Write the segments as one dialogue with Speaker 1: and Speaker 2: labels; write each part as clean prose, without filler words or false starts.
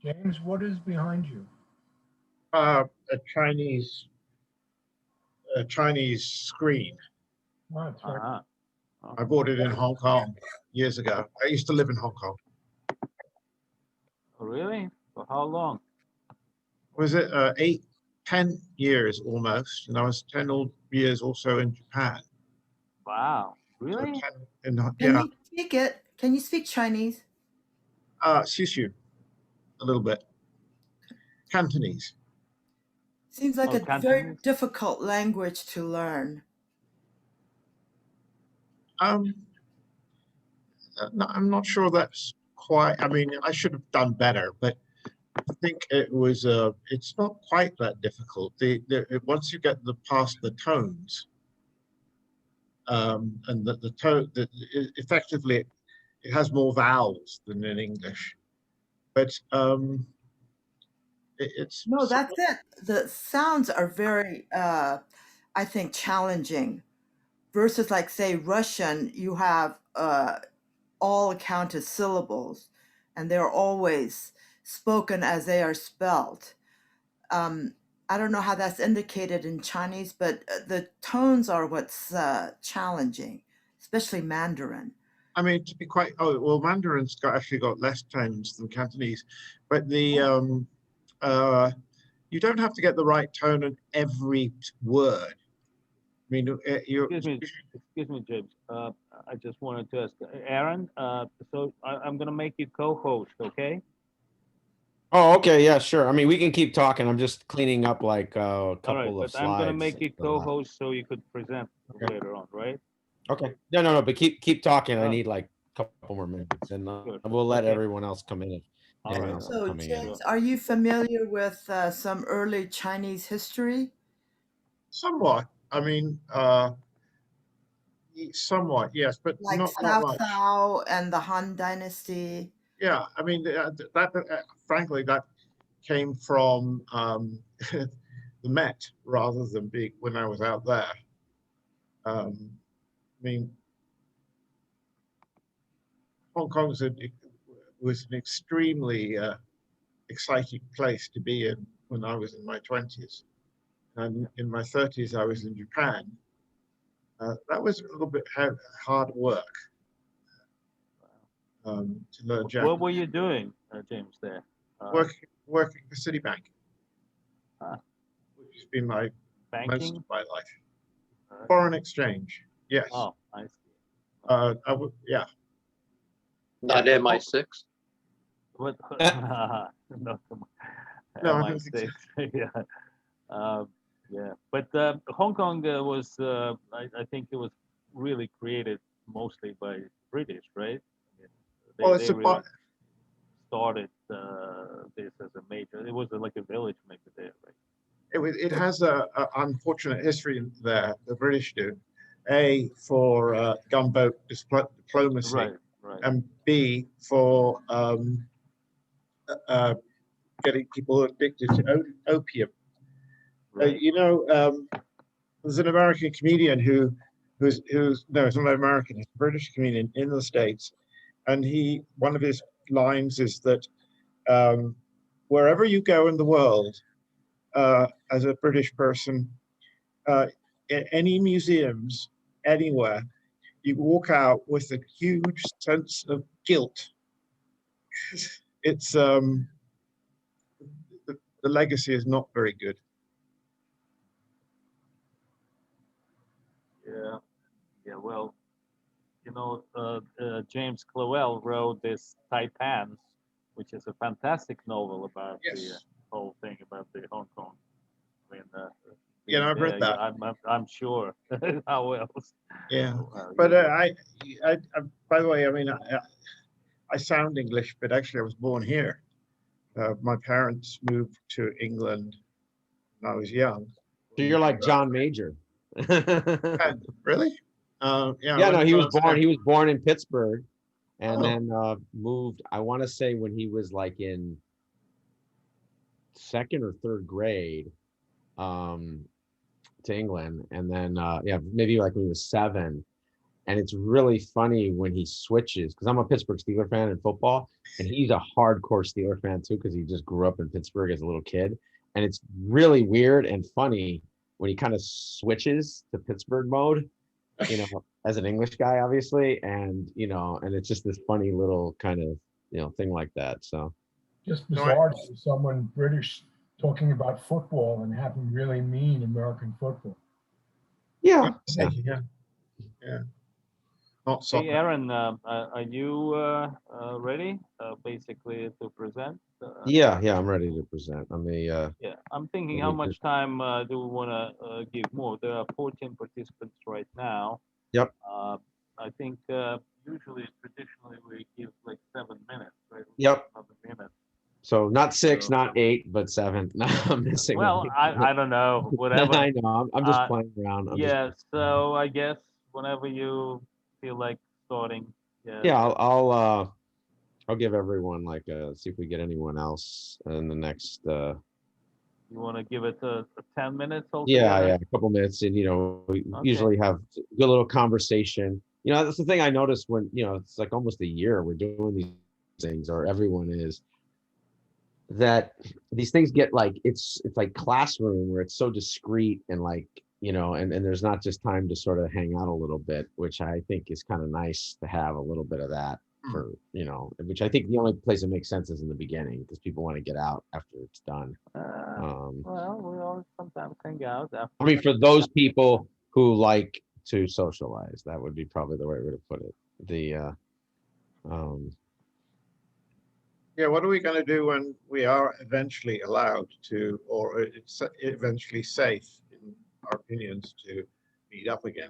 Speaker 1: James, what is behind you?
Speaker 2: A Chinese screen.
Speaker 1: Oh, it's very
Speaker 3: Uh-huh.
Speaker 2: I bought it in Hong Kong years ago. I used to live in Hong Kong.
Speaker 3: Oh, really? For how long?
Speaker 2: Was it 10 years almost? And I was 10 years also in Japan.
Speaker 3: Wow.
Speaker 2: So
Speaker 3: Really?
Speaker 2: 10 in,
Speaker 4: Can
Speaker 2: yeah,
Speaker 4: you speak it? Can you speak Chinese?
Speaker 2: Sisu, a little bit. Cantonese.
Speaker 4: Seems like
Speaker 3: Oh,
Speaker 4: a very
Speaker 3: Cantonese?
Speaker 4: difficult language to learn.
Speaker 2: Um, no, I'm not sure that's quite, I mean, I should have done better, but I think it's not quite that difficult. Once you get past the tones, and the tone, effectively, it has more vowels than in English, but it's
Speaker 4: No, that's it. The sounds are very, I think, challenging versus, like, say, Russian, you have all counted syllables and they're always spoken as they are spelled. Um, I don't know how that's indicated in Chinese, but the tones are what's challenging, especially Mandarin.
Speaker 2: I mean, to be quite, oh, well, Mandarin's actually got less tones than Cantonese, but you don't have to get the right tone in every word. I mean,
Speaker 3: Excuse me, James. I just wanted to ask Aaron. So I'm gonna make you co-host, okay?
Speaker 5: Oh, okay, yeah, sure. I mean, we can keep talking. I'm just cleaning up like a
Speaker 3: All right,
Speaker 5: couple of
Speaker 3: but I'm gonna
Speaker 5: slides.
Speaker 3: make you co-host so you could present
Speaker 2: Okay.
Speaker 3: later on, right?
Speaker 5: Okay. No, but keep talking. I
Speaker 3: Oh.
Speaker 5: need like a couple more minutes, and
Speaker 3: Good.
Speaker 5: we'll let
Speaker 3: Okay.
Speaker 5: everyone else come in.
Speaker 3: All
Speaker 5: Anyone
Speaker 3: right.
Speaker 5: else
Speaker 4: So,
Speaker 5: coming in.
Speaker 4: James, are you familiar with some early Chinese history?
Speaker 2: somewhat. I mean, somewhat, yes, but
Speaker 4: Like
Speaker 2: not
Speaker 4: Cao
Speaker 2: much.
Speaker 4: Cao and the Han Dynasty?
Speaker 2: Yeah, I mean, frankly, that came from the Met rather than being when I was out there. I mean, Hong Kong was an extremely exciting place to be in when I was in my 20s. And in my 30s, I was in Japan. That was a little bit hard work to learn Japanese.
Speaker 3: What were you doing, James? There.
Speaker 2: Working for Citibank,
Speaker 3: Uh,
Speaker 2: which has been most
Speaker 3: banking.
Speaker 2: of my life. Foreign exchange, yes.
Speaker 3: Oh, I see.
Speaker 2: Yeah.
Speaker 6: Not MI6.
Speaker 3: What? No, come on.
Speaker 2: No, I don't think
Speaker 3: MI6. Yeah. Yeah. But Hong Kong was, I think it was really created mostly by British, right? I mean,
Speaker 2: Well, it's
Speaker 3: they
Speaker 2: a
Speaker 3: really started this as a major. It was like a village maybe there, right?
Speaker 2: it has a unfortunate history there. The British do, for gunboat diplomacy,
Speaker 3: Right. Right.
Speaker 2: and B for getting people addicted to opium.
Speaker 3: Right.
Speaker 2: There's an American comedian who's no, it's not American. It's a British comedian in the States, and one of his lines is that wherever you go in the world, as a British person, in any museums, anywhere, you walk out with a huge sense of guilt. It's the legacy is not very good.
Speaker 3: Yeah. Yeah. Well, James Clowell wrote this Taipans, which is a fantastic novel about the
Speaker 2: Yes.
Speaker 3: whole thing about the Hong Kong. I mean,
Speaker 2: I've read that.
Speaker 3: Yeah, I'm sure. How else?
Speaker 2: Yeah,
Speaker 3: Well,
Speaker 2: but
Speaker 3: you-
Speaker 2: I, by the way, I mean, I sound English, but actually I was born here. My parents moved to England when I was young.
Speaker 5: So you're like John Major.
Speaker 2: Really?
Speaker 5: Yeah, no, he was born. He was born in Pittsburgh, and
Speaker 2: Oh.
Speaker 5: then moved. I want to say when he was like in second or third grade, to England, and then yeah, maybe like when he was 7, And it's really funny when he switches, because I'm a Pittsburgh Steelers fan in football, and he's a hardcore Steelers fan too, because he just grew up in Pittsburgh as a little kid. And it's really weird and funny when he kind of switches to Pittsburgh mode, you know, as an English guy, obviously. And, you know, and it's just this funny little kind of, you know, thing like that. So
Speaker 1: Just bizarre to see someone British talking about football and having really mean American football.
Speaker 5: yeah.
Speaker 2: Yeah. Not
Speaker 3: Hey,
Speaker 2: soccer.
Speaker 3: Aaron, are you ready, basically, to present?
Speaker 5: Yeah, I'm ready to present. I'm a
Speaker 3: Yeah, I'm thinking,
Speaker 5: Maybe
Speaker 3: how
Speaker 5: just-
Speaker 3: much time do we want to give more? There are 14 participants right now.
Speaker 5: Yep.
Speaker 3: I think usually, traditionally, we give like 7 minutes, right?
Speaker 5: Yep.
Speaker 3: 7 minutes.
Speaker 5: So not 6,
Speaker 3: So-
Speaker 5: not 8, but 7. No, I'm missing.
Speaker 3: Well,
Speaker 5: one.
Speaker 3: I don't know, whatever.
Speaker 5: I know. I'm just
Speaker 3: Uh,
Speaker 5: playing around.
Speaker 3: Yeah, so I guess whenever you feel like starting,
Speaker 5: Yeah, I'll give everyone like see if we get anyone else in the next
Speaker 3: you want to give it a 10 minutes
Speaker 5: yeah,
Speaker 3: altogether?
Speaker 5: a couple minutes, and you know, we
Speaker 3: Okay.
Speaker 5: usually have a good little conversation. You know, that's the thing I noticed when, you know, it's like almost a year we're doing these things, or everyone is, that these things get like, it's like classroom where it's so discreet and like, you know, and there's not just time to sort of hang out a little bit, which I think is kind of nice to have a little bit of that for, you know, which I think the only place it makes sense is in the beginning, because people want to get out after it's done.
Speaker 3: Well, we all sometimes hang out after.
Speaker 5: I mean, for those people who like to socialize, that would be probably the right way to put it.
Speaker 2: Yeah, what are we going to do when we are eventually allowed to, or it's eventually safe, in our opinions, to meet up again?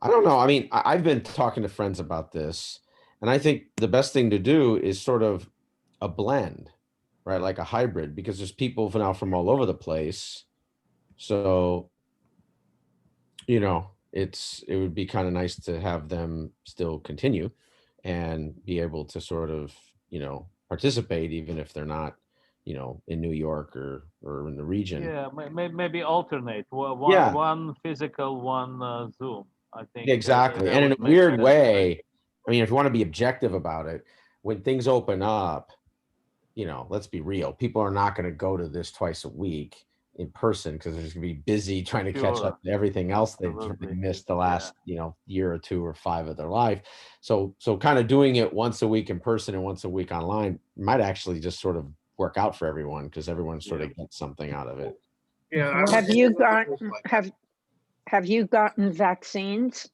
Speaker 5: I don't know. I mean, I've been talking to friends about this, and I think the best thing to do is sort of a blend, right? Like a hybrid, because there's people now from all over the place. So, you know, it would be kind of nice to have them still continue and be able to sort of, you know, participate, even if they're not, you know, in New York or in the region.
Speaker 3: Yeah, maybe alternate.
Speaker 5: Yeah.
Speaker 3: One physical, one Zoom. I think
Speaker 5: Exactly.
Speaker 3: that
Speaker 5: And in
Speaker 3: would
Speaker 5: a
Speaker 3: make
Speaker 5: weird
Speaker 3: sense.
Speaker 5: way, I mean, if you want to be objective about it, when things open up, you know, let's be real, people are not going to go to this twice a week in person, because they're just going to be busy trying to catch
Speaker 3: Sure.
Speaker 5: up to everything else they've
Speaker 3: Absolutely.
Speaker 5: missed the last, you know, year or 2 or 5 of their life. So kind of doing it once a week in person and once a week online might actually just sort of work out for everyone, because everyone sort of gets something out of it.
Speaker 2: Yeah.
Speaker 7: Have you gotten vaccines?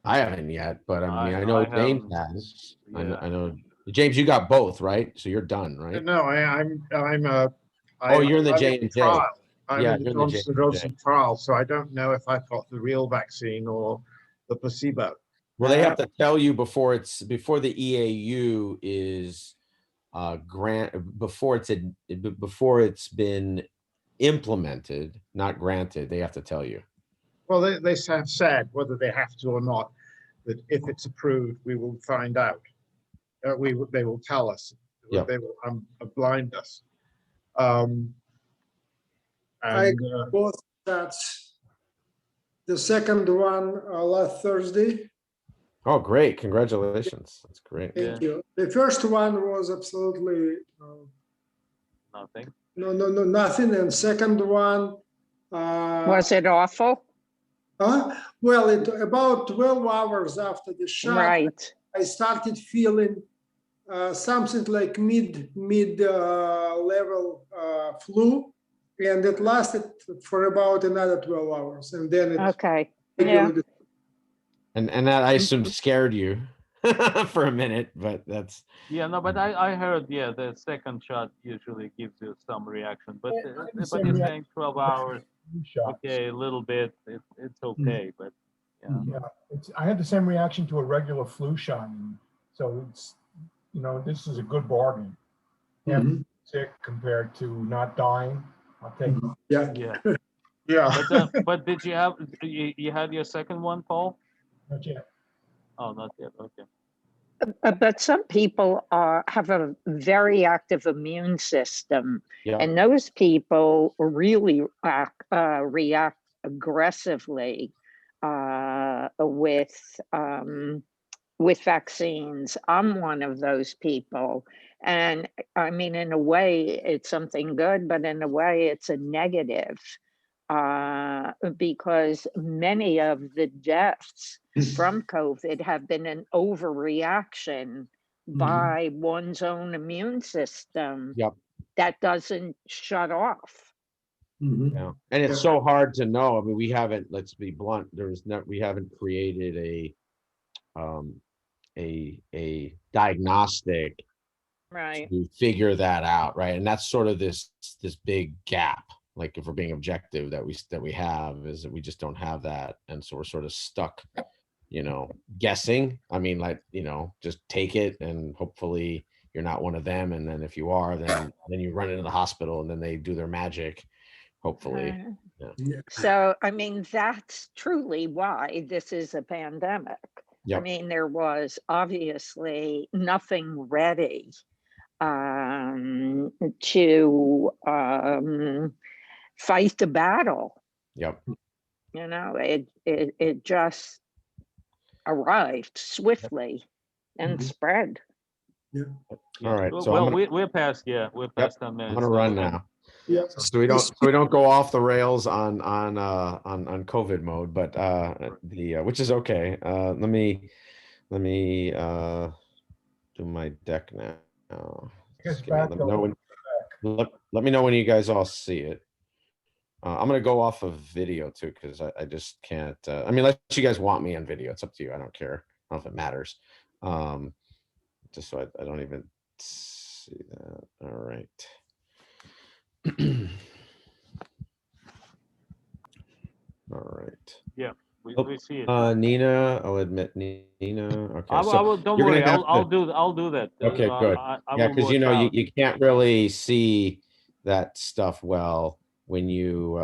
Speaker 5: I haven't yet, but I mean, I
Speaker 3: I
Speaker 5: know James
Speaker 3: haven't.
Speaker 5: has.
Speaker 3: Yeah.
Speaker 5: I know James, you got both, right? So you're done, right?
Speaker 2: No,
Speaker 5: You're in the
Speaker 2: I'm
Speaker 5: J&J.
Speaker 2: trial. I'm
Speaker 5: Yeah,
Speaker 2: in
Speaker 5: you're
Speaker 2: the
Speaker 5: in the
Speaker 2: Johnson
Speaker 5: J&J.
Speaker 2: Johnson trial, so I don't know if I've got the real vaccine or the placebo.
Speaker 5: Well, they have to tell you before the EAU is before it's been implemented, not granted. They have to tell you.
Speaker 2: Well, they have said, whether they have to or not, that if it's approved, we will find out. They will tell us.
Speaker 5: Yep.
Speaker 2: They will blind us.
Speaker 8: I both shots. The second one last Thursday.
Speaker 5: Oh, great! Congratulations. That's great.
Speaker 8: Thank you. The first one was absolutely
Speaker 3: Nothing.
Speaker 8: no, nothing. And second one.
Speaker 7: Was it awful?
Speaker 8: Well, about 12 hours after the shot,
Speaker 7: Right.
Speaker 8: I started feeling something like mid level flu, and it lasted for about another 12 hours, and then it
Speaker 7: Okay. Yeah.
Speaker 5: And that, I assume, scared you for a minute, but that's.
Speaker 3: Yeah, no, but I heard, yeah, the second shot usually gives you some reaction, but
Speaker 1: Yeah, I had the
Speaker 3: but
Speaker 1: same
Speaker 3: you're
Speaker 1: reaction.
Speaker 3: saying 12 hours,
Speaker 1: Flu shots.
Speaker 3: okay, a little bit, it's okay, but yeah.
Speaker 1: Yeah, I had the same reaction to a regular flu shot, and so it's, you know, this is a good bargain. Yeah,
Speaker 8: Mhm.
Speaker 1: sick compared to not dying. I'll take it.
Speaker 8: Yeah.
Speaker 3: Yeah.
Speaker 2: Yeah.
Speaker 3: But did you have you had your second one, Paul?
Speaker 1: Not yet.
Speaker 3: Oh, not yet. Okay.
Speaker 7: But some people have a very active immune system,
Speaker 5: Yeah.
Speaker 7: and those people really react aggressively with vaccines. I'm one of those people. And I mean, in a way, it's something good, but in a way, it's a negative because many of the deaths from COVID have been an overreaction by one's own immune system
Speaker 5: Yep.
Speaker 7: that doesn't shut off.
Speaker 5: Yeah. And it's so hard to know. I mean, we haven't, let's be blunt, we haven't created a diagnostic
Speaker 7: Right.
Speaker 5: to figure that out, right? And that's sort of this big gap, like if we're being objective, that we have, is that we just don't have that. And so we're sort of stuck, you know, guessing. I mean, like, you know, just take it and hopefully you're not one of them. And then if you are, then you run into the hospital and then they do their magic, hopefully. Yeah.
Speaker 7: So, I mean, that's truly why this is a pandemic. I
Speaker 5: Yep.
Speaker 7: mean, there was obviously nothing ready to fight the battle.
Speaker 5: Yep.
Speaker 7: You know, it just arrived swiftly and spread.
Speaker 5: All right. So
Speaker 3: well, we're past 10 minutes.
Speaker 5: I'm gonna run now.
Speaker 8: Yeah.
Speaker 5: So we don't go off the rails on COVID mode, but which is okay. Let me do my deck now.
Speaker 1: It's
Speaker 5: Just give me-
Speaker 1: back
Speaker 5: let me know when, let me know when you guys all see it. I'm gonna go off of video too, because I just can't. I mean, unless you guys want me on video, it's up to you. I don't care. I don't know if it matters. Just so I don't even see that. All right. All right.
Speaker 3: Yeah, we see it.
Speaker 5: Nina, I'll admit Nina. Okay.
Speaker 3: I will. Don't
Speaker 5: you're gonna
Speaker 3: worry.
Speaker 5: have
Speaker 3: I'll do that.
Speaker 5: Okay, good. Yeah, because you know you can't really see that stuff well when you.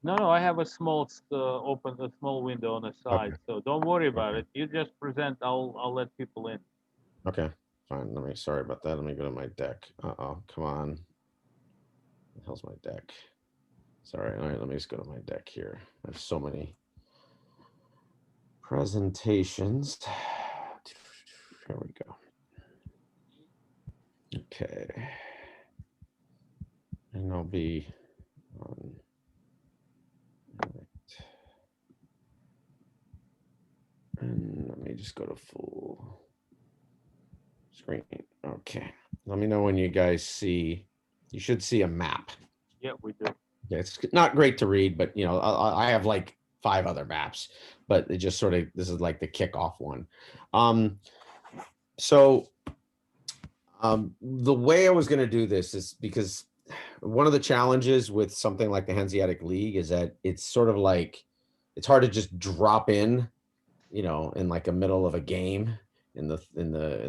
Speaker 3: No, I have a small a small window on the side, so don't worry about it. You just present. I'll let people in.
Speaker 5: Okay, fine. Sorry about that. Let me go to my deck. Come on. What the hell's my deck? Sorry. All right, let me just go to my deck here. I have so many presentations. Here we go. Okay. And I'll be on. And let me just go to full screen. Okay. Let me know when you guys see. You should see a map.
Speaker 3: Yeah, we do.
Speaker 5: Yeah, it's not great to read, but you know, I have like 5 other maps, but it just sort of, this is like the kickoff one. The way I was going to do this is because one of the challenges with something like the Hanseatic League is that it's sort of like, it's hard to just drop in, you know, in like a middle of a game in the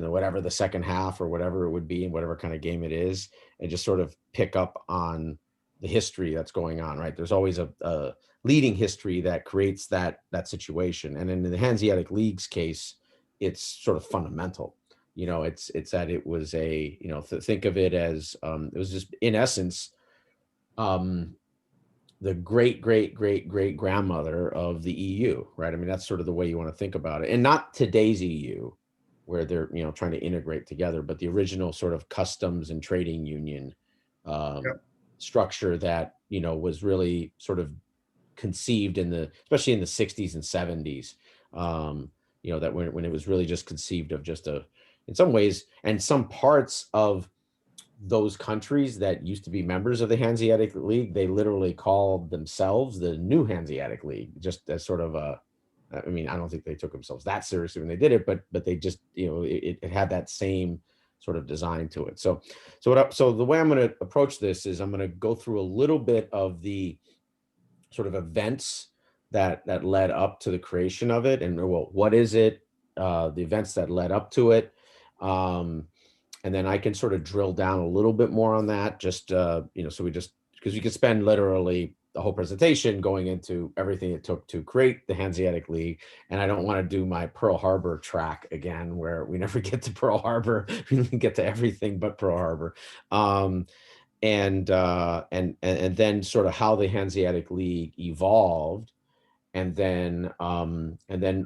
Speaker 5: whatever the second half or whatever it would be, in whatever kind of game it is, and just sort of pick up on the history that's going on, right? There's always a leading history that creates that situation. And in the Hanseatic League's case, it's sort of fundamental. You know, it's that it was a, you know, think of it as, it was just in essence, the great grandmother of the EU, right? I mean, that's sort of the way you want to think about it. And not today's EU, where they're, you know, trying to integrate together, but the original sort of customs and trading union structure that, you know, was really sort of conceived especially in the 60s and 70s, you know, that when it was really just conceived of just in some ways, and some parts of those countries that used to be members of the Hanseatic League, they literally called themselves the New Hanseatic League, just as sort of I mean, I don't think they took themselves that seriously when they did it, but they just, you know, it had that same sort of design to it. So the way I'm going to approach this is I'm going to go through a little bit of the sort of events that led up to the creation of it, and well, what is it? The events that led up to it, and then I can sort of drill down a little bit more on that. Just you know, so because you could spend literally the whole presentation going into everything it took to create the Hanseatic League, and I don't want to do my Pearl Harbor track again, where we never get to Pearl Harbor. We get to everything but Pearl Harbor, and then sort of how the Hanseatic League evolved, and then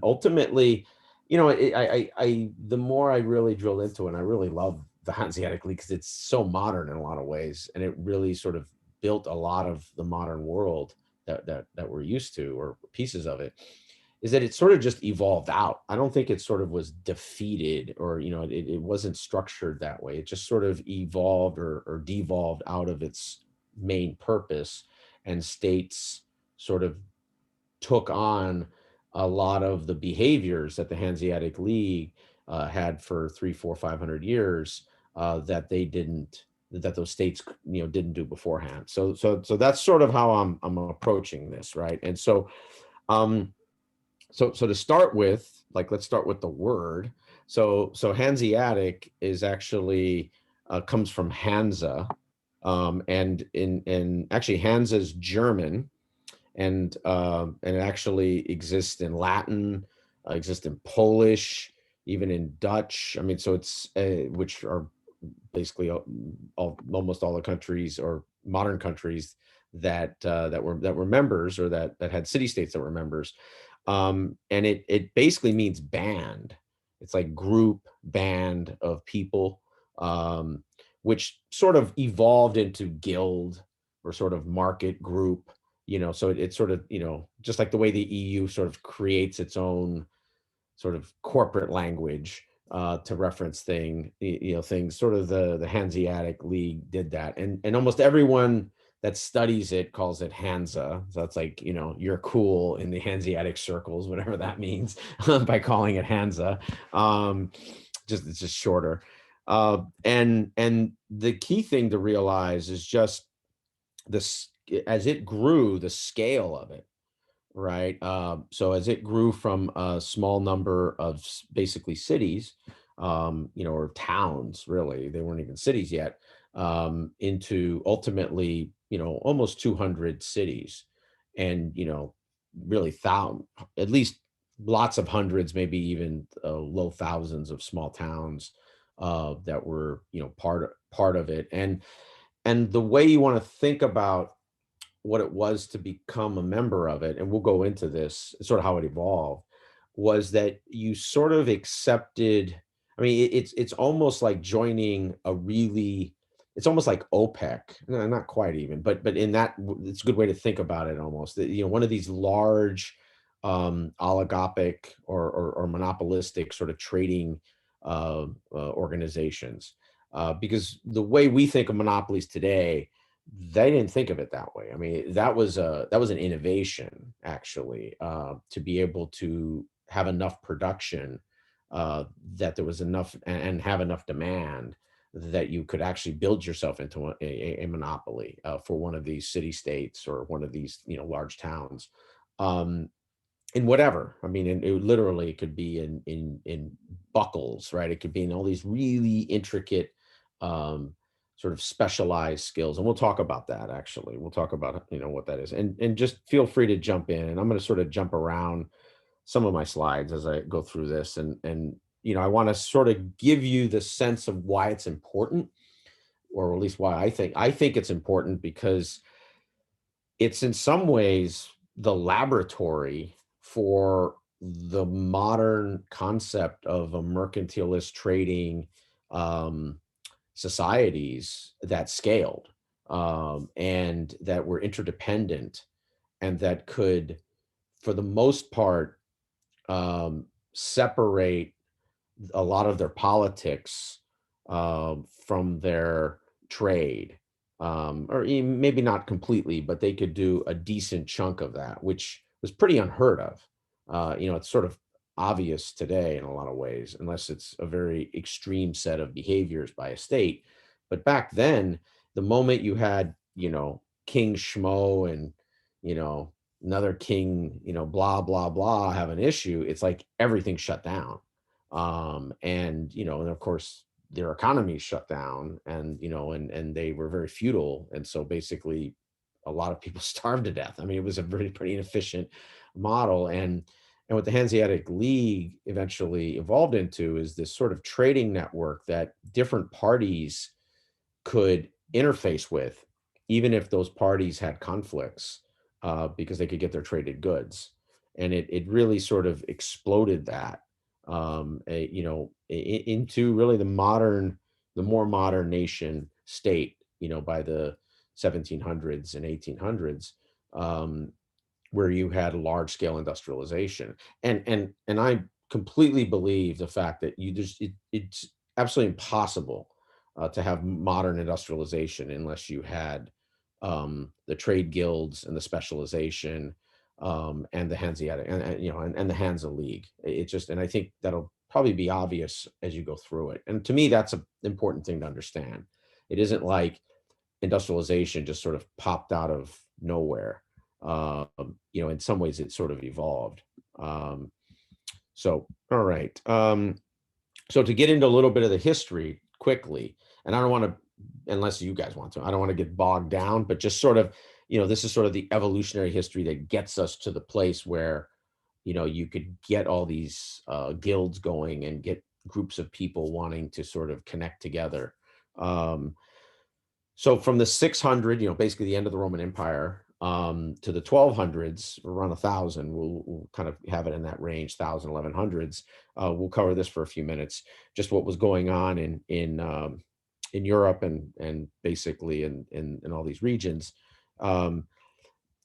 Speaker 5: ultimately, you know, the more I really drilled into it, and I really love the Hanseatic League because it's so modern in a lot of ways, and it really sort of built a lot of the modern world that we're used to, or pieces of it, is that it sort of just evolved out. I don't think it sort of was defeated, or, you know, it wasn't structured that way. It just sort of evolved or devolved out of its main purpose, and states sort of took on a lot of the behaviors that the Hanseatic League had for 300, 400, 500 years, that those states, you know, didn't do beforehand. So that's sort of how I'm approaching this, right? And um, so to start with, like, let's start with the word. So Hanseatic is actually comes from Hansa, and actually Hansa is German, and it actually exists in Latin, exists in Polish, even in Dutch. I mean, so it's which are basically almost all the countries, or modern countries, that were members, or that had city states that were members. And it basically means band. It's like group, band of people, which sort of evolved into guild, or sort of market group. You know, so it's sort of, you know, just like the way the EU sort of creates its own sort of corporate language to reference things. Sort of the Hanseatic League did that, and almost everyone that studies it calls it Hansa. So that's like, you know, you're cool in the Hanseatic circles, whatever that means, by calling it Hansa. It's just shorter. And the key thing to realize is just this: as it grew, the scale of it, right? So as it grew from a small number of basically cities, you know, or towns, really, they weren't even cities yet, into ultimately, you know, almost 200 cities, and, you know, really at least lots of hundreds, maybe even low thousands of small towns that were, you know, part of it. And the way you want to think about what it was to become a member of it, and we'll go into this, sort of how it evolved, was that you sort of accepted. I mean, it's almost like joining it's almost like OPEC. No, not quite even, but in that, it's a good way to think about it, almost. You know, one of these large oligopic or monopolistic sort of trading organizations. Because the way we think of monopolies today, they didn't think of it that way. I mean, that was an innovation, actually, to be able to have enough production, that there was enough, and have enough demand, that you could actually build yourself into a monopoly for one of these city states, or one of these, you know, large towns, in whatever. I mean, it literally could be in buckles, right? It could be in all these really intricate, sort of specialized skills, and we'll talk about that. Actually, we'll talk about, you know, what that is, and just feel free to jump in, and I'm going to sort of jump around some of my slides as I go through this, and you know, I want to sort of give you the sense of why it's important, or at least why I think it's important, because it's in some ways the laboratory for the modern concept of a mercantilist trading societies that scaled, and that were interdependent, and that could, for the most part, separate a lot of their politics from their trade, or maybe not completely, but they could do a decent chunk of that, which was pretty unheard of. You know, it's sort of obvious today in a lot of ways, unless it's a very extreme set of behaviors by a state. But back then, the moment you had, you know, King Schmo and, you know, another king, you know, blah, blah, blah, have an issue, it's like everything shut down. And, you know, and of course, their economy shut down, and, you know, and they were very feudal. And so basically, a lot of people starved to death. I mean, it was a pretty inefficient model. And what the Hanseatic League eventually evolved into is this sort of trading network that different parties could interface with, even if those parties had conflicts, because they could get their traded goods. and it really sort of exploded that, into really the more modern nation state, by the 1700s and 1800s, where you had large scale industrialization. And I completely believe the fact that it's absolutely impossible to have modern industrialization unless you had the trade guilds and the specialization, and the Hanseatic and the Hansa League. It just, and I think that'll probably be obvious as you go through it. And to me, that's an important thing to understand. It isn't like industrialization just sort of popped out of nowhere. In some ways it sort of evolved. So, all right. So to get into a little bit of the history quickly, and I don't want to, unless you guys want to, I don't want to get bogged down, but just sort of, this is sort of the evolutionary history that gets us to the place where, you could get all these guilds going and get groups of people wanting to sort of connect together. So from the 600, basically the end of the Roman Empire, to the 1200s, around 1000, we'll kind of have it in that range, 1000, 1100s. We'll cover this for a few minutes, just what was going on in Europe and basically in all these regions.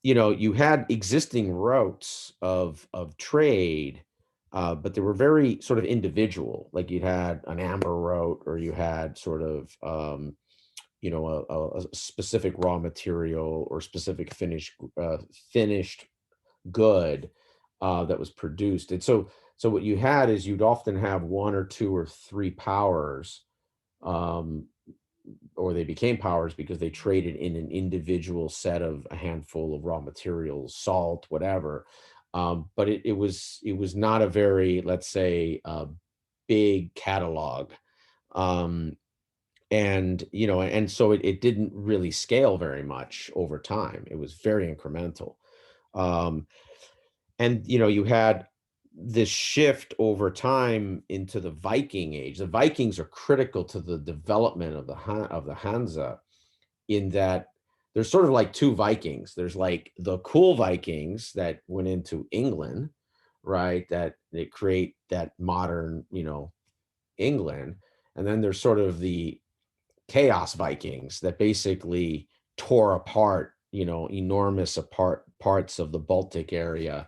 Speaker 5: You had existing routes of trade, but they were very sort of individual. Like you had an amber route, or you had sort of a specific raw material or specific finished good that was produced. And so what you had is you'd often have one or two or three powers, or they became powers because they traded in an individual set of a handful of raw materials, salt, whatever. But it was not a very, let's say, big catalog. And so it didn't really scale very much over time. It was very incremental. And you had this shift over time into the Viking age. The Vikings are critical to the development of the Hansa, in that there's sort of like two Vikings. There's like the cool Vikings that went into England, right? That they create that modern, England. And then there's sort of the Chaos Vikings that basically tore apart, enormous parts of the Baltic area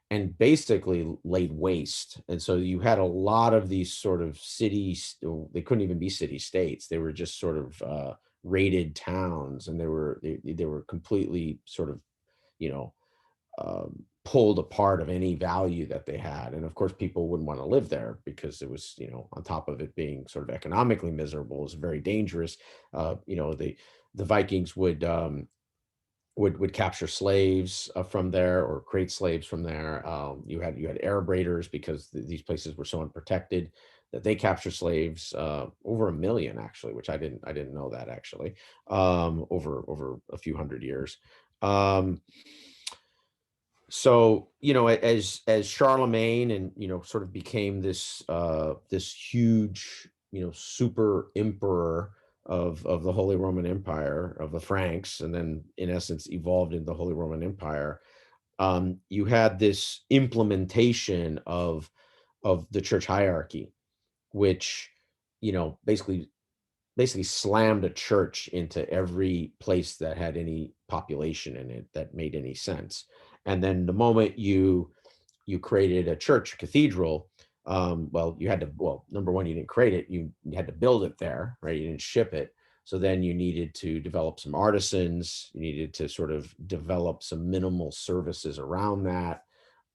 Speaker 5: and basically laid waste. And so you had a lot of these sort of cities. They couldn't even be city states. They were just sort of raided towns, and they were completely sort of, pulled apart of any value that they had. And of course, people wouldn't want to live there because it was, on top of it being sort of economically miserable, it was very dangerous. The Vikings would capture slaves from there, or create slaves from there. You had air braiders, because these places were so unprotected that they captured slaves, over 1 million actually, which I didn't know that actually, over a few hundred years. So, as Charlemagne and, sort of became this huge, super emperor of the Holy Roman Empire, of the Franks, and then in essence evolved into the Holy Roman Empire, you had this implementation of the church hierarchy, which, basically slammed a church into every place that had any population in it that made any sense. And then the moment you created a church, a cathedral, you had to, number one, you didn't create it, you had to build it there, right? You didn't ship it. So then you needed to develop some artisans, you needed to sort of develop some minimal services around that.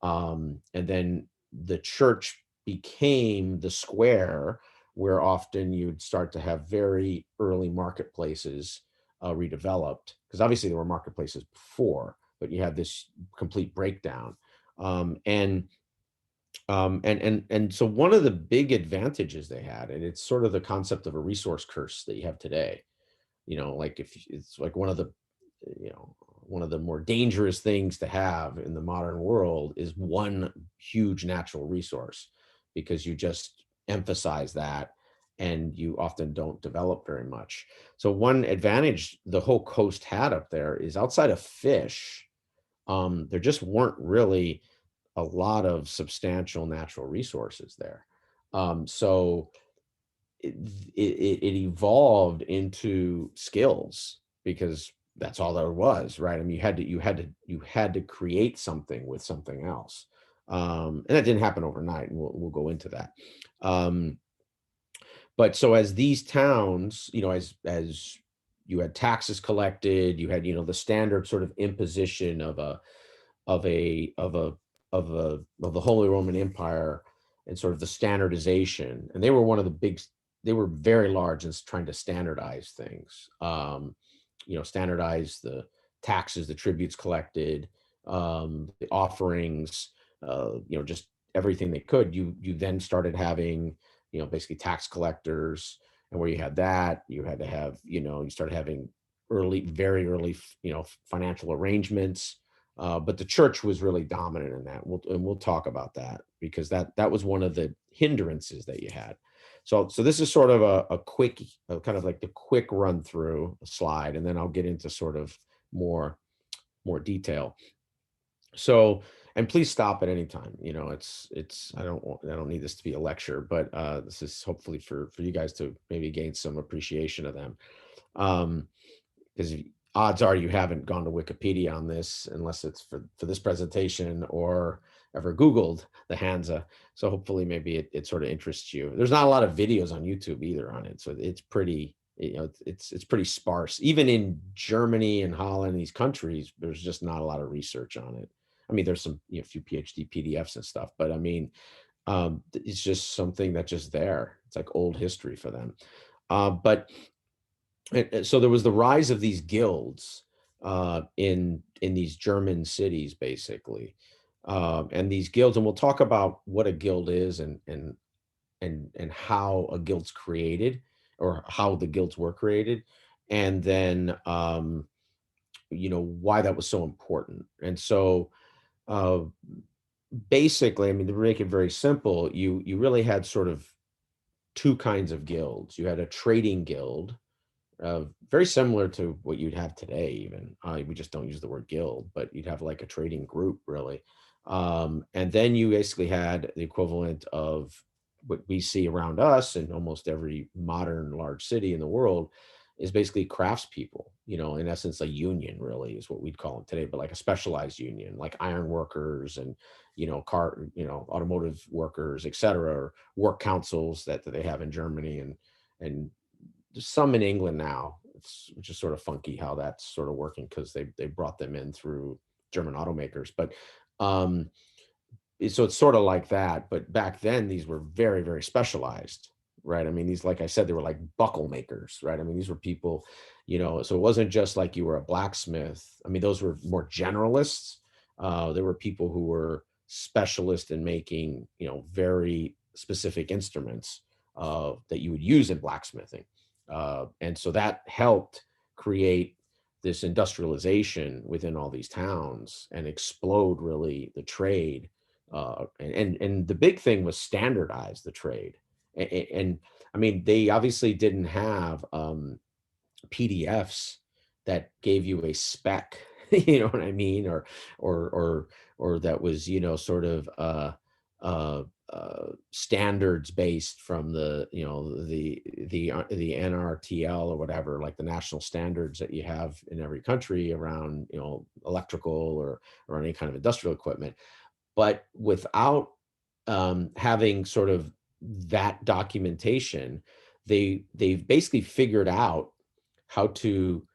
Speaker 5: And then the church became the square, where often you'd start to have very early marketplaces redeveloped, because obviously there were marketplaces before, but you had this complete breakdown. And so one of the big advantages they had, and it's sort of the concept of a resource curse that you have today, like if it's like one of the more dangerous things to have in the modern world is one huge natural resource, because you just emphasize that and you often don't develop very much. So one advantage the whole coast had up there is, outside of fish, there just weren't really a lot of substantial natural resources there. So it evolved into skills because that's all there was, right? I mean, you had to create something with something else. And that didn't happen overnight, and we'll go into that. But so as these towns, as you had taxes collected, you had, the standard sort of imposition of the Holy Roman Empire and sort of the standardization. And they were they were very large in trying to standardize things. Standardize the taxes, the tributes collected, the offerings, just everything they could. You then started having, basically tax collectors, and where you had that, you had to have, you started having very early, financial arrangements. But the church was really dominant in that. We'll talk about that because that was one of the hindrances that you had. So this is sort of a quick, kind of like the quick run through slide, and then I'll get into sort of more detail. So, and please stop at any time. I don't need this to be a lecture, but this is hopefully for you guys to maybe gain some appreciation of them. Because odds are you haven't gone to Wikipedia on this unless it's for this presentation or ever Googled the Hansa. So hopefully maybe it sort of interests you. There's not a lot of videos on YouTube either on it. So it's pretty, it's pretty sparse. Even in Germany and Holland, these countries, there's just not a lot of research on it. I mean, there's some, few PhD PDFs and stuff, but I mean, it's just something that's just there. It's like old history for them. But so there was the rise of these guilds in these German cities, basically, and these guilds, and we'll talk about what a guild is and how a guild's created, or how the guilds were created, and then why that was so important. And so basically, I mean, to make it very simple, you really had sort of two kinds of guilds. You had a trading guild, very similar to what you'd have today, even. We just don't use the word guild, but you'd have like a trading group, really. And then you basically had the equivalent of what we see around us in almost every modern large city in the world, is basically craftspeople. In essence, a union really is what we'd call them today, but like a specialized union, like iron workers and automotive workers, etc., or work councils that they have in Germany, and some in England now, which is sort of funky how that's sort of working, because they brought them in through German automakers. But so it's sort of like that. But back then, these were very, very specialized, right? I mean, these, like I said, they were like buckle makers, right? I mean, these were people, so it wasn't just like you were a blacksmith. I mean, those were more generalists. There were people who were specialists in making, very specific instruments that you would use in blacksmithing. And so that helped create this industrialization within all these towns and explode really the trade. And the big thing was standardize the trade. And I mean, they obviously didn't have PDFs that gave you a spec, you know what I mean? Or that was, sort of standards based from the NRTL or whatever, like the national standards that you have in every country around, electrical or any kind of industrial equipment. But without having sort of that documentation, they've basically figured out how to,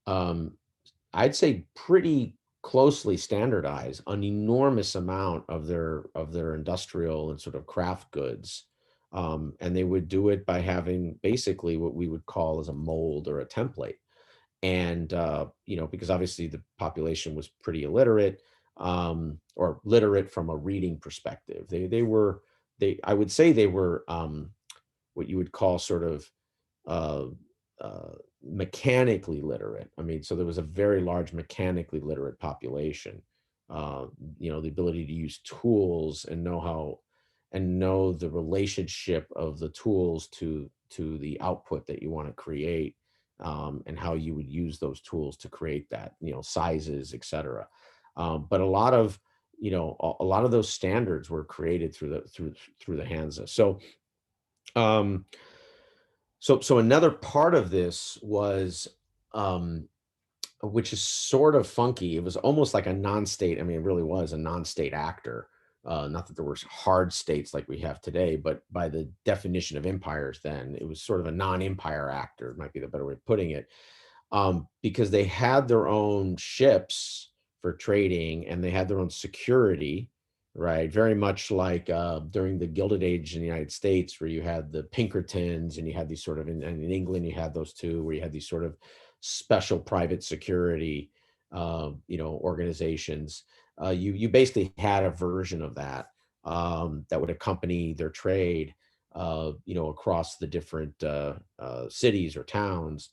Speaker 5: I'd say, pretty closely standardize an enormous amount of their industrial and sort of craft goods. And they would do it by having basically what we would call as a mold or a template. And, because obviously the population was pretty illiterate, or literate from a reading perspective. I would say they were what you would call sort of mechanically literate. I mean, so there was a very large mechanically literate population. The ability to use tools and know the relationship of the tools to the output that you want to create, and how you would use those tools to create that, sizes, etc. But a lot of you know, a lot of those standards were created through the Hansa. So so another part of this was, which is sort of funky. It was almost like a non-state. I mean, it really was a non-state actor. Not that there were hard states like we have today, but by the definition of empires then, it was sort of a non-empire actor, might be the better way of putting it, because they had their own ships for trading and they had their own security, right? Very much like during the Gilded Age in the United States, where you had the Pinkertons and you had these sort of, in England, you had those two, where you had these sort of special private security, you know, organizations. You basically had a version of that that would accompany their trade, you know, across the different cities or towns.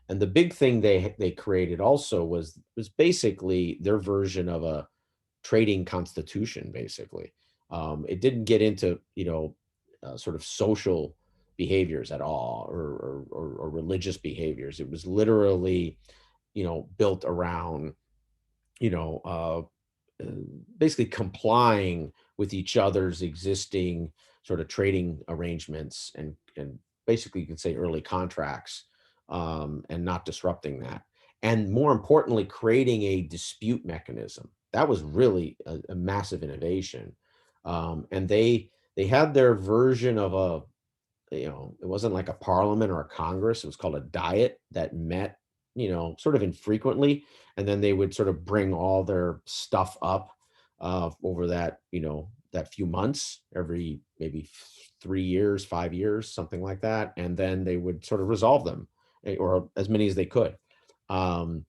Speaker 5: And the big thing they created also was basically their version of a trading constitution. Basically, it didn't get into, you know, sort of social behaviors at all, or religious behaviors. It was literally, you know, built around, you know, basically complying with each other's existing sort of trading arrangements, and basically you could say early contracts, and not disrupting that. And more importantly, creating a dispute mechanism. That was really a massive innovation. And they had their version of a, you know, it wasn't like a parliament or a congress. It was called a diet that met, you know, sort of infrequently. And then they would sort of bring all their stuff up over that, you know, that few months, every maybe 3 years, 5 years, something like that. And then they would sort of resolve them, or as many as they could. And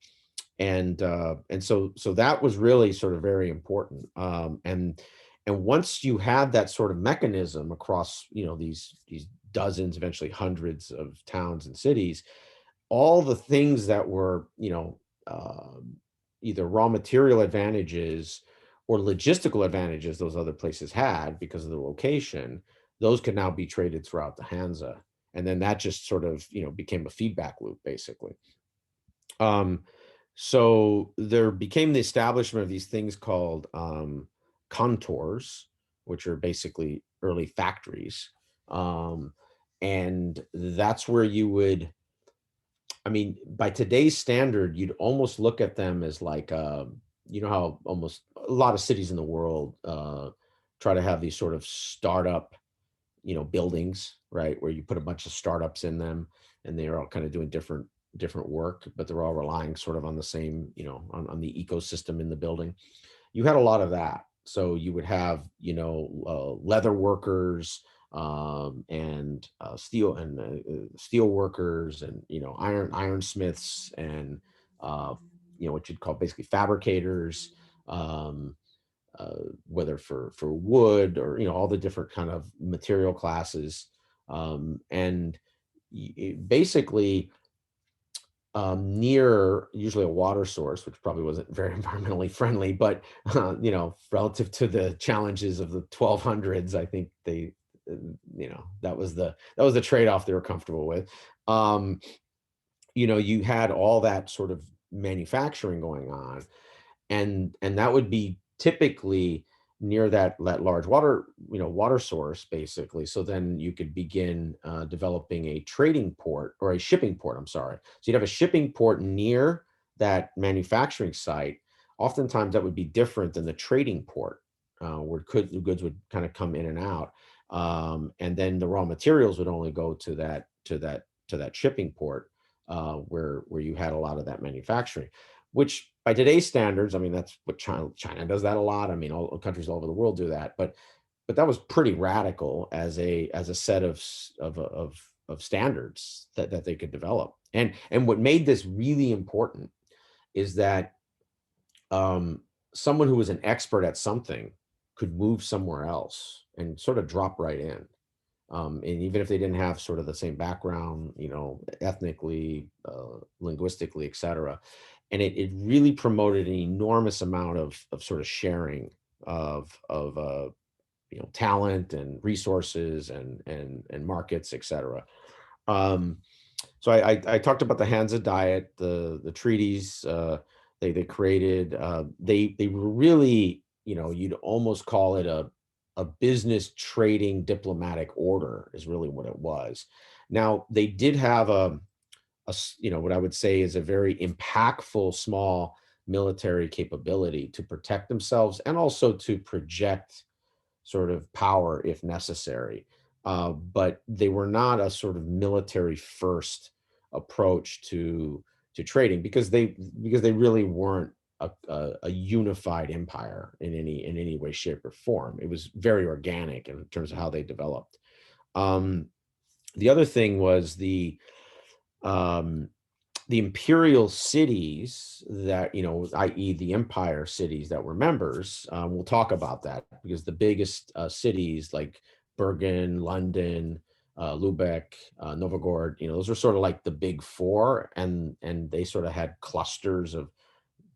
Speaker 5: so that was really sort of very important. And once you had that sort of mechanism across, you know, these dozens, eventually hundreds of towns and cities, all the things that were, you know, either raw material advantages or logistical advantages those other places had because of the location, those could now be traded throughout the Hansa. And then that just sort of, you know, became a feedback loop, basically. So there became the establishment of these things called kontors, which are basically early factories. And that's where you would, I mean, by today's standard, you'd almost look at them as like, you know, how almost a lot of cities in the world try to have these sort of startup, you know, buildings, right, where you put a bunch of startups in them, and they're all kind of doing different work, but they're all relying sort of on the same, you know, on the ecosystem in the building. You had a lot of that. So you would have, you know, leather workers, and steel workers, and, you know, ironsmiths, and you know, what you'd call basically fabricators, whether for wood, or, you know, all the different kind of material classes, and basically near usually a water source, which probably wasn't very environmentally friendly, but you know, relative to the challenges of the 1200s, I think they, you know, that was the trade-off they were comfortable with. You know, you had all that sort of manufacturing going on, and that would be typically near that large water, you know, water source, basically. So then you could begin developing a trading port, or a shipping port, I'm sorry. So you'd have a shipping port near that manufacturing site. Oftentimes that would be different than the trading port, where the goods would kind of come in and out. And then the raw materials would only go to that shipping port, where you had a lot of that manufacturing, which by today's standards, I mean, that's what China does that a lot. I mean, all countries all over the world do that, but that was pretty radical as a set of standards that they could develop. And what made this really important is that someone who was an expert at something could move somewhere else and sort of drop right in. And even if they didn't have sort of the same background, you know, ethnically, linguistically, et cetera. And it really promoted an enormous amount of sort of sharing of you know, talent and resources and markets, et cetera. So I talked about the Hansa Diet, the treaties they created. They were really you'd almost call it a business trading diplomatic order is really what it was. Now, they did have what I would say is a very impactful small military capability to protect themselves and also to project sort of power if necessary. But they were not a sort of military first approach to trading because they really weren't a unified empire in any way, shape, or form. It was very organic in terms of how they developed. The other thing was the imperial cities that, i.e. the empire cities that were members, we'll talk about that because the biggest cities like Bergen, London, Lubeck, Novgorod, those were sort of like the big four, and they sort of had clusters of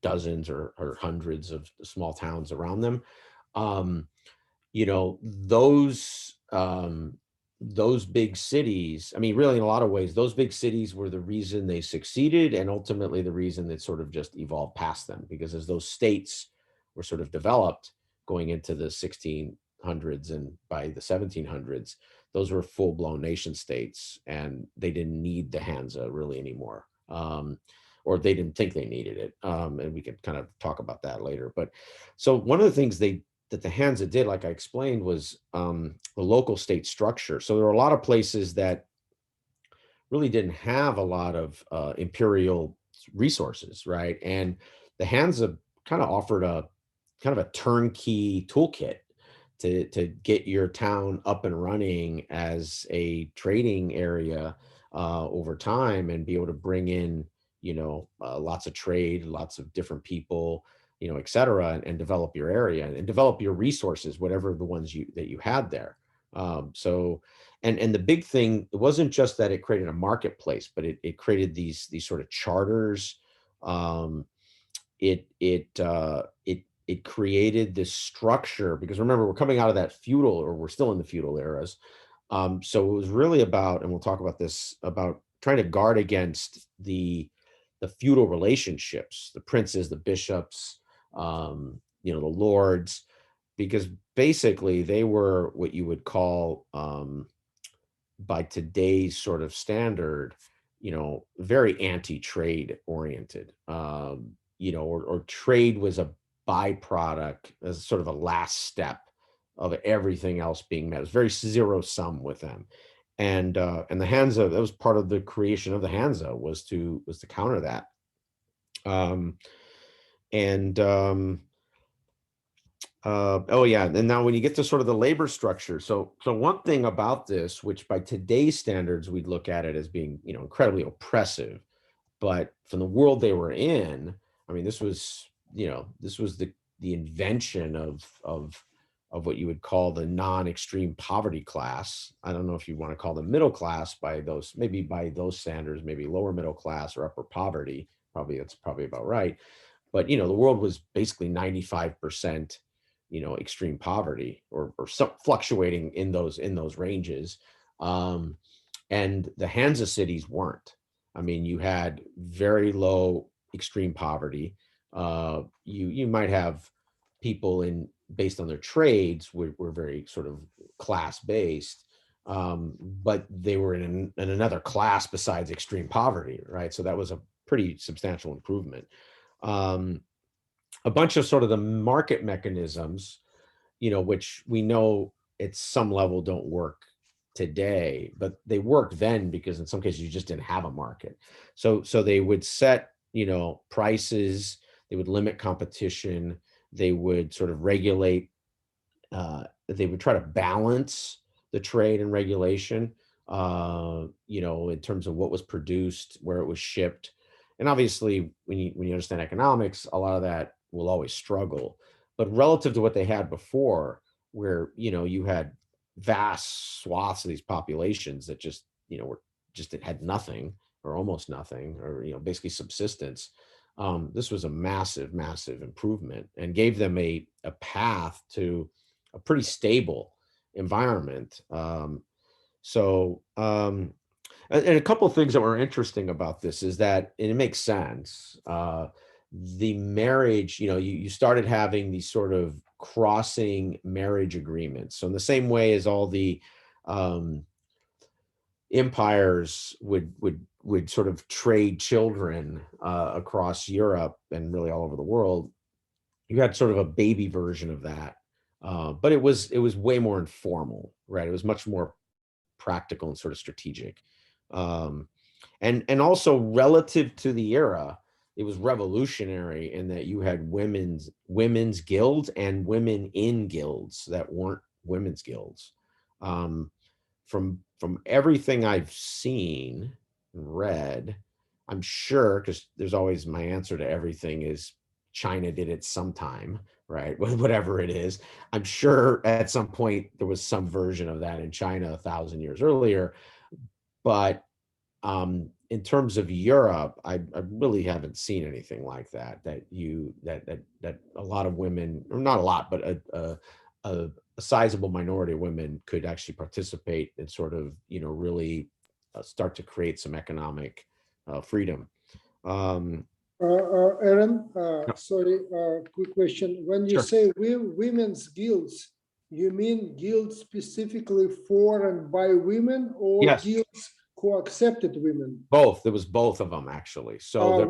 Speaker 5: dozens or hundreds of small towns around them. Those big cities, I mean, really in a lot of ways, those big cities were the reason they succeeded and ultimately the reason that sort of just evolved past them, because as those states were sort of developed going into the 1600s and by the 1700s, those were full-blown nation states and they didn't need the Hansa really anymore. Or they didn't think they needed it. And we could kind of talk about that later. But so one of the things that the Hansa did, like I explained, was the local state structure. So there were a lot of places that really didn't have a lot of imperial resources, right? And the Hansa kind of offered a kind of a turnkey toolkit to get your town up and running as a trading area over time and be able to bring in, lots of trade, lots of different people, et cetera, and develop your area and develop your resources, whatever the ones that you had there. And the big thing, it wasn't just that it created a marketplace, but it created these sort of charters. It created this structure, because remember, we're coming out of that feudal, or we're still in the feudal eras. So it was really about, and we'll talk about this, about trying to guard against the feudal relationships, the princes, the bishops, the lords, because basically they were what you would call, by today's sort of standard, very anti-trade oriented, or trade was a byproduct as sort of a last step of everything else being met. It was very zero sum with them. And the Hansa, that was part of the creation of the Hansa, was to counter that. Oh yeah, and now when you get to sort of the labor structure, so one thing about this, which by today's standards we'd look at it as being incredibly oppressive, but from the world they were in, I mean, this was the invention of what you would call the non-extreme poverty class. I don't know if you want to call them middle class by those standards, maybe lower middle class or upper poverty. That's probably about right. But the world was basically 95%, extreme poverty or some fluctuating in those ranges. And the Hansa cities weren't. I mean, you had very low extreme poverty. You might have people based on their trades were very sort of class based, but they were in another class besides extreme poverty, right? So that was a pretty substantial improvement. A bunch of sort of the market mechanisms, which we know at some level don't work today, but they worked then because in some cases you just didn't have a market. So they would set, prices, they would limit competition, they would sort of regulate, they would try to balance the trade and regulation, in terms of what was produced, where it was shipped. And obviously when you understand economics, a lot of that will always struggle, but relative to what they had before, where, you had vast swaths of these populations that just, it had nothing or almost nothing, or, basically subsistence. This was a massive, massive improvement and gave them a path to a pretty stable environment. And a couple of things that were interesting about this is that, and it makes sense, the marriage, you started having these sort of crossing marriage agreements. So in the same way as all the empires would sort of trade children across Europe and really all over the world, you had sort of a baby version of that. But it was way more informal, right? It was much more practical and sort of strategic. And also relative to the era, it was revolutionary in that you had women's guilds and women in guilds that weren't women's guilds. From everything I've seen and read, I'm sure, because there's always my answer to everything is China did it sometime, right? Whatever it is, I'm sure at some point there was some version of that in China 1,000 years earlier. But in terms of Europe, I really haven't seen anything like that. That a lot of women, or not a lot, but a sizable minority of women could actually participate and sort of, really start to create some economic freedom.
Speaker 8: Aaron, sorry, quick question. When you
Speaker 5: Sure.
Speaker 8: say women's guilds, you mean guilds specifically for and by women, or
Speaker 5: Yes.
Speaker 8: guilds who accepted women?
Speaker 5: Both. There was both of them actually. So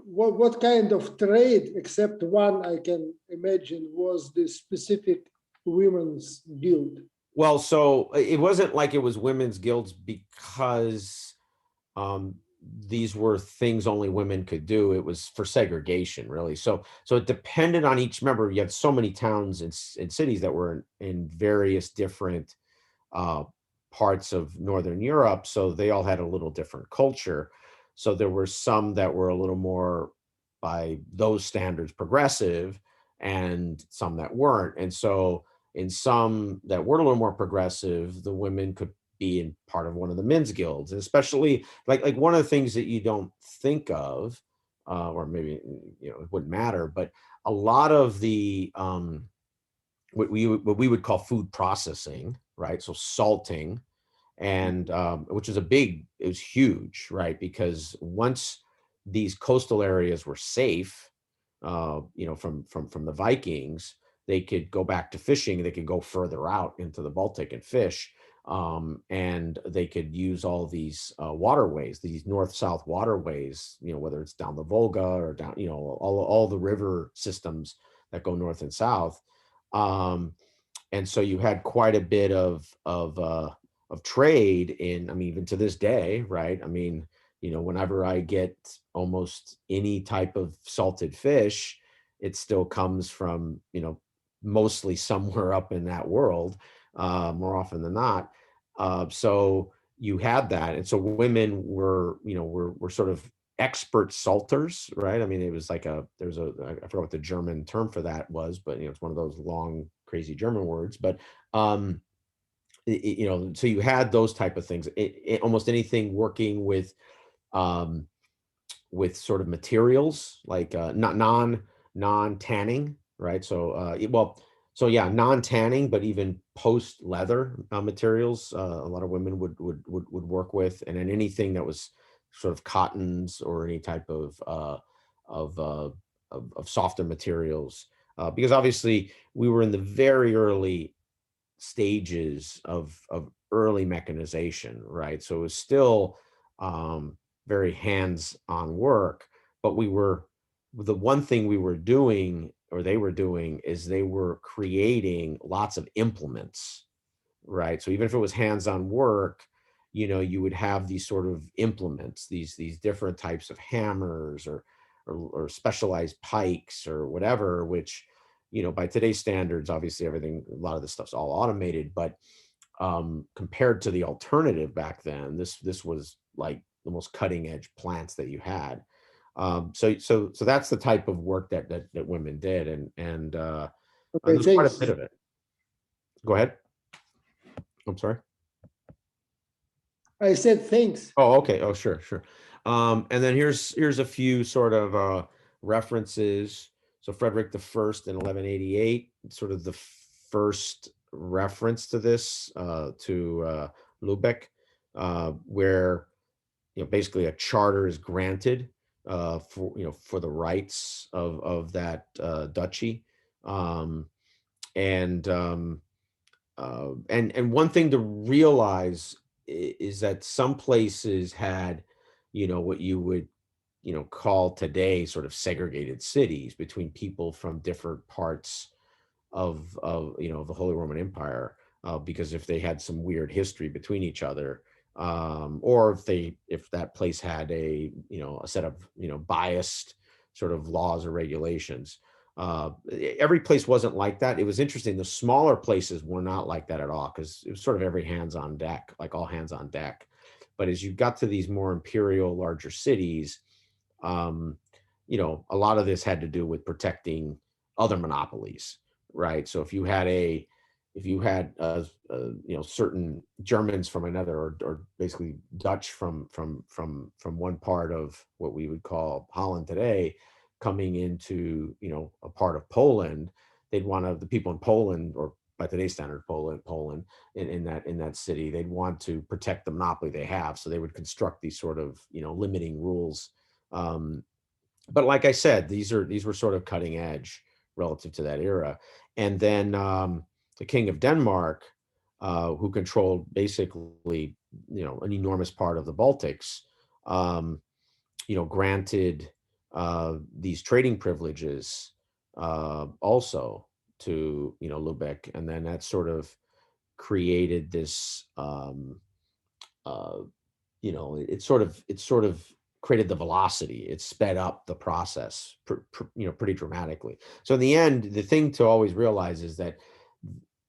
Speaker 8: what kind of trade, except one I can imagine, was the specific women's guild?
Speaker 5: well, so it wasn't like it was women's guilds because these were things only women could do. It was for segregation, really. So it depended on each member. You had so many towns and cities that were in various different parts of Northern Europe. So they all had a little different culture. So there were some that were a little more, by those standards, progressive, and some that weren't. And so in some that were a little more progressive, the women could be in part of one of the men's guilds, and especially like one of the things that you don't think of, or maybe it wouldn't matter, but a lot of the what we would call food processing, right? So salting, and which is it was huge, right? Because once these coastal areas were safe, from the Vikings, they could go back to fishing. They could go further out into the Baltic and fish, and they could use all these waterways, these north-south waterways. Whether it's down the Volga or down, all the river systems that go north and south. And so you had quite a bit of trade in, I mean, even to this day, right? I mean, whenever I get almost any type of salted fish, it still comes from, mostly somewhere up in that world, more often than not. So you had that. And so women were sort of expert salters, right? I mean, it was like I forgot what the German term for that was, but it's one of those long, crazy German words. But so you had those type of things. Almost anything working with sort of materials like not non-tanning, right? So non-tanning, but even post leather materials, a lot of women would work with, and then anything that was sort of cottons or any type of softer materials, because obviously we were in the very early stages of early mechanization, right? So it was still very hands-on work, but the one thing we were doing, or they were doing, is they were creating lots of implements, right? So even if it was hands-on work, you would have these sort of implements, these different types of hammers or specialized pikes or whatever, which, by today's standards, obviously a lot of this stuff's all automated, but compared to the alternative back then, this was like the most cutting edge plants that you had. So that's the type of work that women did, and
Speaker 8: Okay,
Speaker 5: there's quite a
Speaker 8: thanks.
Speaker 5: bit of it. Go ahead. I'm sorry.
Speaker 8: I said thanks.
Speaker 5: Oh, okay. Oh, sure. And then here's a few sort of references. So Frederick the First in 1188, sort of the first reference to this, to Lubeck, where basically a charter is granted for the rights of that duchy, and one thing to realize is that some places had, what you would, call today sort of segregated cities between people from different parts of the Holy Roman Empire, because if they had some weird history between each other, or if that place had a set of biased sort of laws or regulations. Every place wasn't like that. It was interesting. The smaller places were not like that at all, because it was sort of every hands on deck, like all hands on deck. But as you got to these more imperial, larger cities, a lot of this had to do with protecting other monopolies, right? So if you had certain Germans from another, or basically Dutch from one part of what we would call Holland today, coming into a part of Poland, they'd want to, the people in Poland, or by today's standard Poland in that city, they'd want to protect the monopoly they have, so they would construct these sort of limiting rules. But like I said, these were sort of cutting edge relative to that era. And then the King of Denmark, who controlled basically an enormous part of the Baltics, granted these trading privileges also to Lubeck, and then that sort of created this it sort of created the velocity. It sped up the process pretty dramatically. So in the end, the thing to always realize is that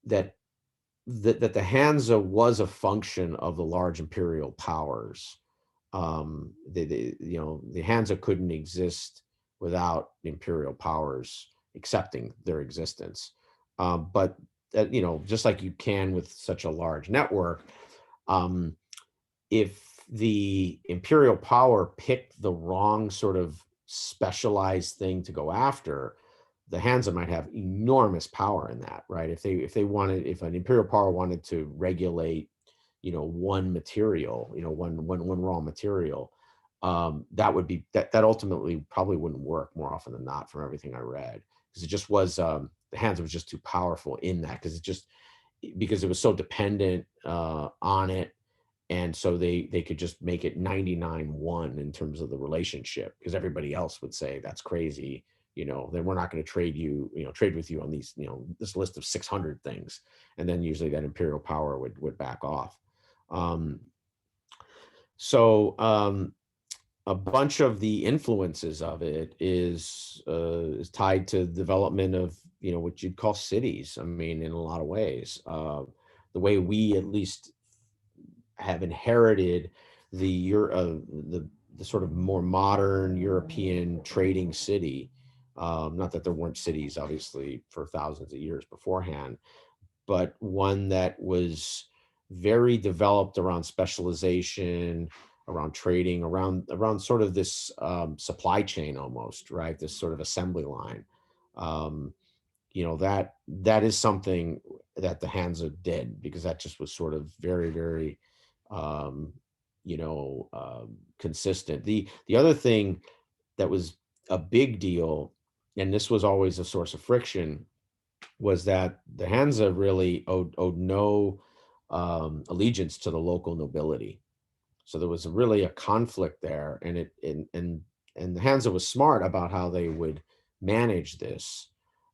Speaker 5: the Hansa was a function of the large imperial powers. The Hansa couldn't exist without imperial powers accepting their existence. But just like you can with such a large network, if the imperial power picked the wrong sort of specialized thing to go after, the Hansa might have enormous power in that, right? If an imperial power wanted to regulate, one material, one raw material, that ultimately probably wouldn't work more often than not, from everything I read, because it just was the Hansa was just too powerful in that, because it was so dependent on it. And so they could just make it 99-1 in terms of the relationship, because everybody else would say that's crazy. Then we're not going to trade with you on these, this list of 600 things. And then usually that imperial power would back off. A bunch of the influences of it is tied to the development of, what you'd call cities. I mean, in a lot of ways, the way we at least have inherited the sort of more modern European trading city. Not that there weren't cities, obviously, for thousands of years beforehand, but one that was very developed around specialization, around trading, around sort of this supply chain almost, right? This sort of assembly line. That is something that the Hansa did, because that just was sort of very, very consistent. The other thing that was a big deal, and this was always a source of friction, was that the Hansa really owed no allegiance to the local nobility. So there was really a conflict there, and the Hansa was smart about how they would manage this.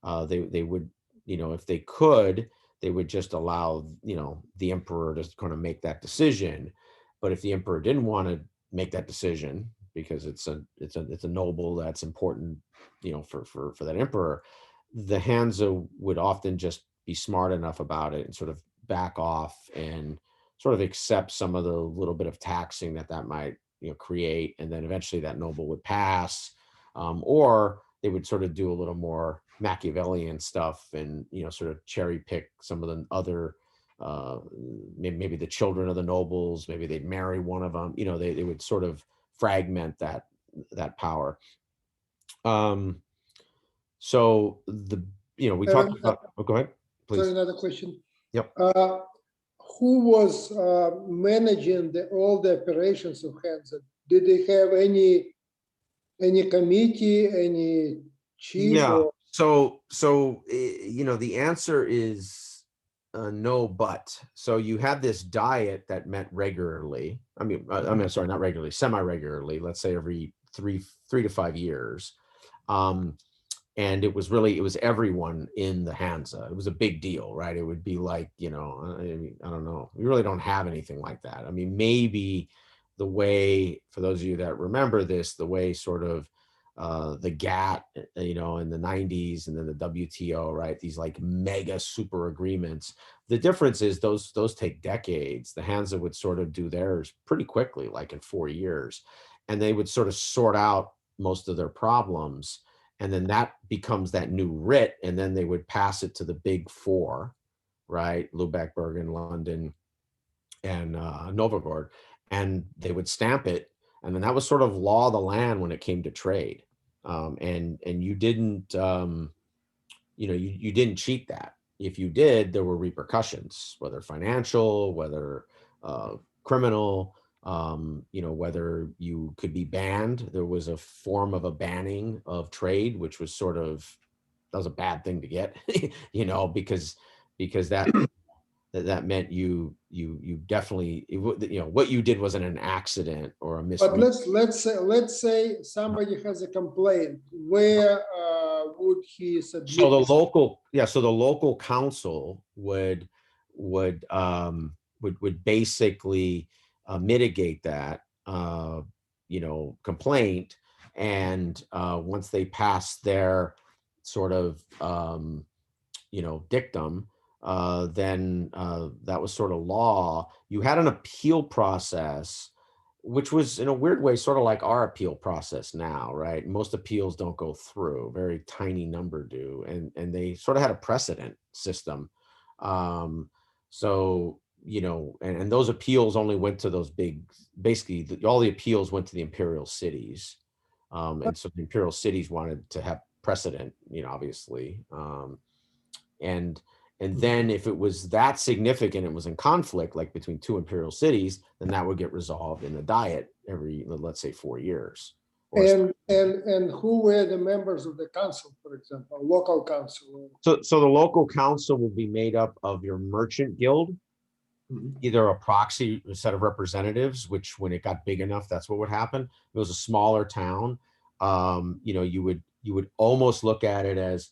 Speaker 5: They would, if they could, they would just allow, the emperor to kind of make that decision. But if the emperor didn't want to make that decision, because it's a noble that's important, for that emperor, the Hansa would often just be smart enough about it and sort of back off and sort of accept some of the little bit of taxing that might create, and then eventually that noble would pass, or they would sort of do a little more Machiavellian stuff and sort of cherry pick some of the other maybe the children of the nobles, maybe they'd marry one of them, they would sort of fragment that power. So we talked about, go ahead, please.
Speaker 8: Sorry, another question.
Speaker 5: Yep.
Speaker 8: Who was managing all the operations of Hansa? Did they have any committee, any chief?
Speaker 5: Yeah.
Speaker 8: Or
Speaker 5: You know, the answer is no, but. So you had this diet that met regularly. I mean, sorry, not regularly, semi-regularly. Let's say every three to 5 years. And it was everyone in the Hansa. It was a big deal, right? It would be like, you know, I mean, I don't know. We really don't have anything like that. I mean, maybe the way, for those of you that remember this, the way sort of the GATT, you know, in the 90s, and then the WTO, right? These like mega super agreements. The difference is those take decades. The Hansa would sort of do theirs pretty quickly, like in 4 years, and they would sort of sort out most of their problems. And then that becomes that new writ, and then they would pass it to the big four, right? Lubeck, Bergen, London, and Novgorod, and they would stamp it, and then that was sort of law of the land when it came to trade. And you didn't, you know, you didn't cheat that. If you did, there were repercussions, whether financial, whether criminal. You know, whether you could be banned. There was a form of a banning of trade, which was sort of, that was a bad thing to get, you know, because that meant you definitely, you know, what you did wasn't an accident or a
Speaker 8: But let's say somebody has a complaint. Where would he submit?
Speaker 5: So the local council would basically mitigate that you know, complaint, and once they pass their sort of you know, dictum, then that was sort of law. You had an appeal process, which was in a weird way sort of like our appeal process now, right? Most appeals don't go through, very tiny number do, and they sort of had a precedent system. So, you know, and those appeals only went to those big, basically all the appeals went to the imperial cities. And so the imperial cities wanted to have precedent, you know, obviously. And then if it was that significant, it was in conflict, like between two imperial cities, then that would get resolved in the diet every, let's say, 4 years.
Speaker 8: And who were the members of the council, for example, local council?
Speaker 5: So the local council will be made up of your merchant guild, either a proxy set of representatives, which when it got big enough, that's what would happen. If it was a smaller town, you know, you would almost look at it as,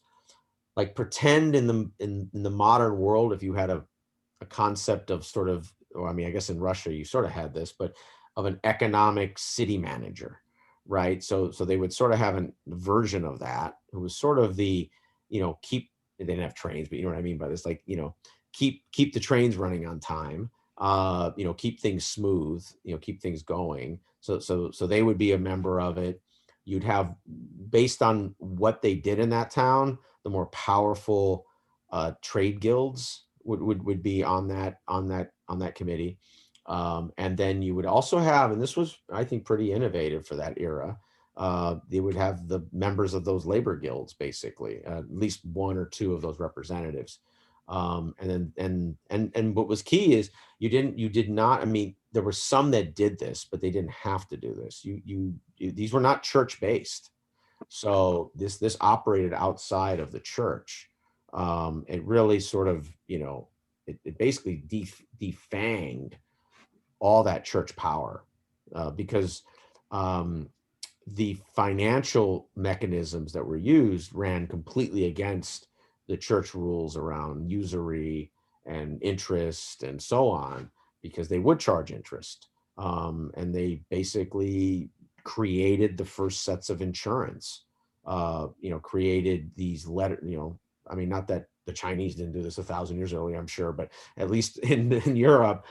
Speaker 5: like, pretend in the modern world, if you had a concept of sort of, or I mean, I guess in Russia you sort of had this, but of an economic city manager, right? So they would sort of have a version of that. It was sort of the, you know, they didn't have trains, but you know what I mean by this, like, you know, keep the trains running on time, you know, keep things smooth, you know, keep things going. So they would be a member of it. You'd have, based on what they did in that town, the more powerful trade guilds would be on that committee. And then you would also have, and this was, I think, pretty innovative for that era, they would have the members of those labor guilds, basically, at least 1 or 2 of those representatives. And what was key is you did not, I mean, there were some that did this, but they didn't have to do this. These were not church based. So this operated outside of the church. It really sort of, you know, it basically defanged all that church power, because the financial mechanisms that were used ran completely against the church rules around usury and interest and so on, because they would charge interest. And they basically created the first sets of insurance, you know, created these you know, I mean, not that the Chinese didn't do this 1,000 years earlier, I'm sure, but at least in Europe,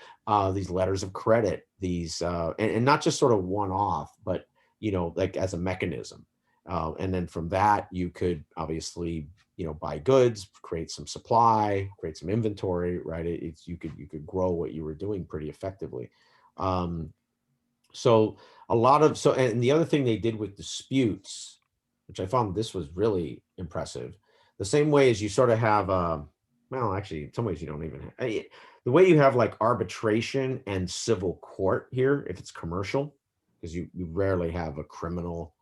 Speaker 5: these letters of credit, these, and not just sort of one-off, but, you know, like as a mechanism. And then from that, you could obviously, you know, buy goods, create some supply, create some inventory, right? You could grow what you were doing pretty effectively. So and the other thing they did with disputes, which I found this was really impressive, the same way as you sort of have, well, actually, in some ways you don't even have, the way you have like arbitration and civil court here, if it's commercial, because you rarely have a criminal,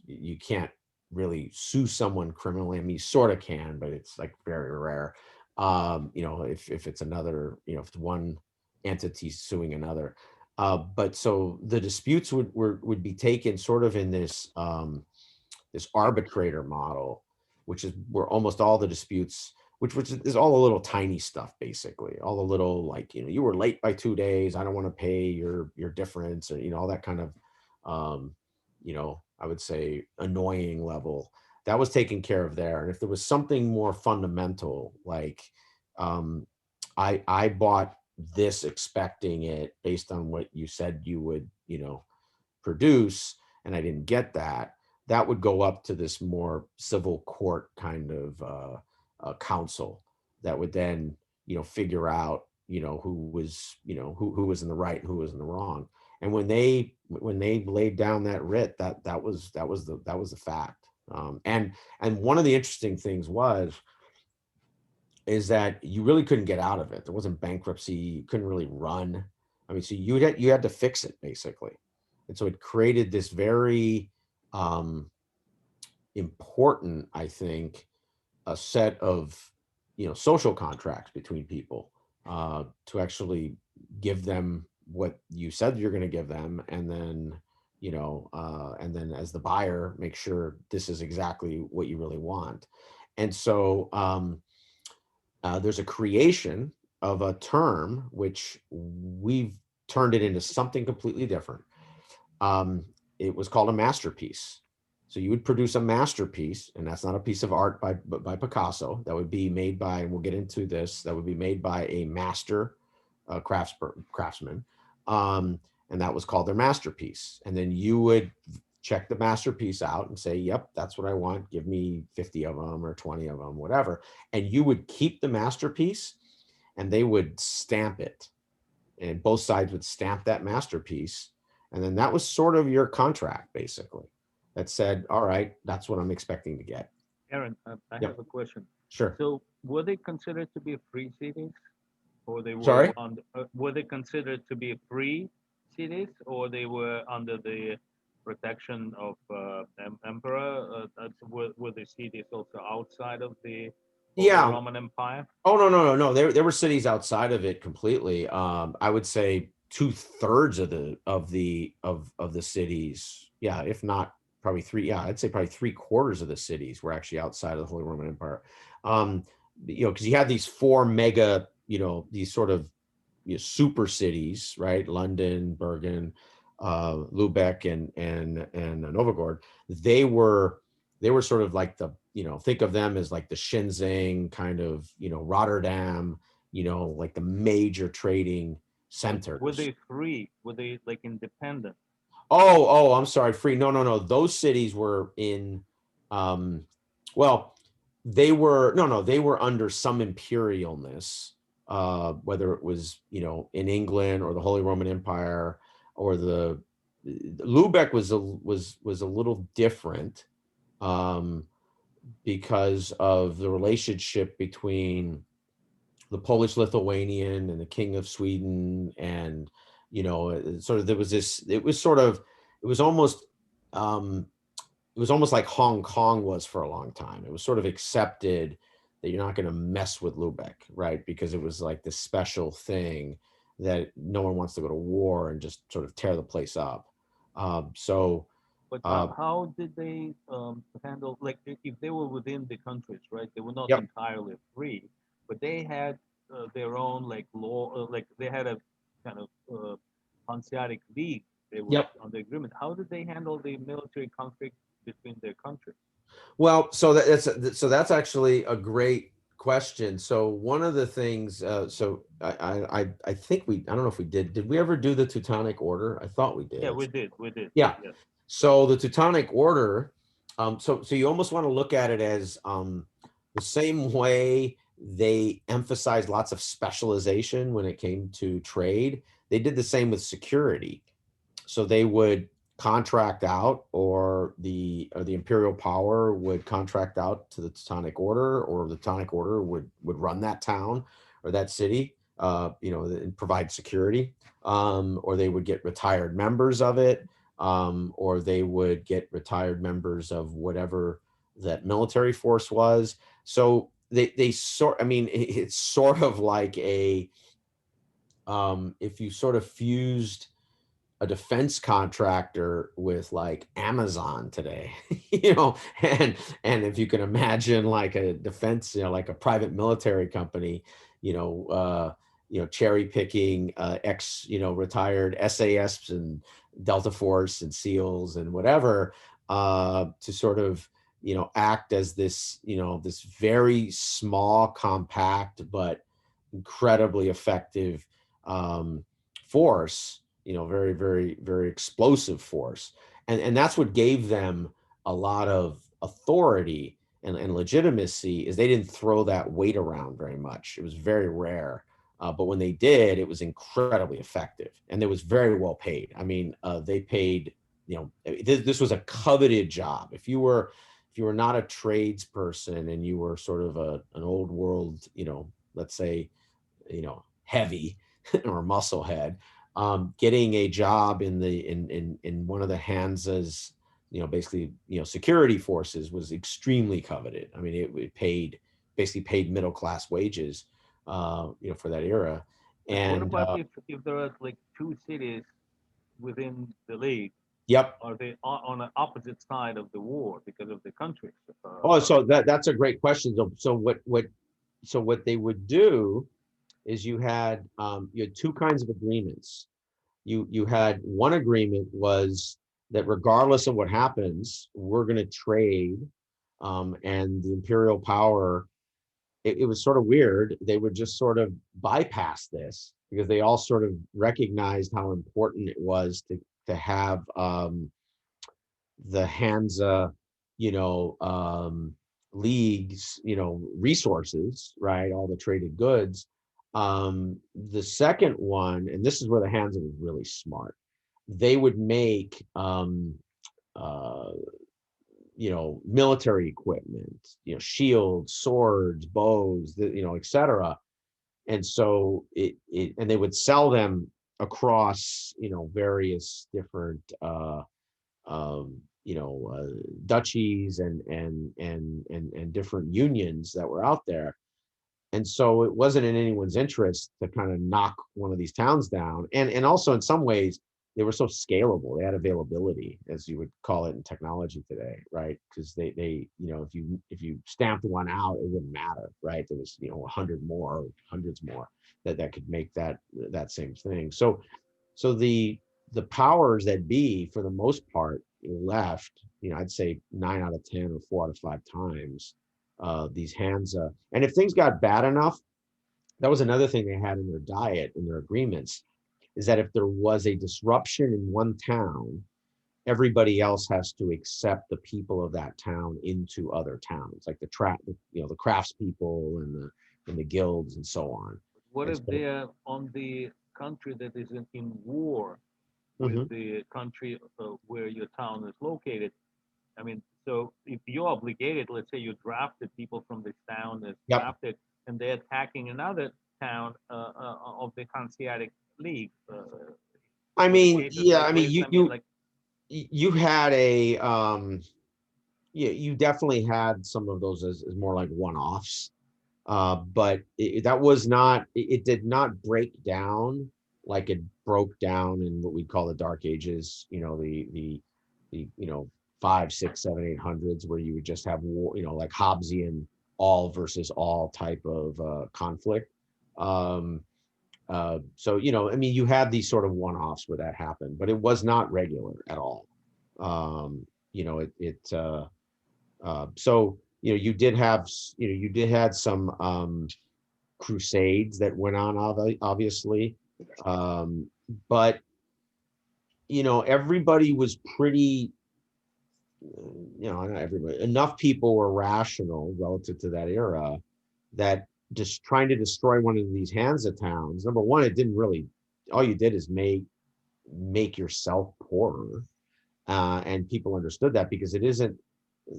Speaker 5: you can't really sue someone criminally. I mean, you sort of can, but it's like very rare. You know, if it's another, you know, if it's one entity suing another. But so the disputes would be taken sort of in this this arbitrator model, which is where almost all the disputes, which is all a little tiny stuff, basically, all a little like, you know, you were late by 2 days, I don't want to pay your difference, or, you know, all that kind of, you know, I would say annoying level that was taken care of there. And if there was something more fundamental, like I bought this expecting it based on what you said you would, you know, produce, and I didn't get that, that would go up to this more civil court kind of council that would then, you know, figure out, you know, who was, you know, who was in the right and who was in the wrong. And when they laid down that writ, that was the fact. And one of the interesting things is that you really couldn't get out of it. There wasn't bankruptcy. You couldn't really run. I mean, so you had to fix it, basically. And so it created this very important, I think, a set of, you know, social contracts between people to actually give them what you said you're going to give them, and then, you know, and then as the buyer, make sure this is exactly what you really want. And so there's a creation of a term which we've turned it into something completely different. It was called a masterpiece. So you would produce a masterpiece, and that's not a piece of art by Picasso. That would be made by, and we'll get into this, that would be made by a master craftsman. And that was called their masterpiece. And then you would check the masterpiece out and say, yep, that's what I want. Give me 50 of them or 20 of them, whatever. And you would keep the masterpiece, and they would stamp it. And both sides would stamp that masterpiece. And then that was sort of your contract, basically, that said, all right, that's what I'm expecting to get.
Speaker 3: Aaron, I
Speaker 5: Yep.
Speaker 3: have a question.
Speaker 5: Sure.
Speaker 3: So were they considered to be free cities, or they were
Speaker 5: Sorry?
Speaker 3: were they considered to be free cities, or they were under the protection of emperor? Were the cities also outside of the
Speaker 5: Yeah.
Speaker 3: Roman Empire?
Speaker 5: Oh, no. There were cities outside of it completely. I would say 2/3 of the cities. Yeah, if not probably three. Yeah, I'd say probably 3/4 of the cities were actually outside of the Holy Roman Empire. You know, because you had these four mega, you know, these sort of, you know, super cities, right? London, Bergen, Lubeck, and Novgorod. They were sort of like the, you know, think of them as like the Shenzhen kind of, you know, Rotterdam, you know, like the major trading centers.
Speaker 3: Were they free? Were they like independent?
Speaker 5: Oh, I'm sorry, free. No. Those cities were in, well, they were, no, they were under some imperialness, whether it was, you know, in England or the Holy Roman Empire, or the Lubeck was a little different, because of the relationship between the Polish Lithuanian and the King of Sweden. And, you know, sort of, there was this, it was almost like Hong Kong was for a long time. It was sort of accepted that you're not going to mess with Lubeck, right? Because it was like this special thing that no one wants to go to war and just sort of tear the place up.
Speaker 3: But how did they handle, like, if they were within the countries, right? They were not
Speaker 5: Yep.
Speaker 3: entirely free, but they had their own like law, like they had a kind of Hanseatic League. They were
Speaker 5: Yep.
Speaker 3: on the agreement. How did they handle the military conflict between their countries?
Speaker 5: Well, so that's actually a great question. So one of the things, so I think I don't know if we did we ever do the Teutonic Order? I thought we did.
Speaker 3: Yeah, we did.
Speaker 5: Yeah.
Speaker 3: Yes.
Speaker 5: So the Teutonic Order, so you almost want to look at it as the same way they emphasized lots of specialization when it came to trade. They did the same with security. So they would contract out, or the imperial power would contract out to the Teutonic Order, or the Teutonic Order would run that town or that city, you know, and provide security, or they would get retired members of it. or they would get retired members of whatever that military force was. So they sort, I mean, it's sort of like a, if you sort of fused a defense contractor with like Amazon today, you know, and if you can imagine like a defense, you know, like a private military company, cherry picking ex, retired SAS and Delta Force and SEALs and whatever, to sort of, act as this, this very small, compact, but incredibly effective force, very, very, very explosive force. And that's what gave them a lot of authority and legitimacy, is they didn't throw that weight around very much. It was very rare. But when they did, it was incredibly effective, and it was very well paid. I mean, they paid, this was a coveted job. If you were not a tradesperson and you were sort of an old world, let's say, heavy or musclehead, getting a job in one of the Hansa's, basically, security forces was extremely coveted. I mean, it basically paid middle class wages, for that era. And
Speaker 3: what about if there are like two cities within the league?
Speaker 5: Yep.
Speaker 3: Are they on the opposite side of the war because of the countries?
Speaker 5: So that's a great question. So what they would do is you had two kinds of agreements. You had one agreement was that regardless of what happens, we're going to trade, and the imperial power. It was sort of weird. They would just sort of bypass this because they all sort of recognized how important it was to have the Hansa, leagues, resources, right? All the traded goods. The second one, and this is where the Hansa was really smart, they would make, military equipment, shields, swords, bows, etc. And so and they would sell them across, various different, duchies and different unions that were out there. And so it wasn't in anyone's interest to kind of knock one of these towns down. And also in some ways, they were so scalable. They had availability, as you would call it in technology today, right? Because they if you stamped one out, it wouldn't matter, right? There was 100 more, hundreds more that could make that same thing. So the powers that be, for the most part, left, I'd say 9 out of 10 or 4 out of 5 times, these Hansa. And if things got bad enough, that was another thing they had in their diet, in their agreements, is that if there was a disruption in one town, everybody else has to accept the people of that town into other towns, like the craftspeople and the guilds and so on.
Speaker 3: What
Speaker 5: And
Speaker 3: if they're on the country that is in war with the country where your town is located? I mean, so if you're obligated, let's say you drafted people from this town as drafted, and they're attacking another town of the Hanseatic League.
Speaker 5: I mean, yeah, I mean, you had a, you definitely had some of those as more like one-offs, but that was not, it did not break down like it broke down in what we call the Dark Ages, the 5, 6, 7, 800s, where you would just have war, like Hobbesian all versus all type of conflict. So, I mean, you had these sort of one-offs where that happened, but it was not regular at all. So, you did have some crusades that went on, obviously. But, everybody was pretty, not everybody, enough people were rational relative to that era that just trying to destroy one of these Hansa towns, number one, it didn't really, all you did is make yourself poorer. And people understood that, because it isn't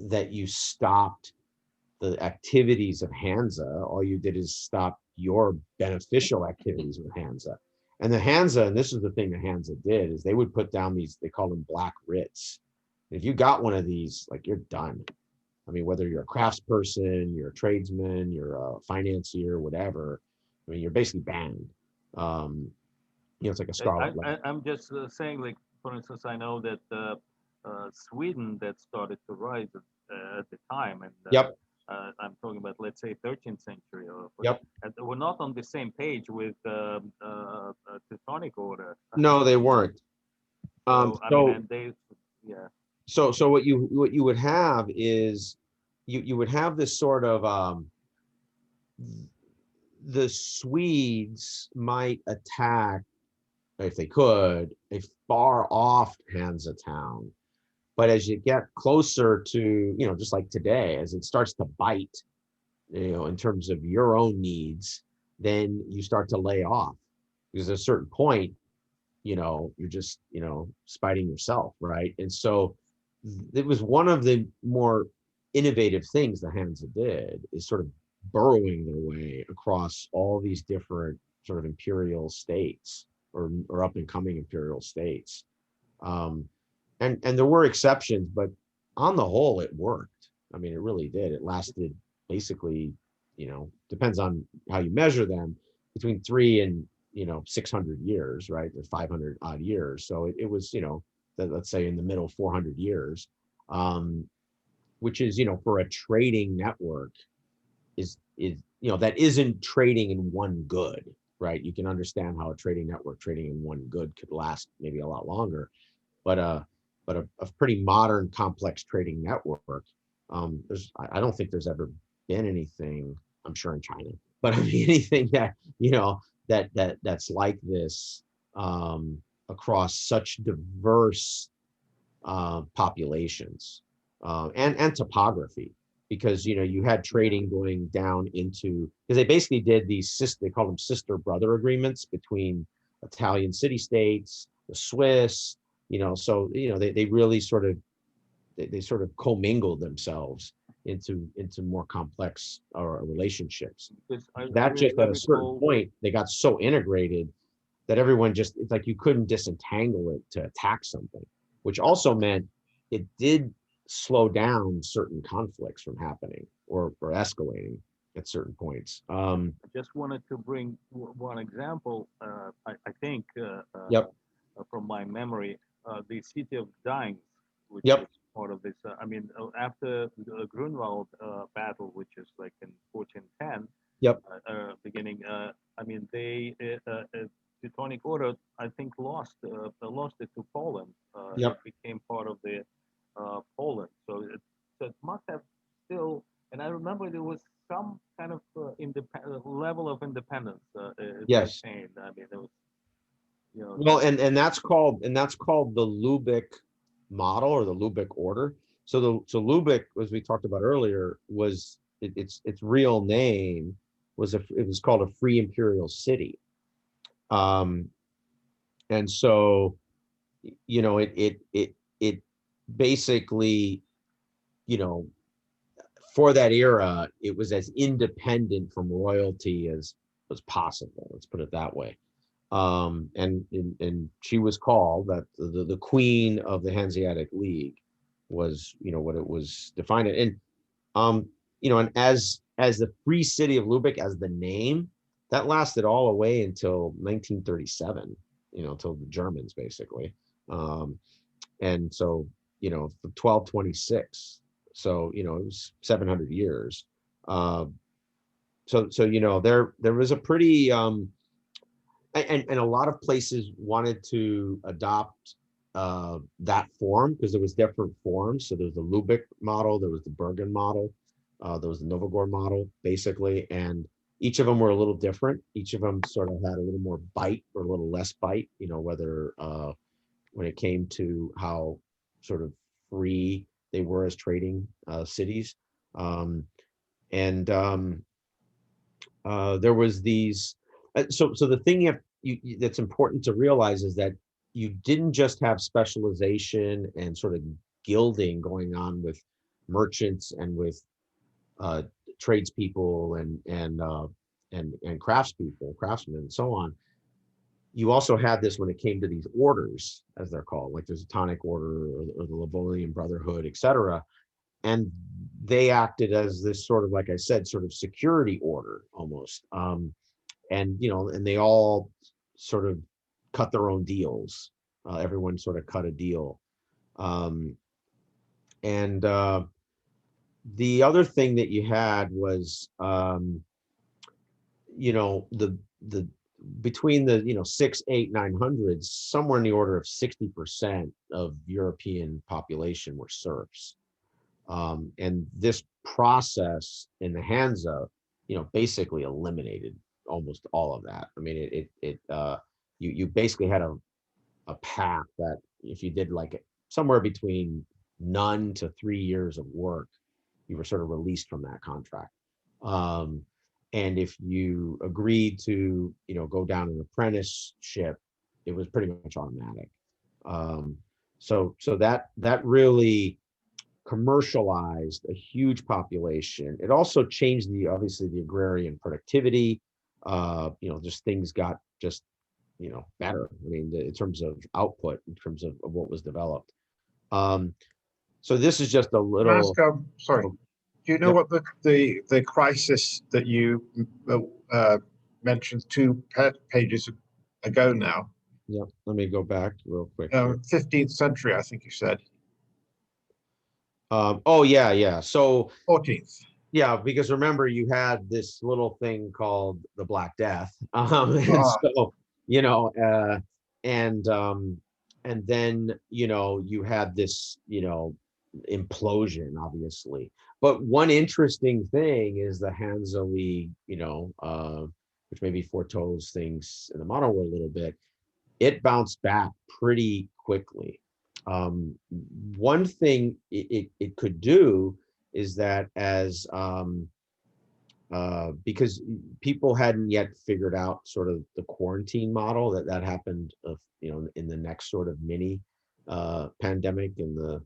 Speaker 5: that you stopped the activities of Hansa, all you did is stop your beneficial activities with Hansa. And the Hansa, and this is the thing the Hansa did, is they would put down these, they call them black writs. If you got one of these, like, you're done. I mean, whether you're a craftsperson, you're a tradesman, you're a financier, whatever, I mean, you're basically banned. It's like a scarlet letter.
Speaker 3: I'm just saying, like, for instance, I know that Sweden that started to rise at the time, and
Speaker 5: Yep.
Speaker 3: I'm talking about, let's say, 13th century,
Speaker 5: Yep.
Speaker 3: we're not on the same page with Teutonic Order.
Speaker 5: No, they weren't.
Speaker 3: So, I mean, and they, yeah.
Speaker 5: So what you would have is you would have this sort of the Swedes might attack, if they could, a far off Hansa town. But as you get closer to, just like today, as it starts to bite, in terms of your own needs, then you start to lay off. Because at a certain point, you're just, spiting yourself, right? And so it was one of the more innovative things the Hansa did, is sort of burrowing their way across all these different sort of imperial states or up and coming imperial states. And there were exceptions, but on the whole, it worked. I mean, it really did. It lasted basically, depends on how you measure them, between 300 and 600 years, right? Or 500 odd years. So it was, let's say in the middle 400 years, which is, for a trading network is that isn't trading in one good, right? You can understand how a trading network trading in one good could last maybe a lot longer, but a pretty modern, complex trading network. I don't think there's ever been anything, I'm sure in China, but I mean anything that that's like this across such diverse populations and topography, because you had trading going down into, because they basically did these they call them sister brother agreements between Italian city states, the Swiss, so they really sort of they sort of commingled themselves into more complex relationships. That just at a certain point they got so integrated that everyone just, it's like you couldn't disentangle it to attack something, which also meant it did slow down certain conflicts from happening or escalating at certain points.
Speaker 3: I just wanted to bring one example. I think
Speaker 5: Yep.
Speaker 3: From my memory, the city of Gdańsk, which
Speaker 5: Yep.
Speaker 3: is part of this. After the Grunwald battle, which is like in 1410,
Speaker 5: Yep.
Speaker 3: Beginning. They Teutonic Order, I think, lost it to Poland.
Speaker 5: Yep.
Speaker 3: It became part of the Poland. So it must have still. And I remember there was some kind of level of independence.
Speaker 5: Yes.
Speaker 3: Maintained. I mean, there was.
Speaker 5: Well, and that's called the Lubeck model, or the Lubeck order. So Lubeck, as we talked about earlier, was its real name was it was called a free imperial city. And so it basically, for that era, it was as independent from royalty as possible. Let's put it that way. And she was called that the queen of the Hanseatic League was, what it was defined. And and as the free city of Lubeck, as the name, that lasted all the way until 1937, until the Germans basically. And so, 1226. So, it was 700 years. So there was a pretty, and a lot of places wanted to adopt that form, because there was different forms. So there was the Lubeck model, there was the Bergen model, there was the Novogorod model, basically, and each of them were a little different. Each of them sort of had a little more bite or a little less bite, whether when it came to how sort of free they were as trading cities. There was these. So the thing that's important to realize is that you didn't just have specialization and sort of gilding going on with merchants and with tradespeople and craftsmen and so on. you also had this when it came to these orders, as they're called, like there's a Tonic Order or the Livonian Brotherhood, etc. And they acted as this sort of, like I said, sort of security order almost. And and they all sort of cut their own deals. Everyone sort of cut a deal. And the other thing that you had was, the between the 6, 8, 900s, somewhere in the order of 60% of European population were serfs. And this process in the Hansa, basically eliminated almost all of that. I mean, you basically had a path that if you did like somewhere between none to 3 years of work, you were sort of released from that contract. And if you agreed to, go down an apprenticeship, it was pretty much automatic. So that really commercialized a huge population. It also changed obviously the agrarian productivity. Just things got just, better. I mean, in terms of output, in terms of what was developed. So this is just a little.
Speaker 2: Sorry, do you know
Speaker 5: Yep.
Speaker 2: what the crisis that you mentioned 2 pages ago now?
Speaker 5: Yeah, let me go back real quick.
Speaker 2: 15th century, I think you said.
Speaker 5: Oh yeah. So
Speaker 2: 14th.
Speaker 5: yeah, because remember you had this little thing called the Black Death. And so, and then, you had this, implosion, obviously. But one interesting thing is the Hansa League, which maybe foretells things in the modern world a little bit. It bounced back pretty quickly. One thing it could do is that as because people hadn't yet figured out sort of the quarantine model that happened of in the next sort of mini pandemic in the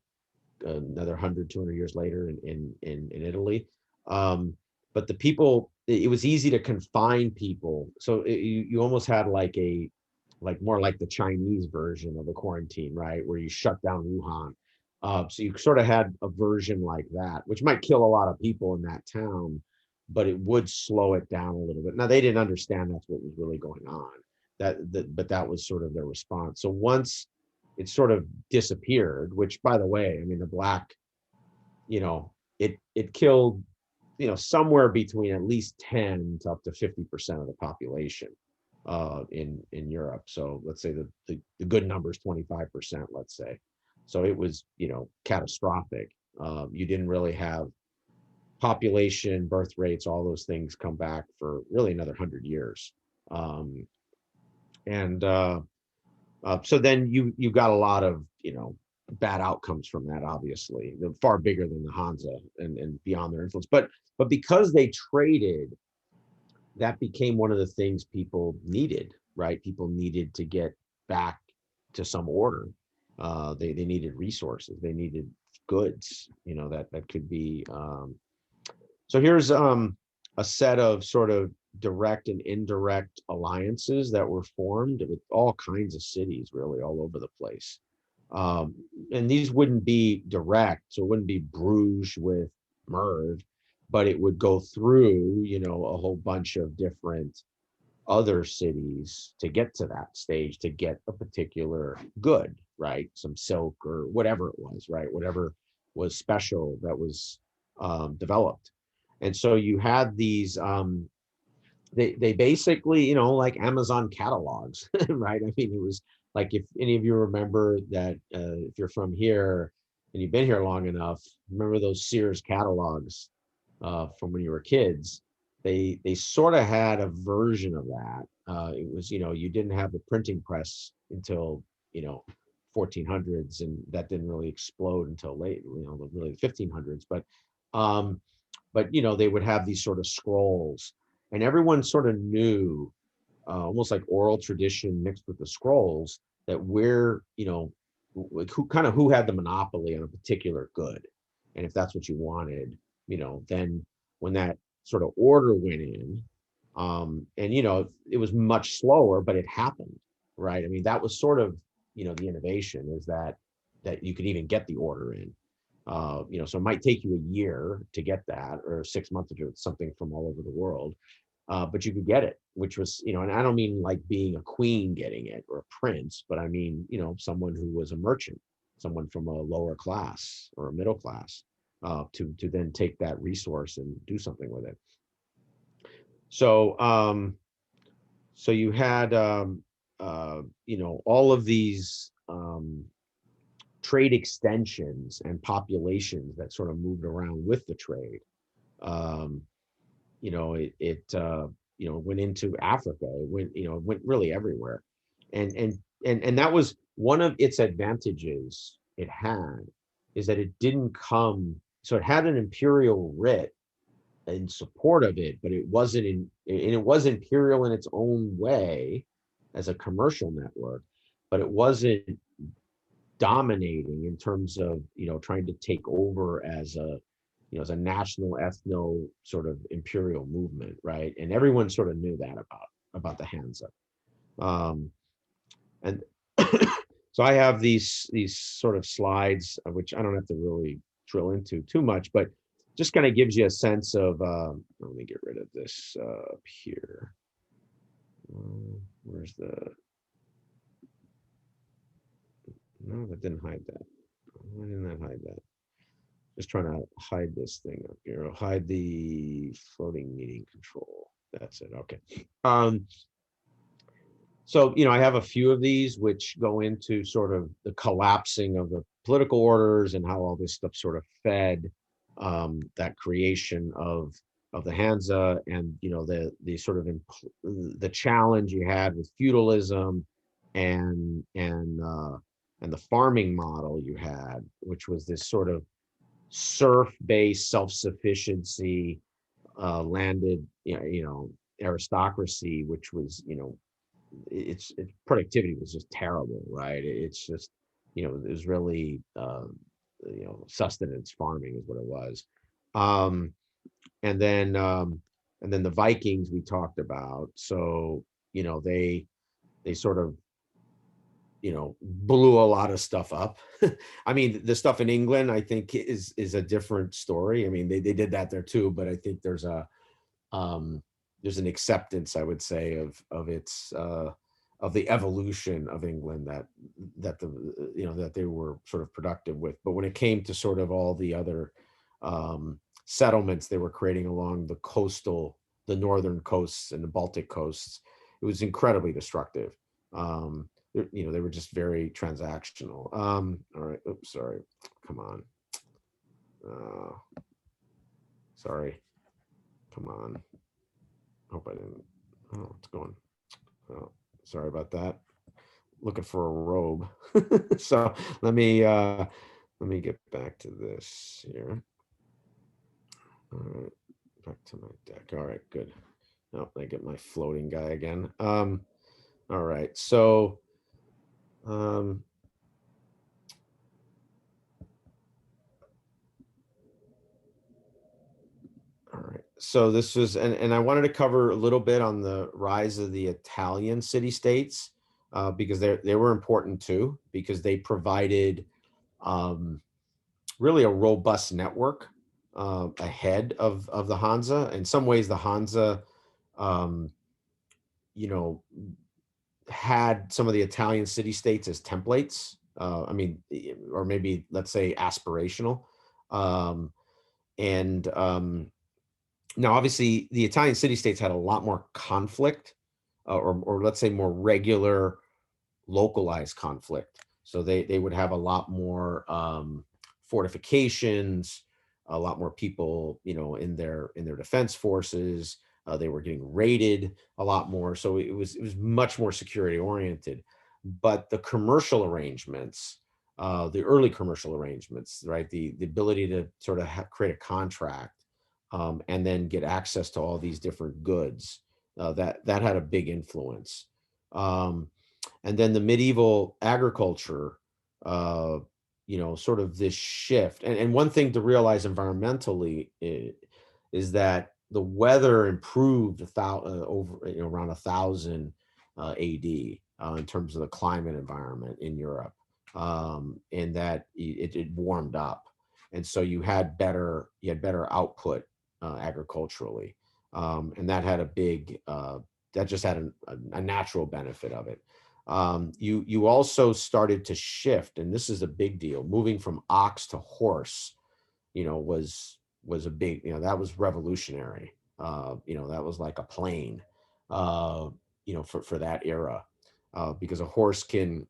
Speaker 5: another 100, 200 years later in Italy. But the people, it was easy to confine people, so you almost had like more like the Chinese version of the quarantine, right, where you shut down Wuhan. So you sort of had a version like that, which might kill a lot of people in that town, but it would slow it down a little bit. Now they didn't understand that's what was really going on. But that was sort of their response. So once it sort of disappeared, which by the way, I mean the black, it killed, somewhere between at least 10 to up to 50% of the population in Europe. So let's say the good number is 25%, let's say. So it was, catastrophic. You didn't really have population, birth rates, all those things come back for really another 100 years. So then you got a lot of, bad outcomes from that, obviously. They're far bigger than the Hansa and beyond their influence. But because they traded, that became one of the things people needed, right? People needed to get back to some order. They needed resources. They needed goods, that could be. So here's a set of sort of direct and indirect alliances that were formed with all kinds of cities, really all over the place. And these wouldn't be direct, so it wouldn't be Bruges with Merv, but it would go through, a whole bunch of different other cities to get to that stage, to get a particular good, right? Some silk or whatever it was, right? Whatever was special that was developed. And so you had these, they basically, like Amazon catalogs, right? I mean, it was like, if any of you remember that, if you're from here and you've been here long enough, remember those Sears catalogs from when you were kids? They sort of had a version of that. It was, you didn't have the printing press until, 1400s, and that didn't really explode until late, really the 1500s. But they would have these sort of scrolls, and everyone sort of knew, almost like oral tradition mixed with the scrolls, that we're, who had the monopoly on a particular good. And if that's what you wanted, then when that sort of order went in, and it was much slower, but it happened. right? I mean, that was sort of, the innovation is that you could even get the order in. So it might take you a year to get that, or 6 months to do something from all over the world. But you could get it, which was, and I don't mean like being a queen getting it or a prince, but I mean, someone who was a merchant, someone from a lower class or a middle class, to then take that resource and do something with it. So, so you had, all of these trade extensions and populations that sort of moved around with the trade. It went into Africa. It went really everywhere, and that was one of its advantages. It had is that it didn't come. So it had an imperial writ in support of it, but it wasn't and it was imperial in its own way as a commercial network, but it wasn't dominating in terms of trying to take over as a national ethno sort of imperial movement, right? And everyone sort of knew that about the Hansa. And so I have these sort of slides, which I don't have to really drill into too much, but just kind of gives you a sense of, let me get rid of this up here. Where's the, no, that didn't hide that. Why didn't that hide that? Just trying to hide this thing up here. Hide the floating meeting control. That's it. Okay. So, I have a few of these which go into sort of the collapsing of the political orders and how all this stuff sort of fed that creation of the Hansa, and the sort of the challenge you had with feudalism and the farming model you had, which was this sort of serf-based self-sufficiency, landed aristocracy, which was its productivity was just terrible, right? It's just it was really sustenance farming is what it was. And then the Vikings we talked about. So they sort of blew a lot of stuff up. I mean, the stuff in England, I think is a different story. I mean, they did that there too, but I think there's an acceptance, I would say, of its of the evolution of England that they were sort of productive with. But when it came to sort of all the other settlements they were creating along the northern coasts and the Baltic coasts, it was incredibly destructive. They were just very transactional. All right. Oops, sorry. Come on. Sorry. Come on. Hope I didn't. Oh, it's going. Oh, sorry about that. Looking for a robe. So let me get back to this here. All right. Back to my deck. All right, good. Oh, I get my floating guy again. All right. So all right. So this was, and I wanted to cover a little bit on the rise of the Italian city-states, because they were important too, because they provided really a robust network ahead of the Hansa. In some ways, the Hansa, had some of the Italian city-states as templates. I mean, or maybe let's say aspirational. Now, obviously, the Italian city-states had a lot more conflict, or let's say more regular, localized conflict. So they would have a lot more fortifications, a lot more people, in their defense forces. They were getting raided a lot more, so it was much more security oriented. But the commercial arrangements, the early commercial arrangements, right, the ability to sort of create a contract, and then get access to all these different goods, that had a big influence. And then the medieval agriculture, sort of this shift. And one thing to realize environmentally is that the weather improved over around 1000 AD. in terms of the climate environment in Europe, in that it warmed up, and so you had better output agriculturally, and that had a big that just had a natural benefit of it. You also started to shift, and this is a big deal. Moving from ox to horse, was a big, that was revolutionary. That was like a plane, for that era, because a horse can,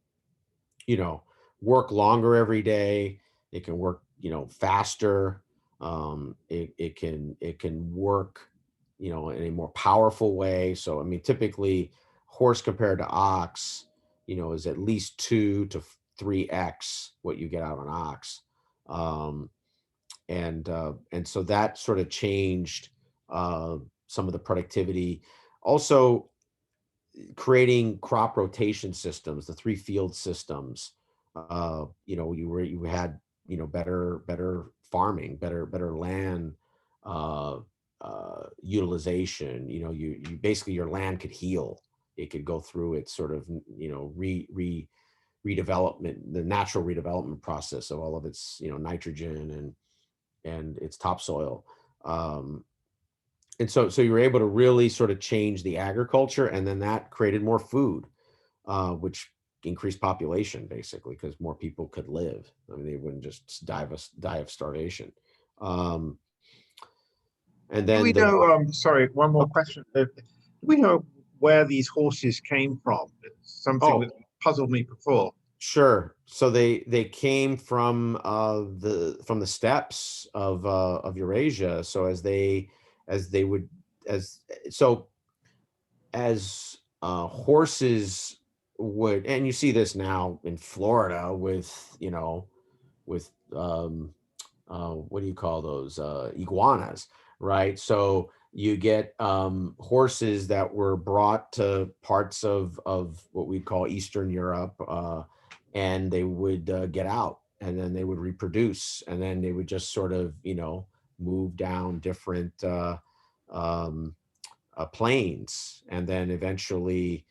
Speaker 5: work longer every day. It can work, faster. It can work, in a more powerful way. So, I mean, typically horse compared to ox, is at least 2 to 3x what you get out of an ox. And so that sort of changed some of the productivity. Also, creating crop rotation systems, the 3 field systems. You had better farming, better land utilization. You basically, your land could heal. It could go through its sort of redevelopment, the natural redevelopment process of all of its nitrogen and its topsoil. And so you were able to really sort of change the agriculture, and then that created more food, which increased population, basically, because more people could live. I mean, they wouldn't just die of starvation. And
Speaker 2: Do
Speaker 5: then
Speaker 2: we know, sorry, one more question. Do we know where these horses came from? It's something that puzzled me before.
Speaker 5: Sure. So they came from the steppes of Eurasia. So as horses would, and you see this now in Florida with what do you call those, iguanas, right? So you get horses that were brought to parts of what we call Eastern Europe, and they would get out, and then they would reproduce, and then they would just sort of move down different planes, and then eventually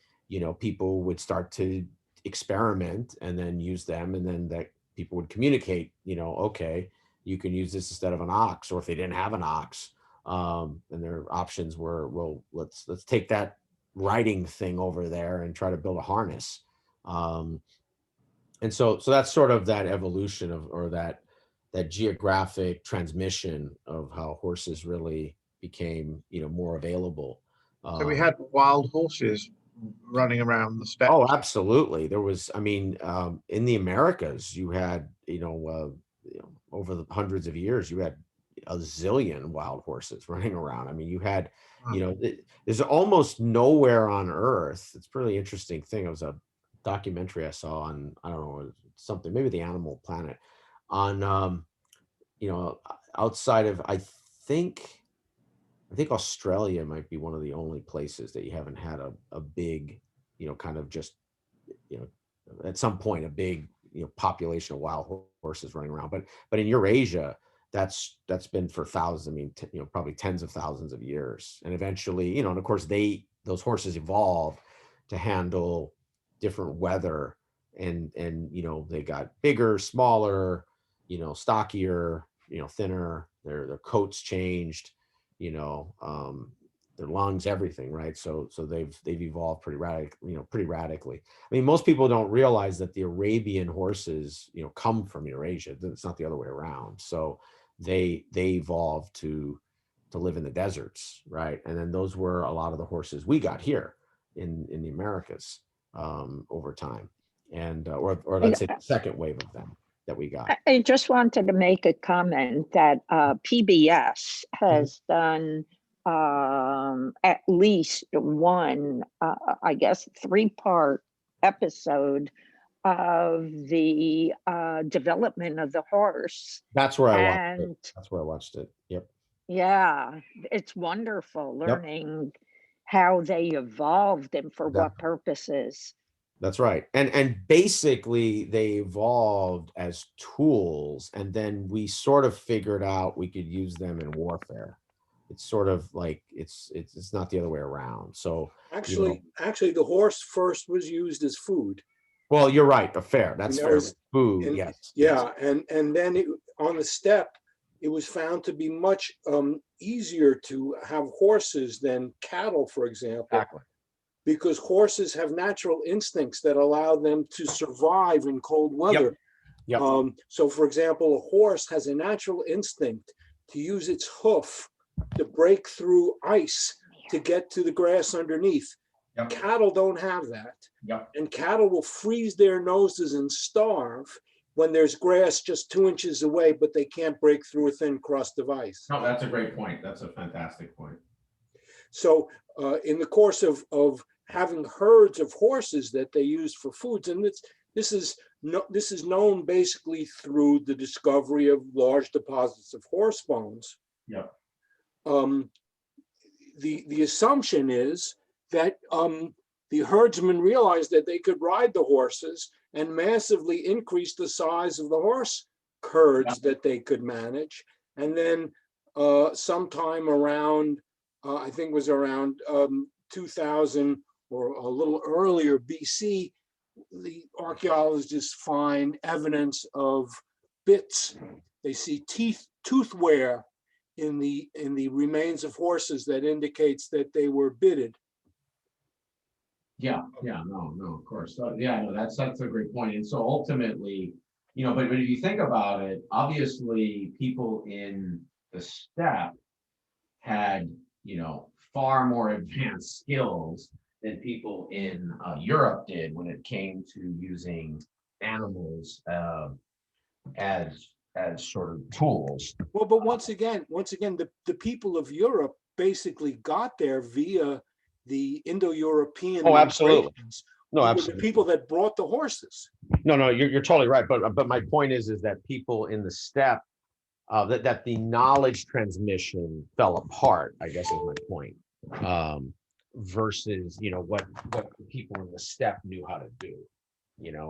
Speaker 5: people would start to experiment and then use them, and then that people would communicate, okay, you can use this instead of an ox. Or if they didn't have an ox, and their options were, well, let's take that riding thing over there and try to build a harness. And so that's sort of that evolution of, or that geographic transmission of how horses really became more available.
Speaker 2: So we had wild horses running around the steppes.
Speaker 5: Oh, absolutely. There was, I mean, in the Americas, you had, over the hundreds of years, you had a zillion wild horses running around. I mean, you had, there's almost nowhere on Earth. It's a really interesting thing. It was a documentary I saw on, I don't know, something, maybe the Animal Planet, on, outside of, I think Australia might be one of the only places that you haven't had a big, kind of just, at some point, a big, population of wild horses running around. But in Eurasia, that's been for thousands, I mean, probably tens of thousands of years. And eventually, and of course those horses evolved to handle different weather, and they got bigger, smaller, stockier, thinner, their coats changed, their lungs, everything, right? So they've evolved pretty radically. I mean, most people don't realize that the Arabian horses, come from Eurasia. It's not the other way around. So they evolved to live in the deserts, right? And then those were a lot of the horses we got here in the Americas over time, and or let's say the second wave of them that we got.
Speaker 7: I just wanted to make a comment that PBS has done at least one, I guess, 3-part episode of the development of the horse.
Speaker 5: That's where I watched it. That's where I watched it. Yep.
Speaker 7: Yeah, it's wonderful learning how they evolved and for what purposes.
Speaker 5: That's right. And basically they evolved as tools, and then we sort of figured out we could use them in warfare. it's sort of like it's not the other way around. So
Speaker 9: Actually, the horse first was used as food.
Speaker 5: well, you're right. Fair. That's
Speaker 9: that
Speaker 5: fair.
Speaker 9: was-
Speaker 5: Food.
Speaker 9: And
Speaker 5: Yes.
Speaker 9: yeah, and then on the steppe, it was found to be much easier to have horses than cattle, for example,
Speaker 5: Exactly.
Speaker 9: because horses have natural instincts that allow them to survive in cold weather.
Speaker 5: Yep.
Speaker 9: So, for example, a horse has a natural instinct to use its hoof to break through ice to get to the grass underneath.
Speaker 5: Yep.
Speaker 9: Cattle don't have that.
Speaker 5: Yep.
Speaker 9: And cattle will freeze their noses and starve when there's grass just 2 inches away, but they can't break through a thin crust of ice.
Speaker 5: No, that's a great point. That's a fantastic point.
Speaker 9: So in the course of having herds of horses that they use for foods, and this is known basically through the discovery of large deposits of horse bones.
Speaker 5: Yep.
Speaker 9: The assumption is that the herdsmen realized that they could ride the horses and massively increase the size of the horse herds that they could manage. And then sometime around, I think it was around 2000 or a little earlier BC, the archaeologists find evidence of bits. They see tooth wear in the remains of horses that indicates that they were bitted.
Speaker 5: Yeah, no, of course. So, yeah, no, that's a great point. And so ultimately, but if you think about it, obviously people in the steppe had, far more advanced skills than people in Europe did when it came to using animals as sort of tools.
Speaker 9: Well, but once again, the people of Europe basically got there via the Indo-European.
Speaker 5: Oh, absolutely. No,
Speaker 9: were
Speaker 5: absolutely.
Speaker 9: the people that brought the horses.
Speaker 5: No, you're totally right. But my point is that people in the steppe, that the knowledge transmission fell apart, I guess is my point. Versus, what the people in the steppe knew how to do.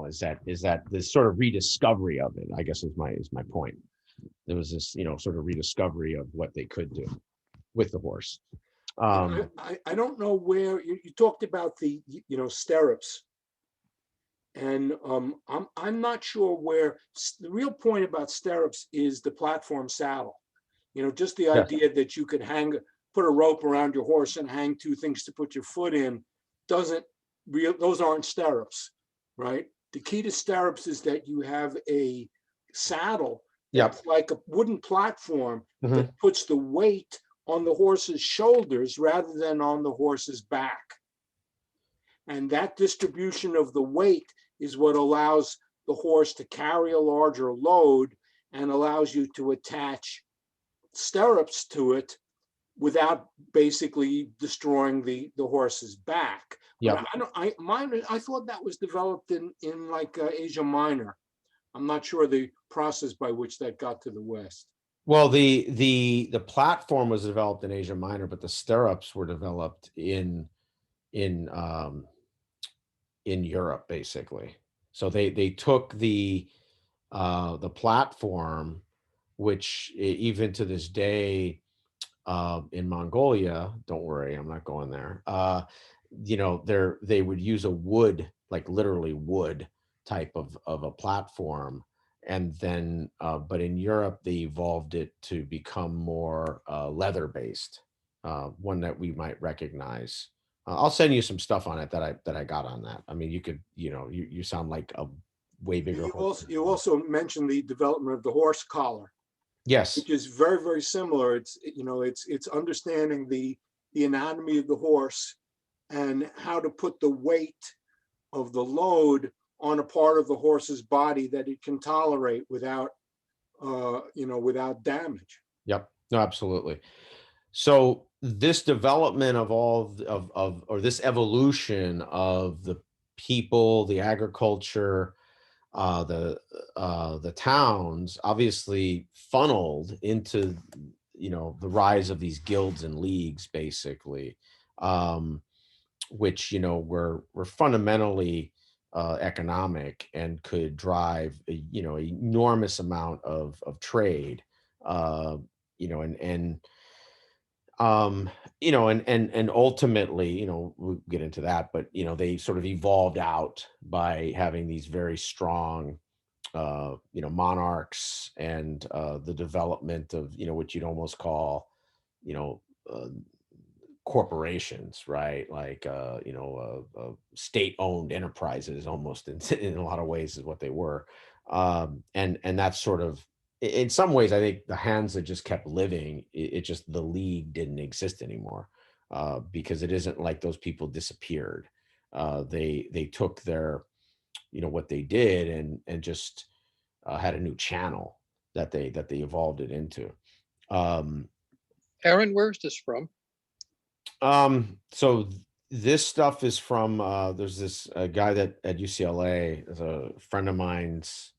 Speaker 5: Is that this sort of rediscovery of it, I guess is my point. There was this, sort of rediscovery of what they could do with the horse.
Speaker 9: I don't know where you talked about the stirrups, and I'm not sure where the real point about stirrups is the platform saddle. Just the idea that you could put a rope around your horse and hang two things to put your foot in those aren't stirrups, right? The key to stirrups is that you have a saddle that's like a wooden platform that puts the weight on the horse's shoulders rather than on the horse's back. And that distribution of the weight is what allows the horse to carry a larger load and allows you to attach stirrups to it without basically destroying the horse's back.
Speaker 5: Yeah.
Speaker 9: I thought that was developed in like Asia Minor. I'm not sure the process by which that got to the West.
Speaker 5: Well, the platform was developed in Asia Minor, but the stirrups were developed in Europe, basically. So they took the platform, which even to this day in Mongolia, don't worry, I'm not going there. They would use a wood, like literally wood type of a platform. And then, but in Europe, they evolved it to become more leather-based, one that we might recognize. I'll send you some stuff on it that I got on that. I mean, you could, you sound like a way bigger.
Speaker 9: You also mentioned the development of the horse collar.
Speaker 5: Yes,
Speaker 9: which is very, very similar. It's understanding the anatomy of the horse and how to put the weight of the load on a part of the horse's body that it can tolerate without damage.
Speaker 5: Yep. No, absolutely. So this development of or this evolution of the people, the agriculture, the towns obviously funneled into the rise of these guilds and leagues, basically, which were fundamentally economic and could drive enormous amount of trade, and You know, and ultimately, you know, we'll get into that, but you know, they sort of evolved out by having these very strong, you know, monarchs and the development of, you know, what you'd almost call, you know, corporations, right? Like, you know, state-owned enterprises almost in a lot of ways is what they were. And that's sort of, in some ways, I think the Hansa just kept living. It just, the league didn't exist anymore because it isn't like those people disappeared. They took their, you know, what they did and just had a new channel that they evolved it into.
Speaker 6: Aaron, where's this from?
Speaker 5: So this stuff is from there's this guy that at UCLA is a friend of mine's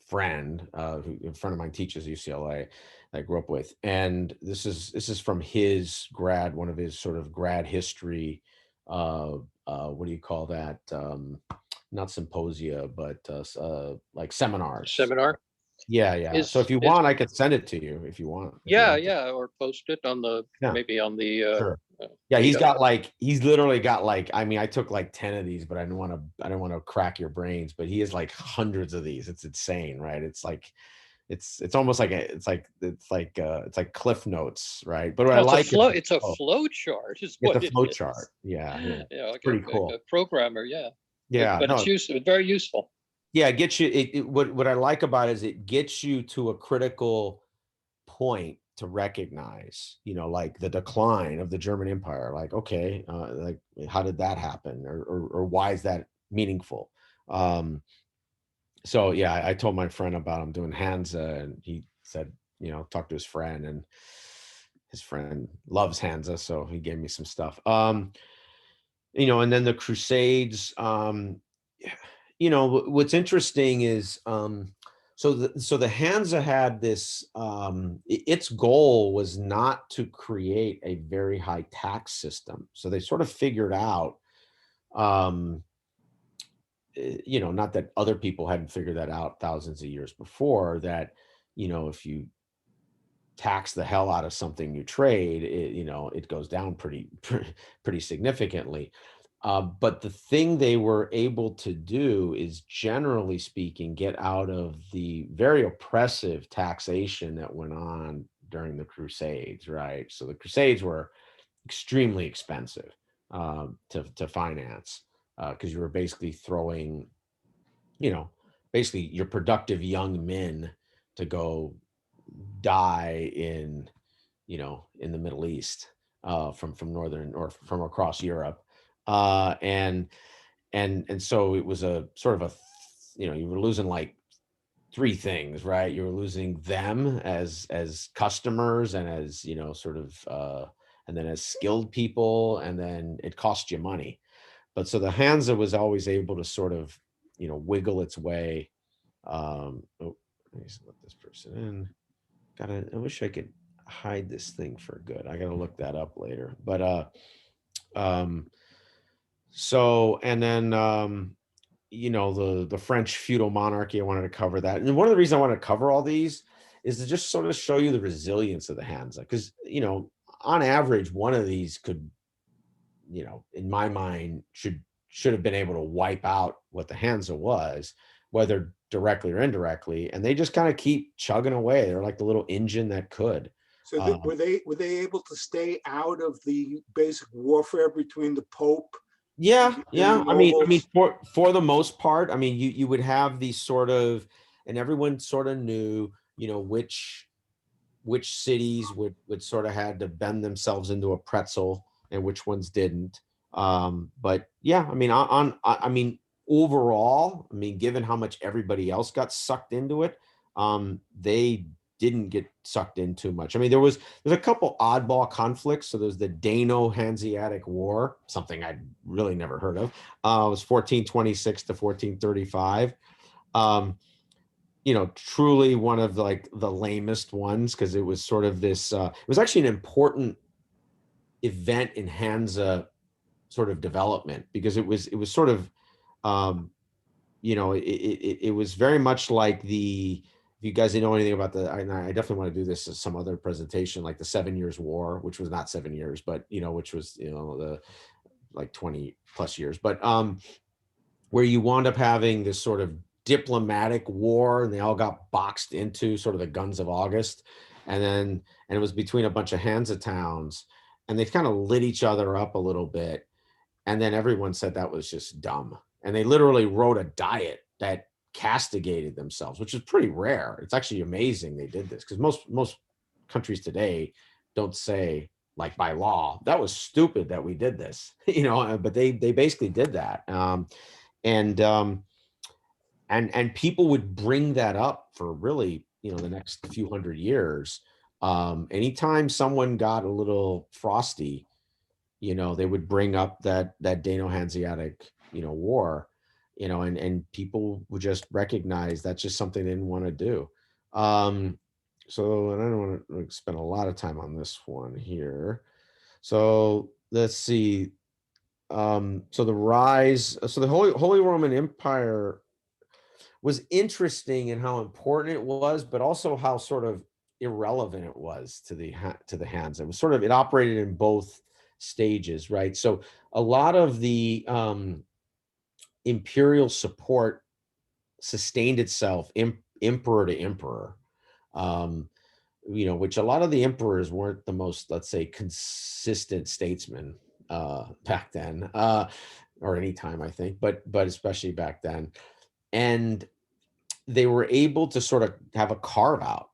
Speaker 5: friend, who a friend of mine teaches UCLA that I grew up with, and this is from his grad, one of his sort of grad history. What do you call that? Not symposia, but like seminars.
Speaker 6: Seminar?
Speaker 5: Yeah. So if you want, I could send it to you if you want. If you want to.
Speaker 6: Yeah, or post it on the,
Speaker 5: Yeah.
Speaker 6: maybe on the,
Speaker 5: Sure. Yeah, he's
Speaker 6: meetup.
Speaker 5: got like, he's literally got like, I mean, I took like 10 of these, but I didn't want to crack your brains, but he has like hundreds of these. It's insane, right? It's like, it's almost like it's like Cliff Notes, right? But what I
Speaker 6: Oh,
Speaker 5: like
Speaker 6: it's a flow chart is
Speaker 5: it's
Speaker 6: what
Speaker 5: a
Speaker 6: it
Speaker 5: flow
Speaker 6: is.
Speaker 5: chart. Yeah.
Speaker 6: Yeah, like
Speaker 5: Pretty
Speaker 6: a
Speaker 5: cool.
Speaker 6: programmer, yeah.
Speaker 5: Yeah,
Speaker 6: But
Speaker 5: no,
Speaker 6: it's useful, very useful.
Speaker 5: yeah, it gets you, what I like about it is it gets you to a critical point to recognize, you know, like the decline of the German Empire. Like, okay, like how did that happen, or why is that meaningful? So yeah, I told my friend about him doing Hansa, and he said, you know, talk to his friend, and his friend loves Hansa, so he gave me some stuff. You know, and then the Crusades. You know, what's interesting is, so the Hansa had this, its goal was not to create a very high tax system. So they sort of figured out, um, you know, not that other people hadn't figured that out thousands of years before, that, you know, if you tax the hell out of something you trade, you know, it goes down pretty significantly. But the thing they were able to do is, generally speaking, get out of the very oppressive taxation that went on during the Crusades, right? So the Crusades were extremely expensive to finance, because you were basically throwing, you know, basically your productive young men to go die in, you know, in the Middle East, from northern or from across Europe, and so it was a sort of a, you know, you were losing like three things, right? You were losing them as customers, and as, you know, sort of, and then as skilled people, and then it cost you money. But so the Hansa was always able to sort of, you know, wiggle its way. Oh, let me let this person in. I wish I could hide this thing for good. I gotta look that up later. But um, so, and then, you know, the French feudal monarchy, I wanted to cover that. And one of the reasons I want to cover all these is to just sort of show you the resilience of the Hansa. Because, you know, on average, one of these could, you know, in my mind, should have been able to wipe out what the Hansa was, whether directly or indirectly. And they just kind of keep chugging away. They're like the little engine that could.
Speaker 9: So were they able to stay out of the basic warfare between the Pope?
Speaker 5: Yeah.
Speaker 9: and the
Speaker 5: I mean,
Speaker 9: nobles?
Speaker 5: for the most part, I mean, you would have these sort of, and everyone sort of knew, you know, which cities would sort of had to bend themselves into a pretzel, and which ones didn't. But yeah, I mean, I mean, overall, I mean, given how much everybody else got sucked into it, they didn't get sucked in too much. I mean, there's a couple oddball conflicts. So there's the Dano-Hanseatic War, something I'd really never heard of. It was 1426 to 1435. You know, truly one of like the lamest ones, because it was sort of this, it was actually an important event in Hansa sort of development, because it was sort of, you know, it was very much like the you guys know anything about I definitely want to do this as some other presentation, like the 7 Years War, which was not 7 years, but which was the like 20 plus years, but where you wound up having this sort of diplomatic war, and they all got boxed into sort of the Guns of August, and it was between a bunch of Hansa towns, and they kind of lit each other up a little bit, and then everyone said that was just dumb, and they literally wrote a diet that castigated themselves, which is pretty rare. It's actually amazing they did this, because most countries today don't say, like, by law, that was stupid that we did this, but they basically did that. And people would bring that up for really, the next few hundred years. Anytime someone got a little frosty, they would bring up that Dano-Hanseatic, war, and people would just recognize that's just something they didn't want to do. So, and I don't want to spend a lot of time on this one here. So let's see. So the rise, so the Holy Roman Empire was interesting in how important it was, but also how sort of irrelevant it was to the Hansa. It was sort of, it operated in both stages, right? So a lot of the imperial support sustained itself emperor to emperor, which a lot of the emperors weren't the most, let's say, consistent statesmen back then, or any time, I think, but especially back then. And they were able to sort of have a carve out.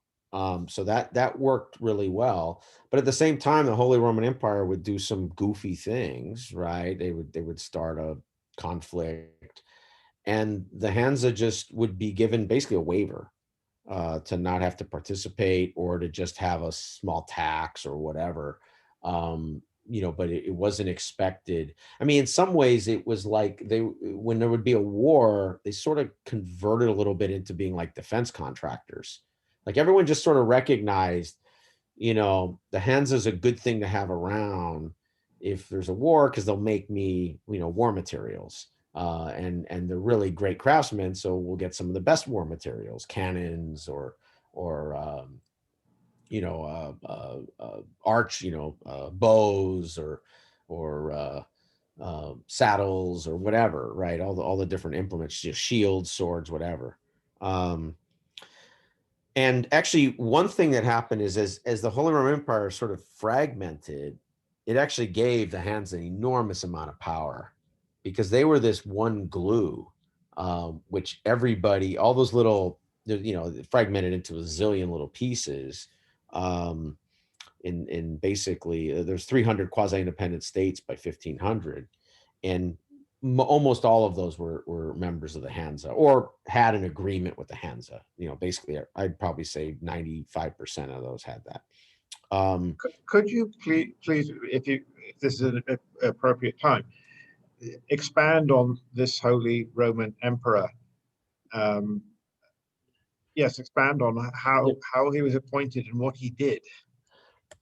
Speaker 5: So that worked really well. But at the same time, the Holy Roman Empire would do some goofy things, right? They would start a conflict, and the Hansa just would be given basically a waiver to not have to participate, or to just have a small tax or whatever. But it wasn't expected. I mean, in some ways it was like when there would be a war, they sort of converted a little bit into being like defense contractors. Like everyone just sort of recognized, the Hansa is a good thing to have around if there's a war, because they'll make me, war materials. And they're really great craftsmen, so we'll get some of the best war materials, cannons or arch, bows or saddles or whatever, right? All the different implements, just shields, swords, whatever. And actually, one thing that happened is as the Holy Roman Empire sort of fragmented, it actually gave the Hansa an enormous amount of power, because they were this one glue, which everybody, all those little, fragmented into a zillion little pieces. In basically, there's 300 quasi-independent states by 1500, and almost all of those were members of the Hansa, or had an agreement with the Hansa. Basically, I'd probably say 95% of those had that.
Speaker 2: Could you please, if this is an appropriate time, expand on this Holy Roman Emperor? Yes, expand on how he was appointed and what he did.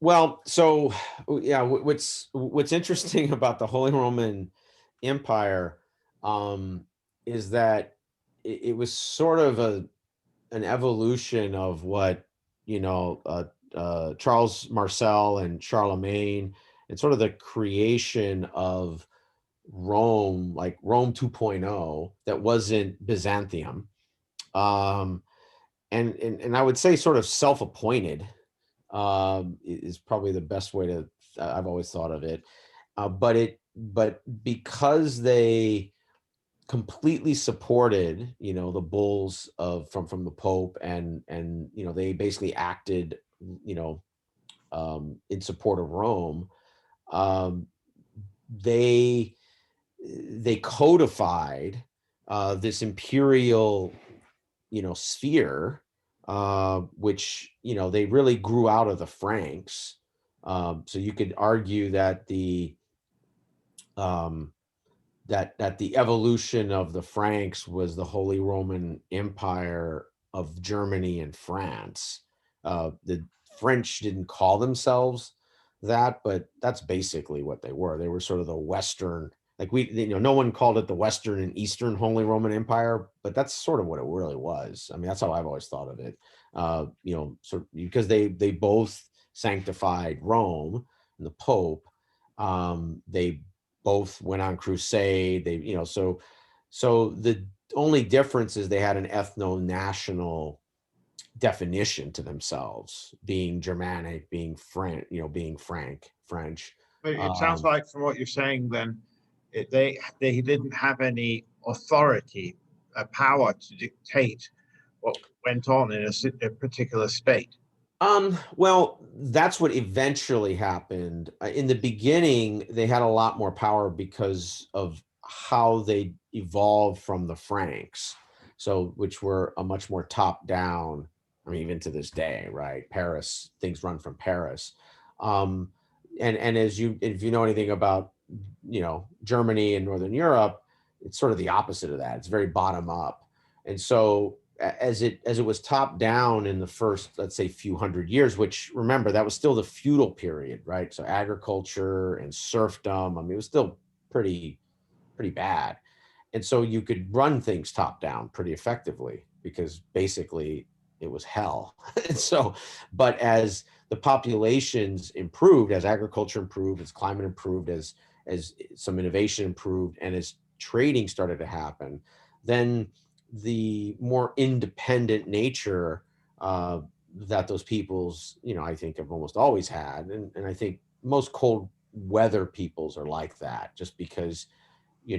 Speaker 5: Well, so yeah, what's interesting about the Holy Roman Empire is that it was sort of an evolution of what Charles Marcel and Charlemagne, and sort of the creation of Rome, like Rome 2.0, that wasn't Byzantium, and I would say sort of self-appointed is probably the best way to, I've always thought of it. But because they completely supported, the bulls from the Pope, and they basically acted, in support of Rome, they codified this imperial, sphere, which, they really grew out of the Franks. So you could argue that that the evolution of the Franks was the Holy Roman Empire of Germany and France. The French didn't call themselves that, but that's basically what they were. They were sort of the Western, like no one called it the Western and Eastern Holy Roman Empire, but that's sort of what it really was. I mean, that's how I've always thought of it. sort of, because they both sanctified Rome and the Pope. They both went on crusade. They, so the only difference is they had an ethno-national definition to themselves, being Germanic, being French, being French.
Speaker 2: But it sounds like from what you're saying, then they didn't have any authority, power to dictate what went on in a particular state.
Speaker 5: Well, that's what eventually happened. In the beginning, they had a lot more power because of how they evolved from the Franks. So, which were a much more top down, I mean, even to this day, right? Paris, things run from Paris. And if you know anything about, Germany and Northern Europe, it's sort of the opposite of that. It's very bottom up. And so as it was top down in the first, let's say, few hundred years, which, remember, that was still the feudal period, right? So agriculture and serfdom, I mean, it was still pretty bad. And so you could run things top down pretty effectively because basically it was hell. And so, but as the populations improved, as agriculture improved, as climate improved, as some innovation improved, and as trading started to happen, then the more independent nature that those peoples, I think, have almost always had. And I think most cold weather peoples are like that, just because, you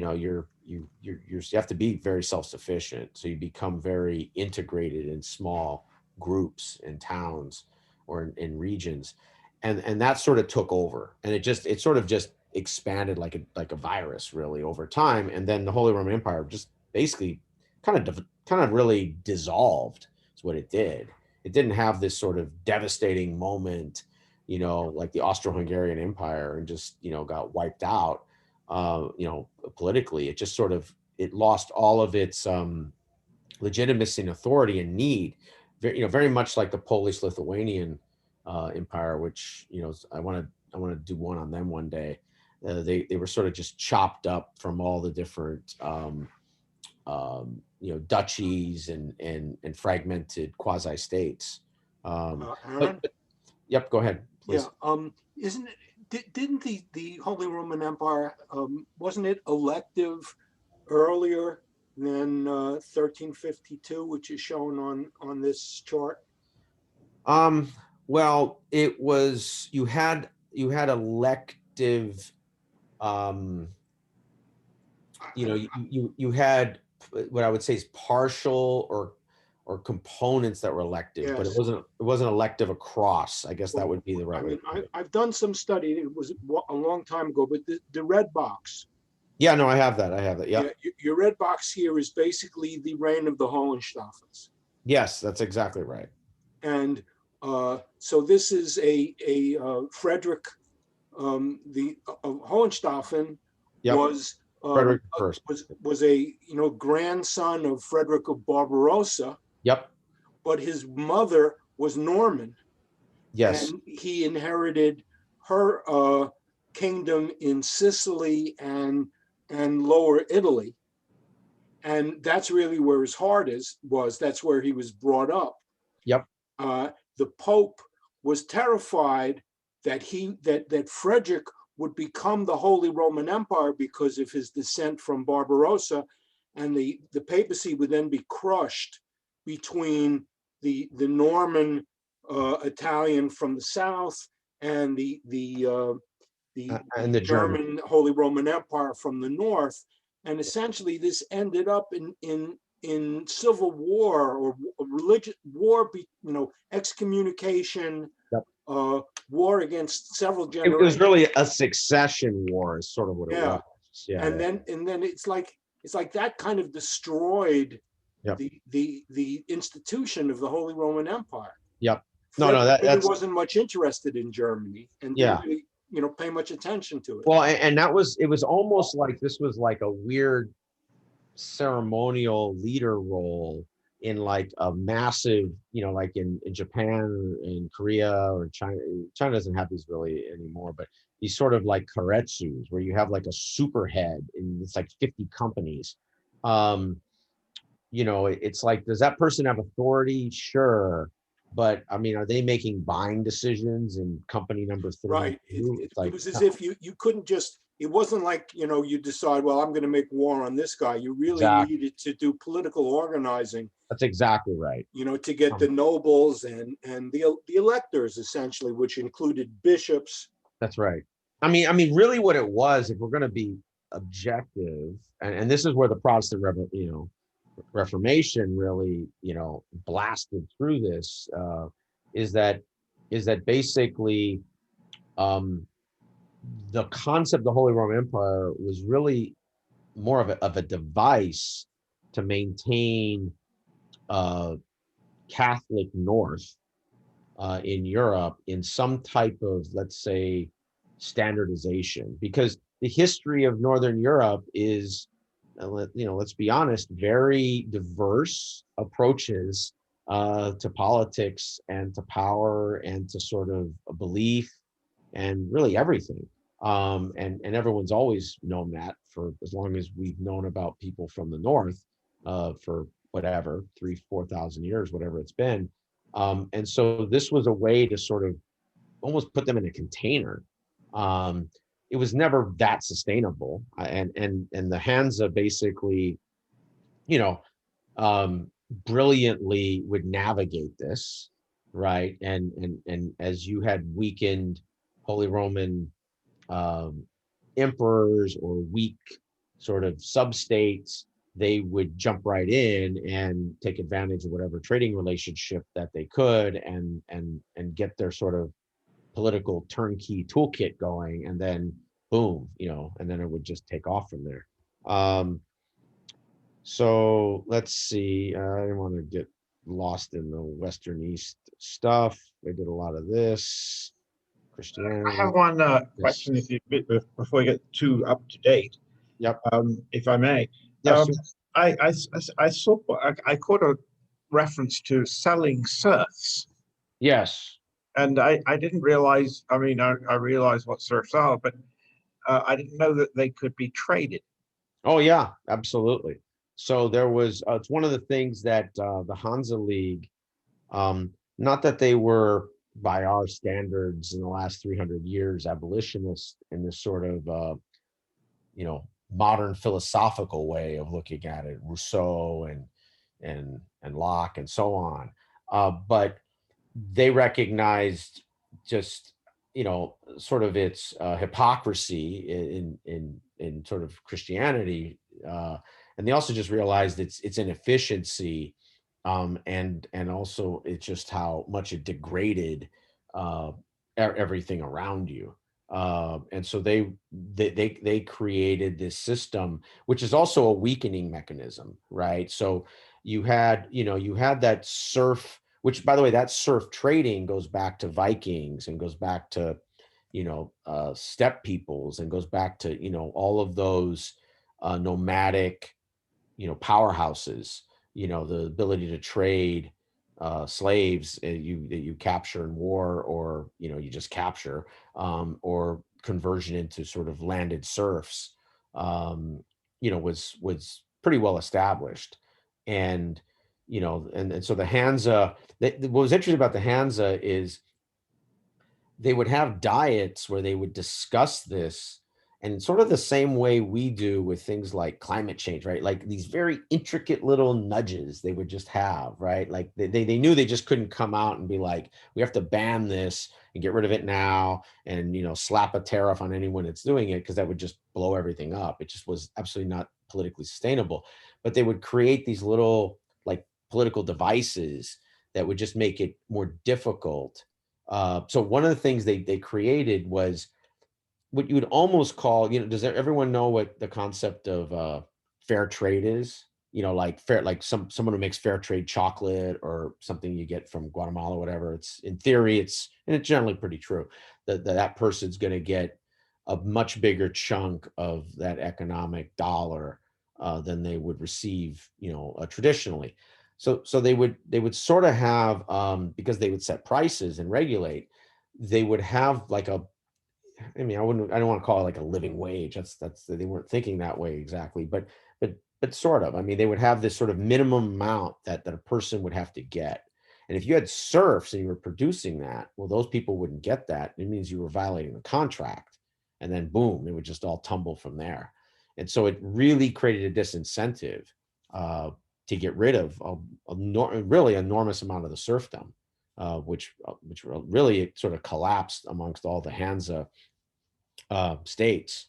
Speaker 5: have to be very self-sufficient. So you become very integrated in small groups and towns or in regions. And that sort of took over, and it sort of just expanded like a virus, really, over time. And then the Holy Roman Empire just basically kind of really dissolved. Is what it did. It didn't have this sort of devastating moment, like the Austro-Hungarian Empire, and just got wiped out. Politically, it just sort of, it lost all of its legitimacy and authority and need. Very much like the Polish-Lithuanian Empire, which I want to do one on them one day. They were sort of just chopped up from all the different duchies and fragmented quasi states.
Speaker 9: Aaron?
Speaker 5: Yep, go ahead, please.
Speaker 9: Yeah. Isn't it? Didn't the Holy Roman Empire, wasn't it elective earlier than 1352, which is shown on this chart?
Speaker 5: Well, it was, you had elective, you had what I would say is partial or components that were elective, but it
Speaker 9: Yes.
Speaker 5: wasn't elective across. I guess that would be the right
Speaker 9: I
Speaker 5: way.
Speaker 9: mean, I've done some study. It was a long time ago, but the red box.
Speaker 5: Yeah, no, I have that. Yeah.
Speaker 9: Your red box here is basically the reign of the Hohenstaufens.
Speaker 5: Yes, that's exactly right.
Speaker 9: And so this is a Frederick, the Hohenstaufen.
Speaker 5: Yep.
Speaker 9: Was
Speaker 5: Frederick first.
Speaker 9: was a grandson of Frederick of Barbarossa.
Speaker 5: Yep.
Speaker 9: But his mother was Norman.
Speaker 5: Yes.
Speaker 9: And he inherited her kingdom in Sicily and Lower Italy. And that's really where his heart was. That's where he was brought up.
Speaker 5: Yep.
Speaker 9: The Pope was terrified that that Frederick would become the Holy Roman Empire because of his descent from Barbarossa, and the papacy would then be crushed between the Norman Italian from the south and the German Holy Roman Empire from the north. And essentially this ended up in civil war or religious war, excommunication,
Speaker 5: yep.
Speaker 9: War against several generations.
Speaker 5: It was really a succession war, is sort of what it was. Yeah.
Speaker 9: And then it's like that kind of destroyed
Speaker 5: yep.
Speaker 9: the institution of the Holy Roman Empire.
Speaker 5: Yep.
Speaker 9: That wasn't much interested in Germany and didn't really, pay much attention to it.
Speaker 5: Well, and it was almost like this was like a weird ceremonial leader role in like a massive, like in Japan or in Korea or China. China doesn't have these really anymore, but these sort of like karetsus where you have like a super head and it's like 50 companies. It's like, does that person have authority? Sure. but I mean, are they making buying decisions in company number 32?
Speaker 9: Right.
Speaker 5: It's
Speaker 9: It
Speaker 5: like,
Speaker 9: was as
Speaker 5: no,
Speaker 9: if you couldn't just, it wasn't like, you decide, well, I'm going to make war on this guy. You really
Speaker 5: exactly.
Speaker 9: needed to do political organizing,
Speaker 5: That's exactly right.
Speaker 9: to get the nobles and the electors essentially, which included bishops.
Speaker 5: That's right. Really what it was, if we're going to be objective, and this is where the Protestant Reformation really, blasted through this, is that basically, the concept of the Holy Roman Empire was really more of a device to maintain Catholic North in Europe in some type of, let's say, standardization, because the history of Northern Europe is, let's be honest, very diverse approaches to politics and to power and to sort of a belief and really everything. And everyone's always known that for as long as we've known about people from the North, for whatever, 3,000-4,000 years, whatever it's been. And so this was a way to sort of almost put them in a container. It was never that sustainable. And the Hansa basically, you know, brilliantly would navigate this, right? And as you had weakened Holy Roman emperors or weak sort of sub-states, they would jump right in and take advantage of whatever trading relationship that they could, and get their sort of political turnkey toolkit going, and then boom, and then it would just take off from there. So let's see. I didn't want to get lost in the Western East stuff. They did a lot of this. Christianity.
Speaker 2: I have one question, if you before we get too up to date.
Speaker 5: Yep.
Speaker 2: If I may.
Speaker 5: Yes.
Speaker 2: I saw, I caught a reference to selling serfs,
Speaker 5: Yes.
Speaker 2: and I didn't realize. I mean, I realize what serfs are, but I didn't know that they could be traded.
Speaker 5: Oh yeah, absolutely. So there was, it's one of the things that the Hansa League, not that they were by our standards in the last 300 years abolitionists in this sort of modern philosophical way of looking at it, Rousseau and Locke and so on, but they recognized just sort of its hypocrisy in sort of Christianity, and they also just realized its inefficiency, and also it's just how much it degraded everything around you. And so they created this system, which is also a weakening mechanism, right? So you had that serf, which, by the way, that serf trading goes back to Vikings and goes back to steppe peoples and goes back to all of those nomadic powerhouses, the ability to trade slaves that you capture in war, or you just capture, or conversion into sort of landed serfs, was pretty well established. And and so the Hansa, what was interesting about the Hansa is they would have diets where they would discuss this, and sort of the same way we do with things like climate change, right? Like these very intricate little nudges they would just have, right? Like they knew they just couldn't come out and be like, we have to ban this and get rid of it now, and slap a tariff on anyone that's doing it, because that would just blow everything up. It just was absolutely not politically sustainable. But they would create these little like political devices that would just make it more difficult. So one of the things they created was what you would almost call, does everyone know what the concept of fair trade is? Like fair, like someone who makes fair trade chocolate or something you get from Guatemala, whatever. It's, in theory, and it's generally pretty true that person's going to get a much bigger chunk of that economic dollar than they would receive, traditionally. So they would sort of have, because they would set prices and regulate, they would have like I don't want to call it like a living wage. That's they weren't thinking that way exactly, but sort of. I mean, they would have this sort of minimum amount that a person would have to get. And if you had serfs and you were producing that, well, those people wouldn't get that. It means you were violating the contract. And then boom, it would just all tumble from there. And so it really created a disincentive to get rid of a really enormous amount of the serfdom, which really sort of collapsed amongst all the Hansa states.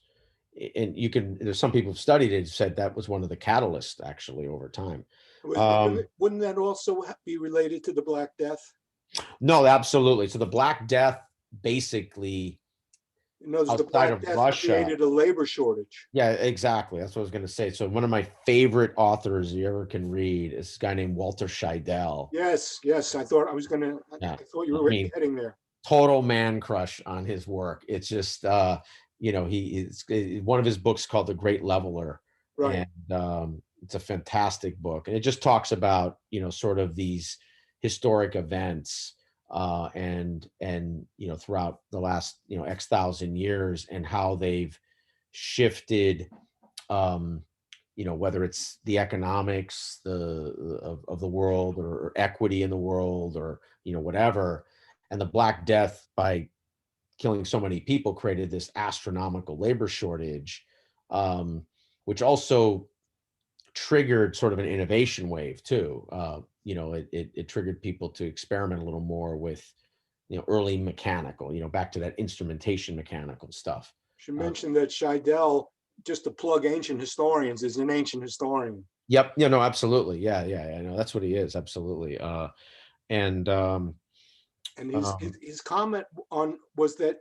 Speaker 5: And there's some people who've studied it, said that was one of the catalysts actually over time.
Speaker 9: Wouldn't that also be related to the Black Death?
Speaker 5: No, absolutely. So the Black Death basically,
Speaker 9: The
Speaker 5: outside
Speaker 9: Black
Speaker 5: of
Speaker 9: Death
Speaker 5: Russia,
Speaker 9: created a labor shortage.
Speaker 5: yeah, exactly. That's what I was going to say. So one of my favorite authors you ever can read is this guy named Walter Scheidel.
Speaker 9: Yes, yes. I thought
Speaker 5: Yeah.
Speaker 9: I thought you were heading there.
Speaker 5: Total man crush on his work. It's just, one of his books called The Great Leveler.
Speaker 9: Right.
Speaker 5: And it's a fantastic book. And it just talks about, sort of these historic events and throughout the last, X thousand years, and how they've shifted, whether it's the economics of the world, or equity in the world, or, whatever. And the Black Death, by killing so many people, created this astronomical labor shortage, which also triggered sort of an innovation wave too. It triggered people to experiment a little more with, early mechanical, back to that instrumentation mechanical stuff.
Speaker 9: Should mention that Scheidel, just to plug ancient historians, is an ancient historian.
Speaker 5: Yep. No, absolutely. Yeah. I know that's what he is. Absolutely. And
Speaker 9: his comment was that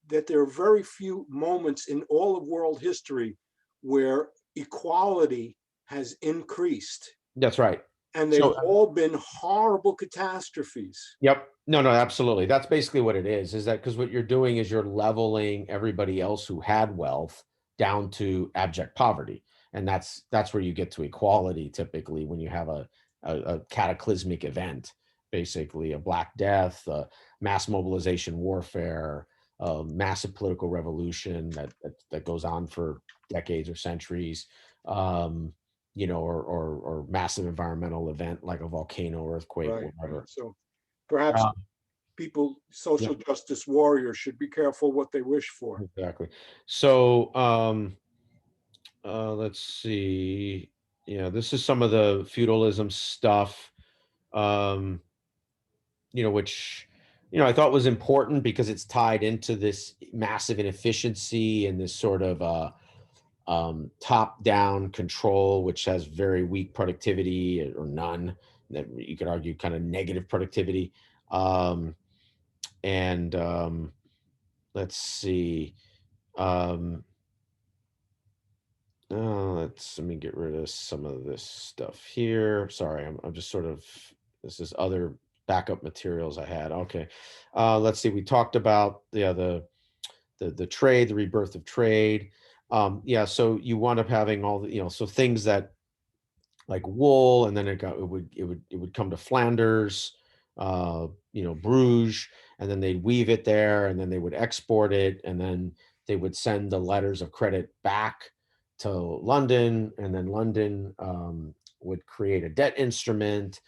Speaker 9: there are very few moments in all of world history where equality has increased.
Speaker 5: That's right.
Speaker 9: And they've all been horrible catastrophes.
Speaker 5: Yep. No, absolutely. That's basically what it is that because what you're doing is you're leveling everybody else who had wealth down to abject poverty. And that's where you get to equality typically, when you have a cataclysmic event, basically a Black Death, mass mobilization warfare, massive political revolution that goes on for decades or centuries, or massive environmental event like a volcano, earthquake,
Speaker 9: Right.
Speaker 5: whatever.
Speaker 9: So perhaps social justice warriors should be careful what they wish for.
Speaker 5: Exactly. So let's see. Yeah, this is some of the feudalism stuff, which, I thought was important because it's tied into this massive inefficiency and this sort of top-down control, which has very weak productivity or none. That you could argue kind of negative productivity. Let's see. Let me get rid of some of this stuff here. Sorry, I'm just sort of, this is other backup materials I had. Okay. Let's see. We talked about the trade, the rebirth of trade. So you wind up having all the, so things that like wool, and then it would come to Flanders, Bruges, and then they'd weave it there, and then they would export it, and then they would send the letters of credit back to London, and then London would create a debt instrument,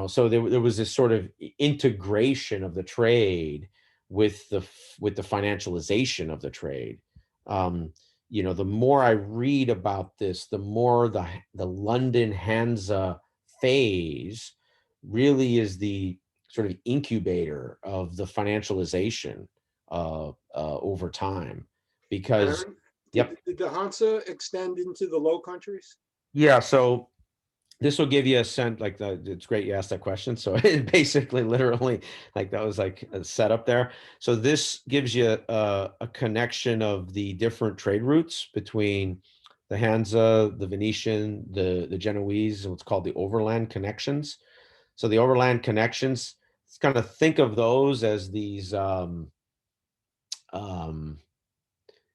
Speaker 5: so there was this sort of integration of the trade with the financialization of the trade. The more I read about this, the more the London Hansa phase really is the sort of incubator of the financialization over time, because
Speaker 9: Aaron, did the Hansa extend into the Low Countries?
Speaker 5: Yeah, so this will give you a sense, like it's great you asked that question. So it basically, literally, like that was like a setup there. So this gives you a connection of the different trade routes between the Hansa, the Venetian, the Genoese, and what's called the overland connections. So the overland connections, let's kind of think of those as these,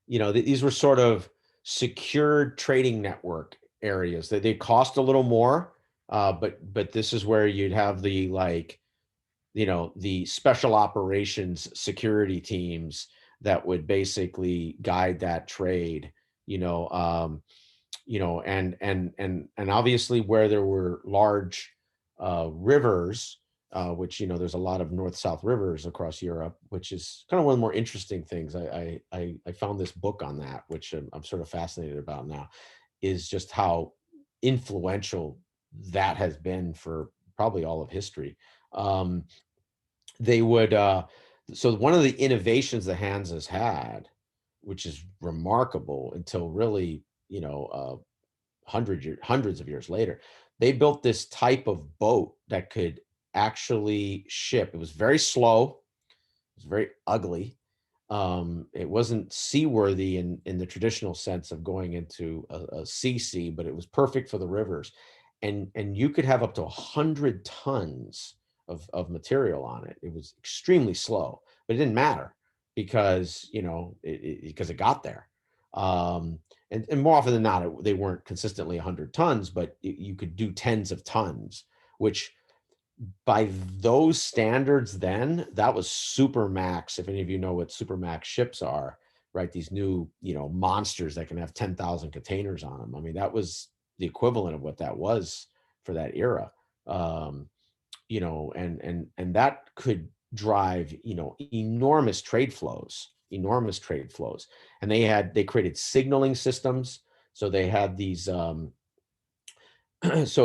Speaker 5: these were sort of secured trading network areas that they cost a little more, but this is where you'd have the the special operations security teams that would basically guide that trade, and obviously where there were large rivers, which, you know, there's a lot of north-south rivers across Europe, which is kind of one of the more interesting things. I found this book on that, which I'm sort of fascinated about now, is just how influential that has been for probably all of history. They would, so one of the innovations the Hansas had, which is remarkable until really, you know, hundreds of years later, they built this type of boat that could actually ship. It was very slow. It was very ugly. It wasn't seaworthy in the traditional sense of going into a CC, but it was perfect for the rivers. And you could have up to 100 tons of material on it. It was extremely slow, but it didn't matter because, you know, because it got there. And more often than not, they weren't consistently 100 tons, but you could do tens of tons, which by those standards then, that was super max. If any of you know what super max ships are, right? These new, you know, monsters that can have 10,000 containers on them. I mean, that was the equivalent of what that was for that era. You know, and that could drive, you know, enormous trade flows. And they created signaling systems. So they had these, so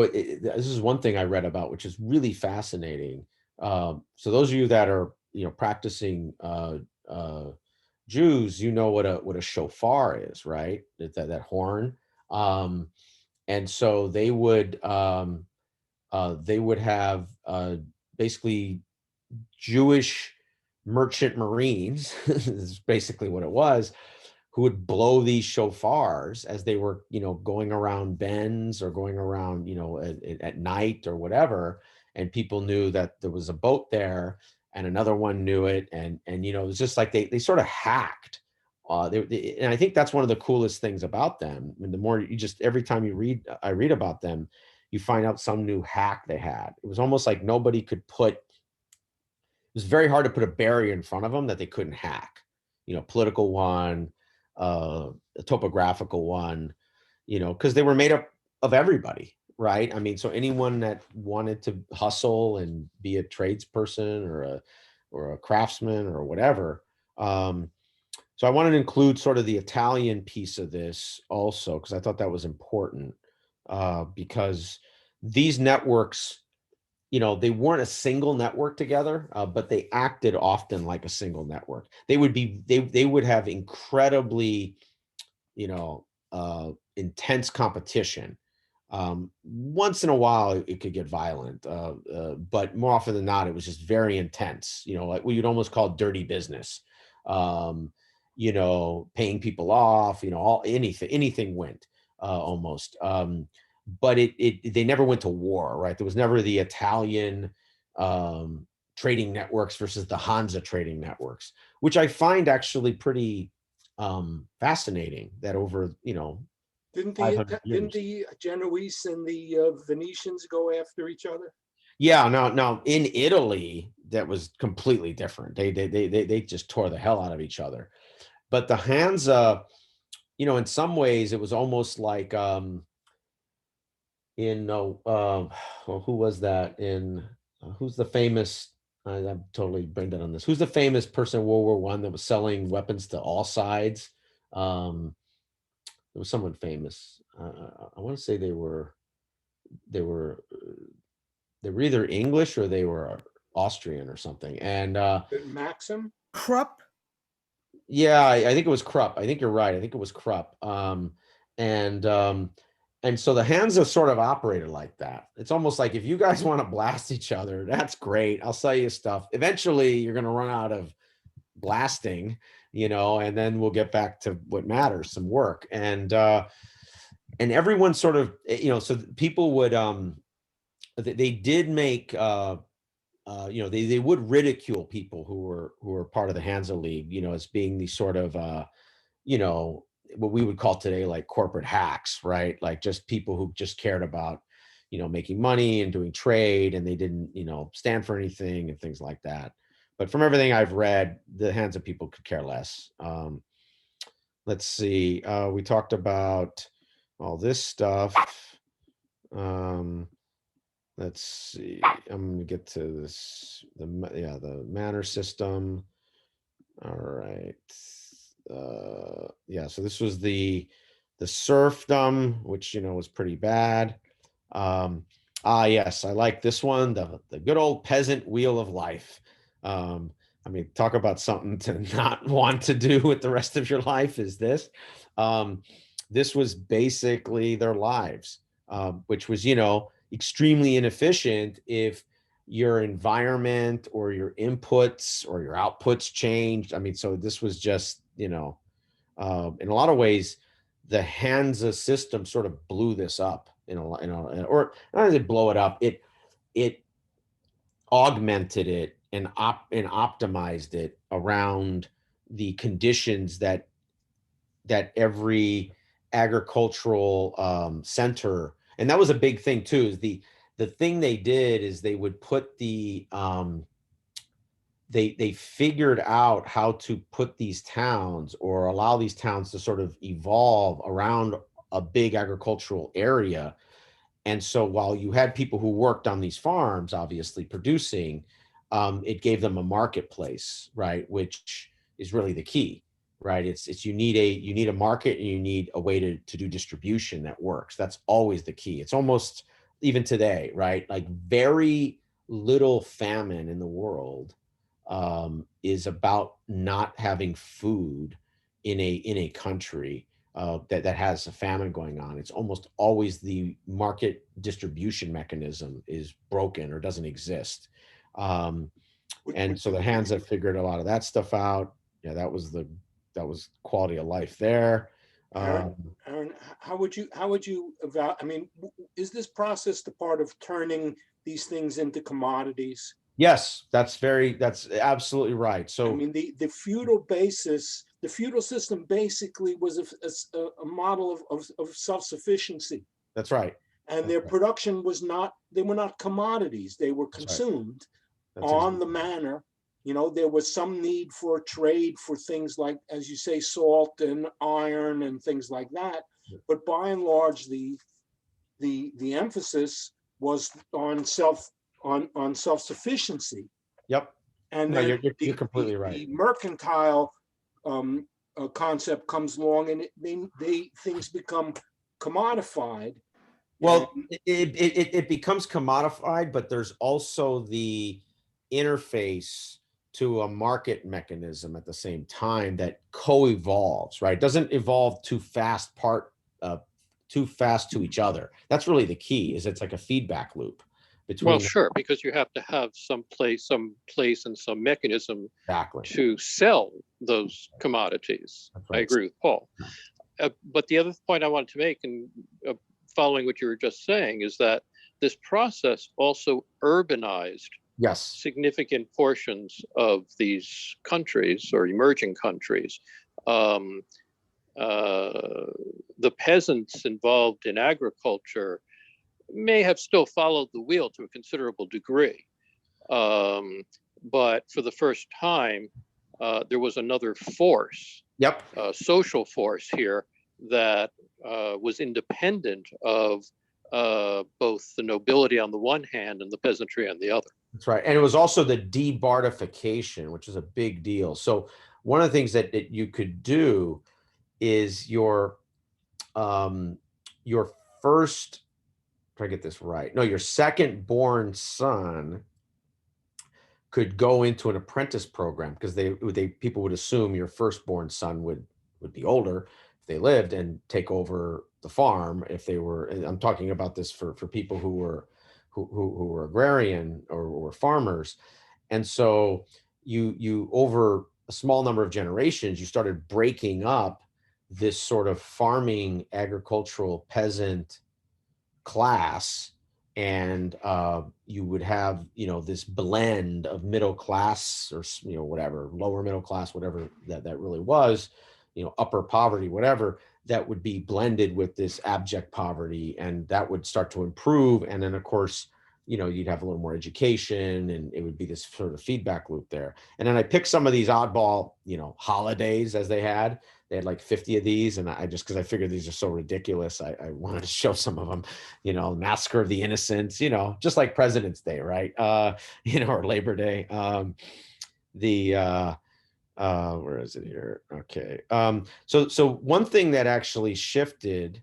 Speaker 5: this is one thing I read about, which is really fascinating. So those of you that are, you know, practicing Jews, you know what a shofar is, right? That horn. And so they would have basically Jewish merchant marines, is basically what it was, who would blow these shofars as they were, you know, going around bends or going around, you know, at night or whatever. And people knew that there was a boat there, and another one knew it. And you know, it was just like they sort of hacked. And I think that's one of the coolest things about them. I mean, the more you just, every time I read about them, you find out some new hack they had. It was almost like nobody could it was very hard to put a barrier in front of them that they couldn't hack. You know, political one, a topographical one, you know, because they were made up of everybody, right? I mean, so anyone that wanted to hustle and be a tradesperson or a craftsman or whatever. So I wanted to include sort of the Italian piece of this also, because I thought that was important, because these networks, you know, they weren't a single network together, but they acted often like a single network. They would have incredibly, you know, intense competition. Once in a while, it could get violent, but more often than not, it was just very intense. You know, like what you'd almost call dirty business. You know, paying people off. You know, anything went almost. But they never went to war, right? There was never the Italian trading networks versus the Hansa trading networks, which I find actually pretty fascinating. That over, you know,
Speaker 9: Didn't
Speaker 5: 500 years.
Speaker 9: the Genoese and the Venetians go after each other?
Speaker 5: Yeah, now in Italy, that was completely different. They just tore the hell out of each other. But the Hansa, you know, in some ways, it was almost like well, who was that in who's the famous, I'm totally brain dead on this, who's the famous person in World War One that was selling weapons to all sides? There was someone famous. I want to say they were either English or they were Austrian or something. And
Speaker 9: Maxim?
Speaker 4: Krupp.
Speaker 5: yeah, I think it was Krupp. I think you're right. I think it was Krupp. And so the Hansa sort of operated like that. It's almost like, if you guys want to blast each other, that's great. I'll sell you stuff. Eventually, you're going to run out of blasting, you know, and then we'll get back to what matters, some work. And everyone sort of, you know, so people would, they did make, you know, they would ridicule people who were part of the Hansa League, you know, as being these sort of, you know, what we would call today like corporate hacks, right? Like just people who just cared about, you know, making money and doing trade, and they didn't, you know, stand for anything and things like that. But from everything I've read, the Hansa people could care less. Let's see. We talked about all this stuff. Let's let's see, I'm gonna get to this, the manor system. All right. Yeah, so this was the serfdom, which, you know, was pretty bad. Yes, I like this one, the good old peasant wheel of life. I mean, talk about something to not want to do with the rest of your life is this. This was basically their lives, which was, you know, extremely inefficient if your environment or your inputs or your outputs changed. I mean, so this was just, you know, in a lot of ways, the Hansa system sort of blew this up or not only blow it up, it augmented it and optimized it around the conditions that every agricultural center, and that was a big thing too, is the thing they did is they would put they figured out how to put these towns or allow these towns to sort of evolve around a big agricultural area. And so while you had people who worked on these farms, obviously producing, it gave them a marketplace, right? Which is really the key, right? It's you need a market and you need a way to do distribution that works. That's always the key. It's almost even today, right? Like very little famine in the world is about not having food in a country that has a famine going on. It's almost always the market distribution mechanism is broken or doesn't exist. And so the Hands have figured a lot of that stuff out. Yeah, that was quality of life there.
Speaker 9: Aaron, how would you evaluate? I mean, is this process the part of turning these things into commodities?
Speaker 5: Yes, that's absolutely right. So
Speaker 9: I mean, the feudal basis, the feudal system basically was a model of self-sufficiency.
Speaker 5: that's right.
Speaker 9: And their production was not, they were not commodities. They were consumed on the manor. You know, there was some need for trade for things like, as you say, salt and iron and things like that. But by and large, the emphasis was on self-sufficiency.
Speaker 5: Yep.
Speaker 9: And
Speaker 5: No,
Speaker 9: then
Speaker 5: you're completely right.
Speaker 9: The mercantile concept comes along, and things become commodified.
Speaker 5: Well, it becomes commodified, but there's also the interface to a market mechanism at the same time that co-evolves, right? It doesn't evolve too fast to each other. That's really the key, is it's like a feedback loop between.
Speaker 6: Well, sure, because you have to have some place and some mechanism
Speaker 5: Exactly.
Speaker 6: to sell those commodities.
Speaker 5: That's right.
Speaker 6: I agree with Paul. But the other point I wanted to make, and following what you were just saying, is that this process also urbanized significant portions of these countries or emerging countries. The peasants involved in agriculture may have still followed the wheel to a considerable degree. But for the first time, there was another force, social force here that was independent of both the nobility on the one hand and the peasantry on the other.
Speaker 5: That's right. And it was also the debartification, which is a big deal. So one of the things that you could do is your first, try to get this right. No, your second born son could go into an apprentice program, because people would assume your firstborn son would be older if they lived and take over the farm if they were. And I'm talking about this for people who were agrarian or were farmers. And so you over a small number of generations, you started breaking up this sort of farming agricultural peasant class, and you would have, this blend of middle class, or whatever, lower middle class, whatever that really was, upper poverty, whatever, that would be blended with this abject poverty, and that would start to improve. And then of course, you'd have a little more education, and it would be this sort of feedback loop there. And then I picked some of these oddball, holidays as they had like 50 of these. And I just, cause I figured these are so ridiculous, I wanted to show some of them, Massacre of the Innocents, just like President's Day, right? Or Labor Day. Where is it here? Okay. So one thing that actually shifted,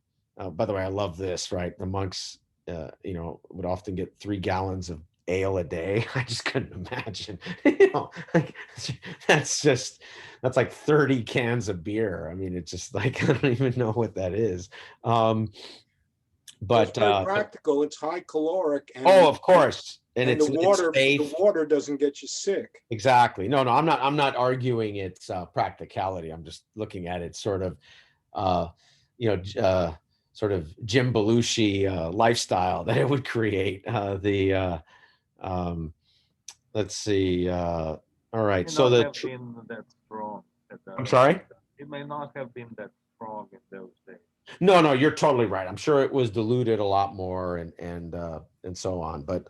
Speaker 5: by the way, I love this, right? The monks, would often get 3 gallons of ale a day. I just couldn't imagine, like that's like 30 cans of beer. I mean, it's just like, I don't even know what that is. But
Speaker 9: it's very practical. It's high caloric. And
Speaker 5: oh, of course. And
Speaker 9: the water doesn't get you sick.
Speaker 5: Exactly. No, I'm not arguing its practicality. I'm just looking at it sort of, sort of Jim Belushi lifestyle that it would create. Let's see. All right. So
Speaker 3: been that strong.
Speaker 5: I'm sorry?
Speaker 3: It may not have been that strong in those days.
Speaker 5: No, you're totally right. I'm sure it was diluted a lot more and so on. But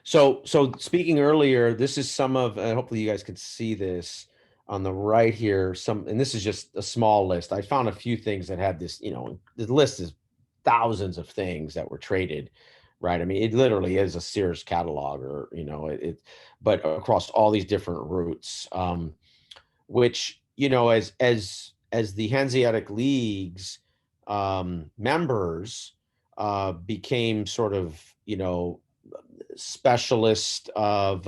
Speaker 5: so speaking earlier, this is some of, hopefully you guys can see this on the right here, and this is just a small list. I found a few things that had this, the list is thousands of things that were traded, right? I mean, it literally is a Sears catalog, or, but across all these different routes, which, as the Hanseatic League's members became sort of, specialist of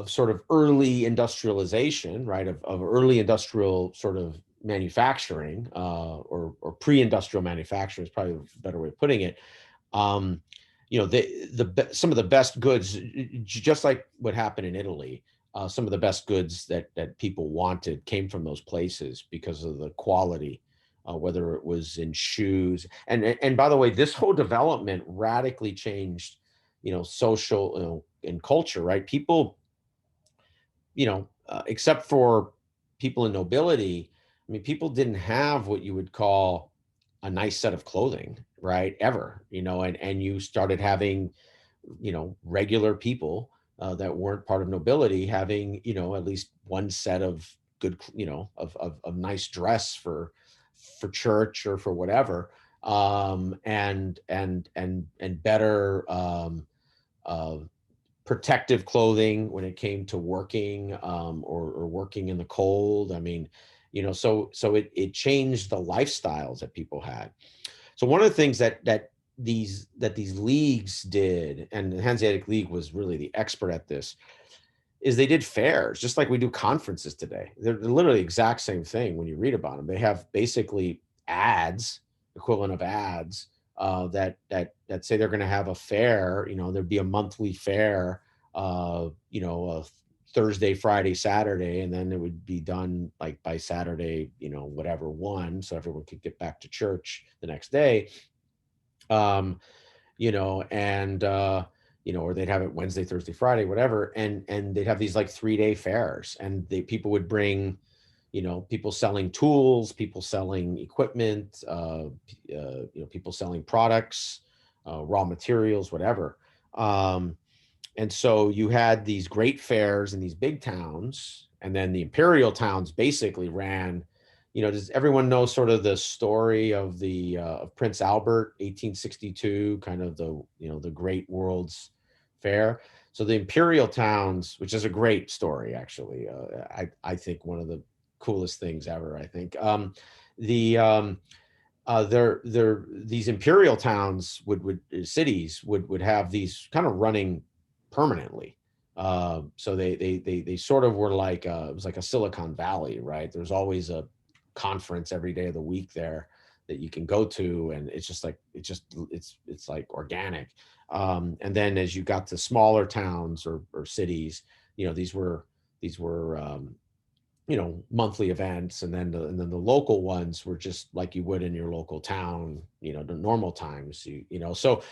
Speaker 5: sort of early industrialization, right? Of early industrial sort of manufacturing, or pre-industrial manufacturing is probably a better way of putting it. Some of the best goods, just like what happened in Italy, some of the best goods that people wanted came from those places because of the quality, whether it was in shoes. And by the way, this whole development radically changed, social, and culture, right? People, except for people in nobility, I mean, people didn't have what you would call a nice set of clothing, right? Ever, and you started having, regular people that weren't part of nobility having, at least one set of good, of nice dress for church or for whatever, and better protective clothing when it came to working, or working in the cold. I mean, so it changed the lifestyles that people had. So one of the things that these leagues did, and the Hanseatic League was really the expert at this, is they did fairs, just like we do conferences today. They're literally the exact same thing when you read about them. They have basically ads, equivalent of ads, that say they're going to have a fair. There'd be a monthly fair, a Thursday, Friday, Saturday, and then it would be done like by Saturday, whatever one, so everyone could get back to church the next day. Or they'd have it Wednesday, Thursday, Friday, whatever, and they'd have these like 3-day fairs, and people would bring, people selling tools, people selling equipment, people selling products, raw materials, whatever. And so you had these great fairs in these big towns, and then the imperial towns basically ran. Does everyone know sort of the story of the of Prince Albert, 1862, kind of the Great World's Fair? So the imperial towns, which is a great story, actually, I think one of the coolest things ever. I think these imperial towns cities would have these kind of running permanently. So they sort of were like it was like a Silicon Valley, right? There's always a conference every day of the week there that you can go to, and it's like organic. And then as you got to smaller towns or cities, these were monthly events, and then the local ones were just like you would in your local town, the normal times. So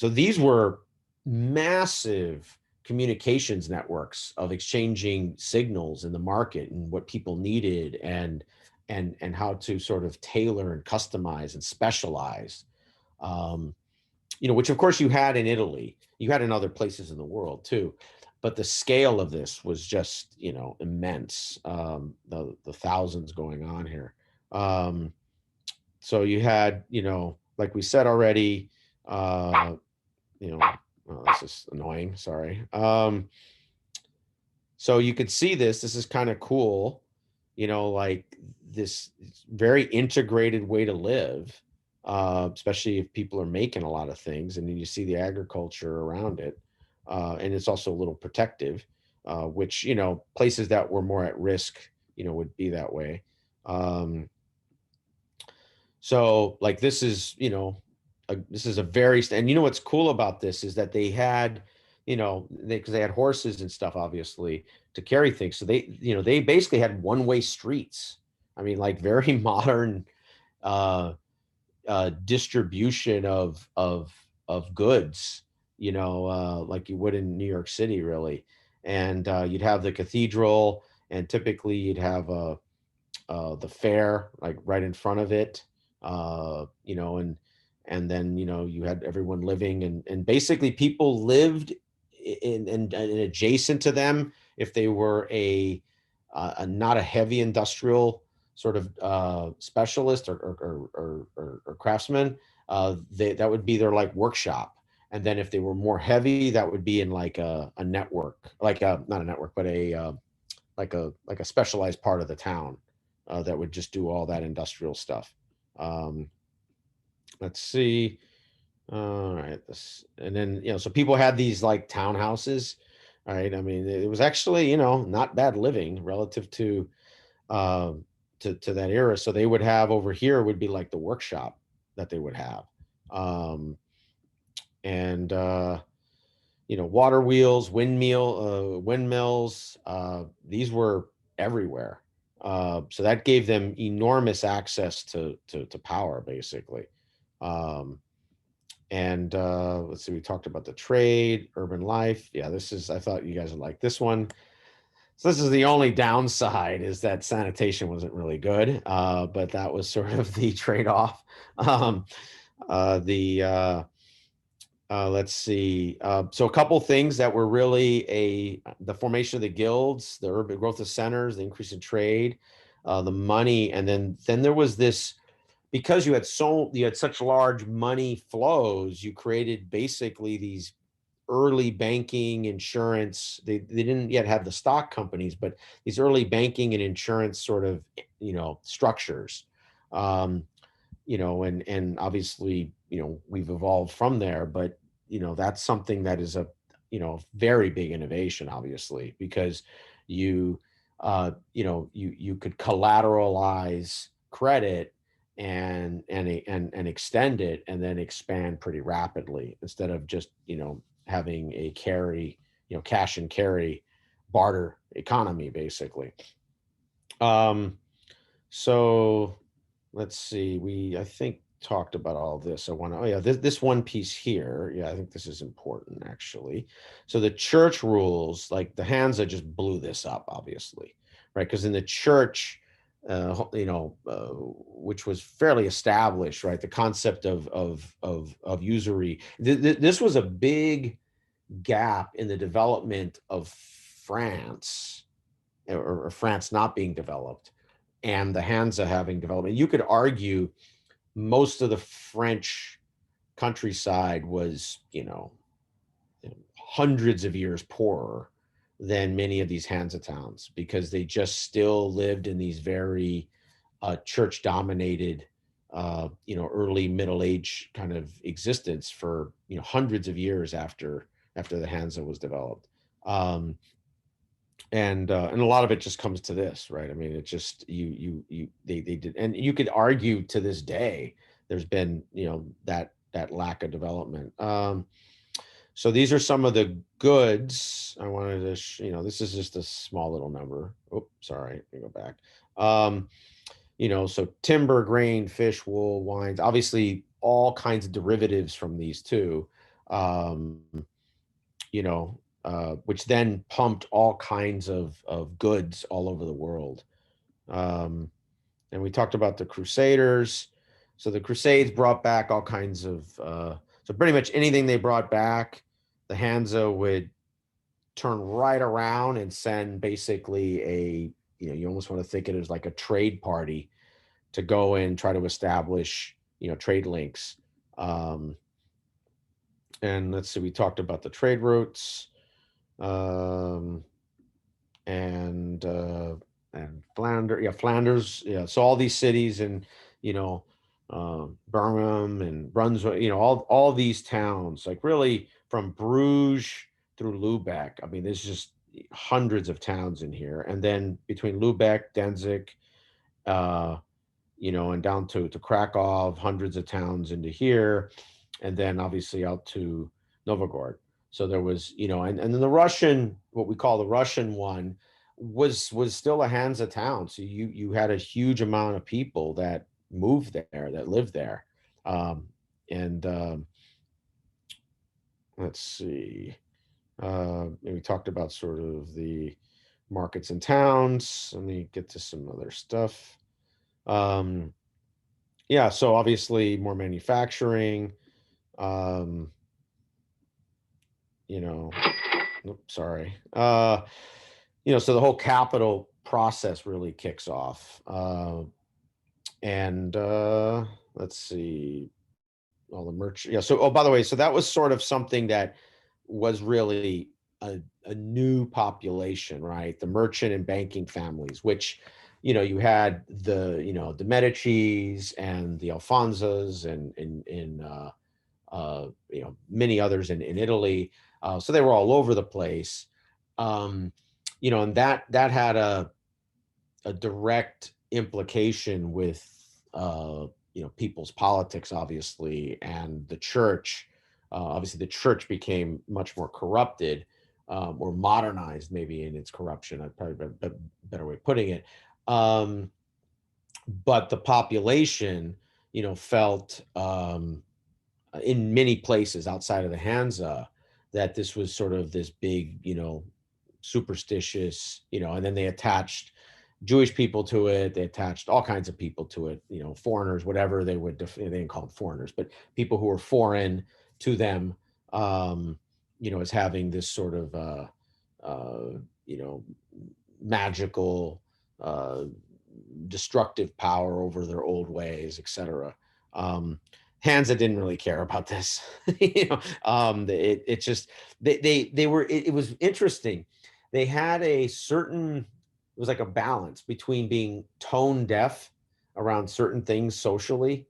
Speaker 5: these were massive communications networks of exchanging signals in the market and what people needed, and and how to sort of tailor and customize and specialize. Which of course you had in Italy, you had in other places in the world too, but the scale of this was just, immense. The thousands going on here. So you had, like we said already, oh, this is annoying. Sorry. So you could see this is kind of cool, like this very integrated way to live. Especially if people are making a lot of things, and then you see the agriculture around it, and it's also a little protective, which places that were more at risk, would be that way. So like this is this is a very, and what's cool about this is that they had because they had horses and stuff obviously to carry things, so they basically had one-way streets. I mean, like very modern distribution of goods, like you would in New York City, really. And you'd have the cathedral, and typically you'd have the fair like right in front of it, and then you had everyone living, and basically people lived in adjacent to them if they were a not a heavy industrial sort of specialist or craftsman. That would be their like workshop. And then if they were more heavy, that would be in like a network, like not a network, but a like a specialized part of the town that would just do all that industrial stuff. Let's see. All right, and then so people had these like townhouses. All right, I mean it was actually not bad living relative to to that era. So they would have over here would be like the workshop that they would have, and water wheels, windmills. These were everywhere. So that gave them enormous access to power, basically. And let's see, we talked about the trade, urban life. Yeah, I thought you guys would like this one. So this is the only downside, is that sanitation wasn't really good, but that was sort of the trade-off. Let's see. So a couple things that were really the formation of the guilds, the urban growth of centers, the increase in trade, the money, and then there was this, because you had such large money flows, you created basically these early banking, insurance. They didn't yet have the stock companies, but these early banking and insurance sort of structures. And obviously we've evolved from there, but that's something that is a very big innovation, obviously, because you could collateralize credit and extend it, and then expand pretty rapidly, instead of just having a cash and carry barter economy, basically. So let's see, I think talked about all this. This one piece here. Yeah, I think this is important, actually. So the church rules, like the Hansa just blew this up, obviously, right? Because in the church, which was fairly established, right? The concept of usury. This was a big gap in the development of France, or France not being developed, and the Hansa having development. You could argue most of the French countryside was, hundreds of years poorer than many of these Hansa towns, because they just still lived in these very church dominated, early Middle Age kind of existence for, hundreds of years after the Hansa was developed. And a lot of it just comes to this, right? I mean, it just they did, and you could argue to this day there's been that lack of development. So these are some of the goods I wanted to this is just a small little number. Oh, sorry, let me go back. So timber, grain, fish, wool, wines, obviously all kinds of derivatives from these two. Which then pumped all kinds of goods all over the world. And we talked about the Crusaders. So the Crusades brought back all kinds of, so pretty much anything they brought back, the Hansa would turn right around and send basically a, you almost want to think of it as like a trade party to go and try to establish, trade links. And let's see, we talked about the trade routes, and Flanders. Yeah. So all these cities and, Birmingham and Brunswick, all these towns, like really from Bruges through Lubeck. I mean, there's just hundreds of towns in here. And then between Lubeck, Danzig, and down to Krakow, hundreds of towns into here, and then obviously out to Novgorod. So there was, and then the Russian, what we call the Russian one, was still a Hansa town. So you had a huge amount of people that moved there, that lived there. Let's see. We talked about sort of the markets and towns. Let me get to some other stuff. Yeah, so obviously more manufacturing, oops, sorry. So the whole capital process really kicks off. Let's see, all the merch. Yeah. So, by the way, so that was sort of something that was really a new population, right? The merchant and banking families, which, you had the Medicis and the Alfonsos and many others in Italy. So they were all over the place. And that had a direct implication with, people's politics, obviously, and the church. Obviously, the church became much more corrupted, or modernized, maybe in its corruption. I'd probably a better way of putting it. But the population, felt, in many places outside of the Hansa, that this was sort of this big, superstitious, and then they attached Jewish people to it. They attached all kinds of people to it, foreigners, whatever they would, they didn't call them foreigners, but people who were foreign to them, as having this sort of, magical, destructive power over their old ways, etc. Hansa didn't really care about this. It just, they were, it was interesting. They had a certain, it was like a balance between being tone deaf around certain things socially.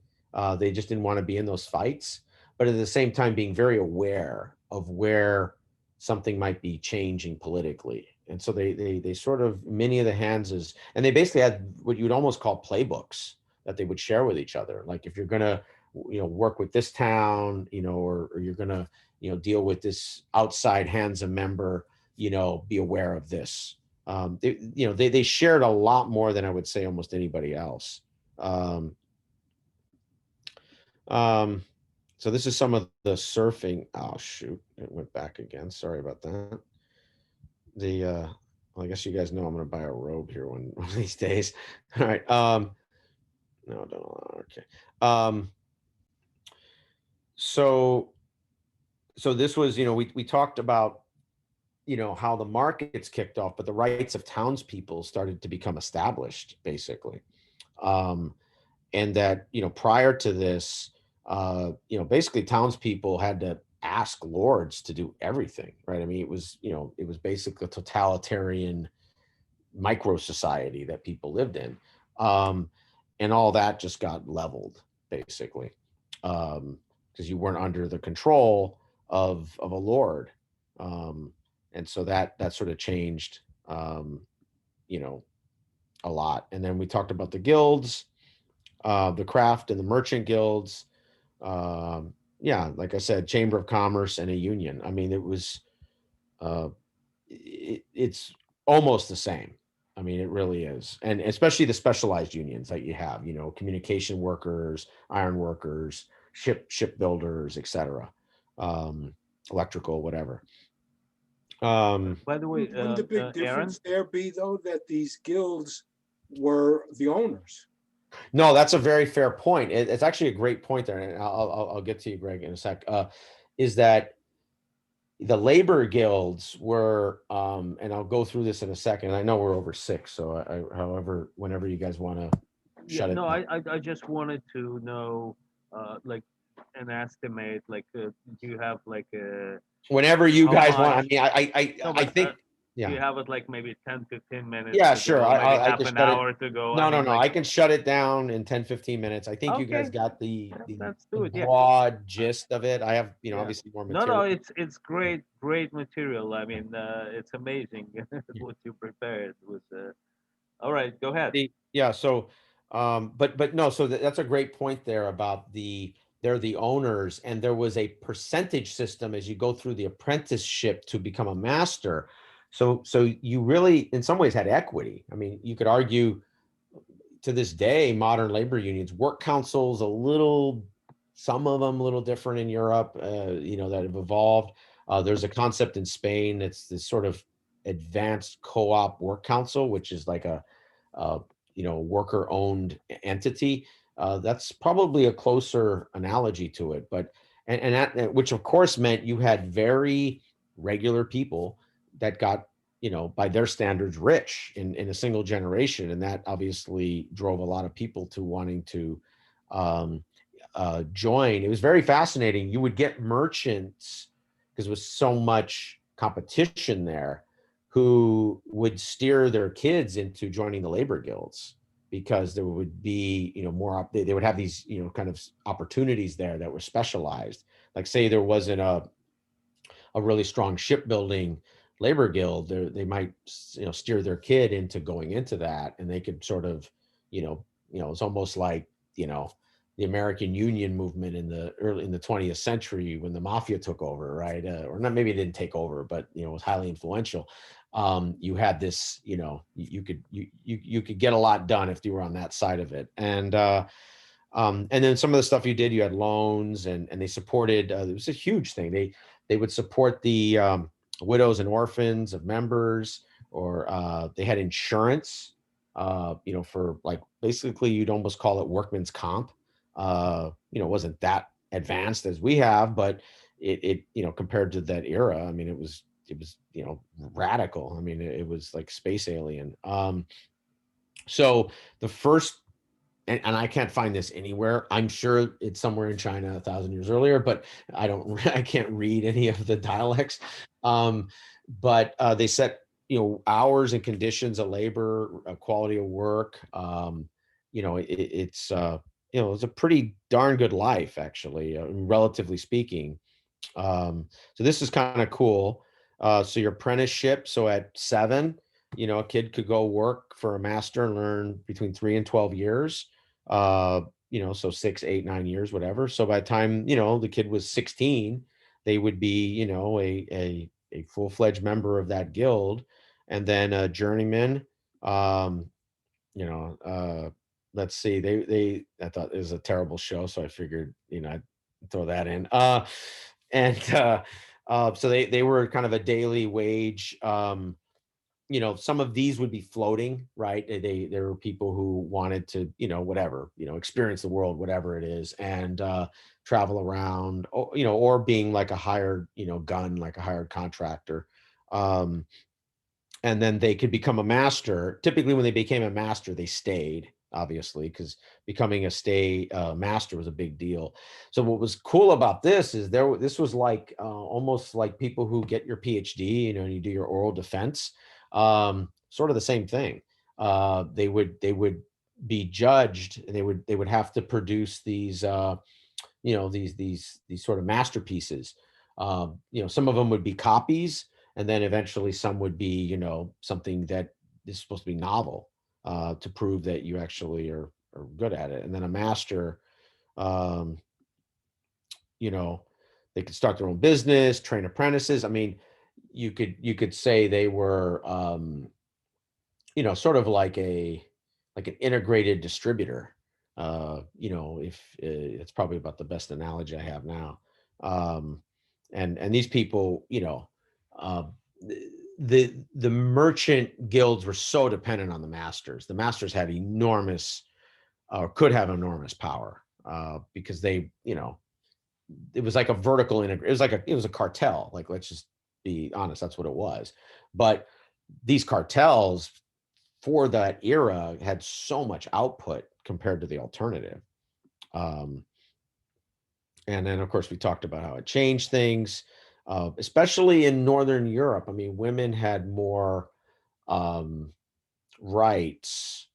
Speaker 5: They just didn't want to be in those fights, but at the same time being very aware of where something might be changing politically. And so they sort of, many of the Hansas, and they basically had what you would almost call playbooks that they would share with each other. Like if you're going to, work with this town, or you're going to, deal with this outside Hansa member, be aware of this. They shared a lot more than I would say almost anybody else. So this is some of the surfing. Oh shoot, it went back again. Sorry about that. Well, I guess you guys know I'm going to buy a robe here one of these days. All right. No, don't. Okay. So this was, we talked about, how the markets kicked off, but the rights of townspeople started to become established, basically. And that, prior to this, basically townspeople had to ask lords to do everything, right? I mean, it was basically a totalitarian micro society that people lived in. And all that just got leveled, basically, because you weren't under the control of a lord. And so that sort of changed, a lot. And then we talked about the guilds, the craft and the merchant guilds. Yeah, like I said, Chamber of Commerce and a union. I mean, it was, it's almost the same. I mean, it really is. And especially the specialized unions that you have, communication workers, iron workers, shipbuilders, etc., electrical, whatever.
Speaker 3: By the way,
Speaker 9: Wouldn't the big
Speaker 3: Aaron,
Speaker 9: difference there be though that these guilds were the owners?
Speaker 5: No, that's a very fair point. It's actually a great point there, and I'll get to you, Greg, in a sec. Is that the labor guilds were, and I'll go through this in a second. I know we're over 6, so however, whenever you guys want to
Speaker 3: Yeah,
Speaker 5: shut it
Speaker 3: no,
Speaker 5: down.
Speaker 3: I just wanted to know, like, an estimate, like, do you have like a,
Speaker 5: Whenever you
Speaker 3: how
Speaker 5: guys want. I
Speaker 3: much?
Speaker 5: mean,
Speaker 3: No,
Speaker 5: I
Speaker 3: but
Speaker 5: think,
Speaker 3: do
Speaker 5: yeah.
Speaker 3: you have it like maybe 10, 15 minutes
Speaker 5: Yeah,
Speaker 3: to
Speaker 5: sure.
Speaker 3: go, maybe
Speaker 5: I
Speaker 3: half
Speaker 5: can
Speaker 3: an
Speaker 5: shut it.
Speaker 3: hour to go? I
Speaker 5: No, no,
Speaker 3: mean,
Speaker 5: no.
Speaker 3: like,
Speaker 5: I can shut it down in 10, 15 minutes. I think you guys
Speaker 3: okay,
Speaker 5: got the
Speaker 3: let's do it. Yeah.
Speaker 5: broad gist of it. I have,
Speaker 3: Yeah.
Speaker 5: obviously more
Speaker 3: No, no,
Speaker 5: material.
Speaker 3: it's great material. I mean, it's amazing what you prepared. Was all right. Go ahead.
Speaker 5: Yeah. So, but no. So that's a great point there about they're the owners, and there was a percentage system as you go through the apprenticeship to become a master. So you really, in some ways, had equity. I mean, you could argue to this day, modern labor unions, work councils, some of them a little different in Europe, that have evolved. There's a concept in Spain. It's this sort of advanced co-op work council, which is like a worker-owned entity. That's probably a closer analogy to it, but and that, which of course meant you had very regular people that got, by their standards, rich in a single generation, and that obviously drove a lot of people to wanting to um, join. It was very fascinating. You would get merchants because there was so much competition there, who would steer their kids into joining the labor guilds because there would be, more. They would have these, kind of opportunities there that were specialized. Like, say there wasn't a really strong shipbuilding labor guild, they might, steer their kid into going into that, and they could sort of, it's almost like, the American Union movement in the 20th century when the mafia took over, right? Or not, maybe it didn't take over, but it was highly influential. You had this, you could get a lot done if you were on that side of it, and then some of the stuff you did, you had loans, and they supported. It was a huge thing. They would support the widows and orphans of members, or they had insurance. For, like, basically you'd almost call it workman's comp. It wasn't that advanced as we have, but it compared to that era, I mean, it was radical. I mean, it was like space alien. So the first, and I can't find this anywhere. I'm sure it's somewhere in China 1,000 years earlier, but I can't read any of the dialects. But they set, hours and conditions of labor, quality of work. It's a pretty darn good life, actually, relatively speaking. So this is kind of cool. So your apprenticeship. So at 7, a kid could go work for a master and learn between 3 and 12 years. So 6, 8, 9 years, whatever. So by the time, the kid was 16, they would be, a full-fledged member of that guild, and then a journeyman. You know, let's see, I thought it was a terrible show, so I figured, I'd throw that in. And so they were kind of a daily wage. Some of these would be floating, right? There were people who wanted to, whatever, experience the world, whatever it is, and travel around, or being like a hired, gun, like a hired contractor. And then they could become a master. Typically, when they became a master, they stayed, obviously, because becoming a master was a big deal. So what was cool about this is this was like almost like people who get your PhD, and you do your oral defense, sort of the same thing. They would be judged, and they would have to produce these these sort of masterpieces. Some of them would be copies, and then eventually some would be, something that is supposed to be novel, to prove that you actually are good at it. And then a master, um, you know, they could start their own business, train apprentices. I mean, you could say they were, sort of like an integrated distributor. If it's probably about the best analogy I have now. Um, and these people, uh, the merchant guilds were so dependent on the masters. The masters had enormous or could have enormous power, because they, it was like a vertical it was a cartel. Like, let's just be honest, that's what it was. But these cartels for that era had so much output compared to the alternative. And then, of course, we talked about how it changed things, especially in Northern Europe. I mean, women had more rights,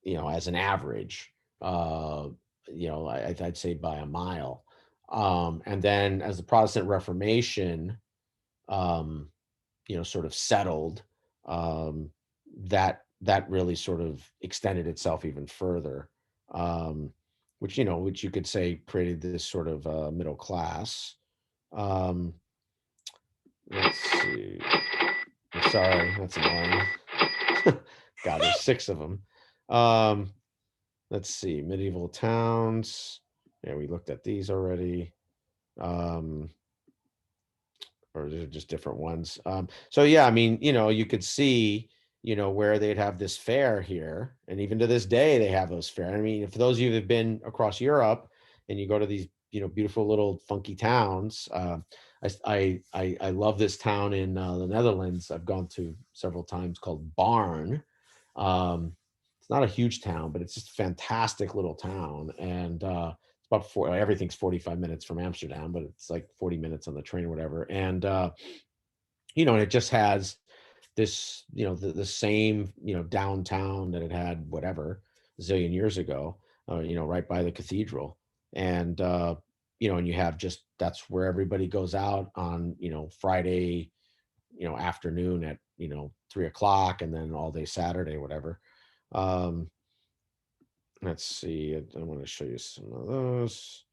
Speaker 5: as an average, I'd say by a mile. And then as the Protestant Reformation, sort of settled, that really sort of extended itself even further, which you could say created this sort of middle class. Let's see. Sorry, that's annoying. God, there's 6 of them. Let's see, medieval towns. Yeah, we looked at these already. Or they're just different ones. So yeah, I mean, you could see, where they'd have this fair here, and even to this day they have those fair. I mean, for those of you that have been across Europe and you go to these, beautiful little funky towns, I love this town in the Netherlands. I've gone to several times, called Barn. It's not a huge town, but it's just a fantastic little town, and it's about everything's 45 minutes from Amsterdam, but it's like 40 minutes on the train or whatever. And and it just has this, the same, downtown that it had whatever a zillion years ago, right by the cathedral. And and you have that's where everybody goes out on, Friday, afternoon at 3 o'clock, and then all day Saturday, whatever. Let's see, I want to show you some of those.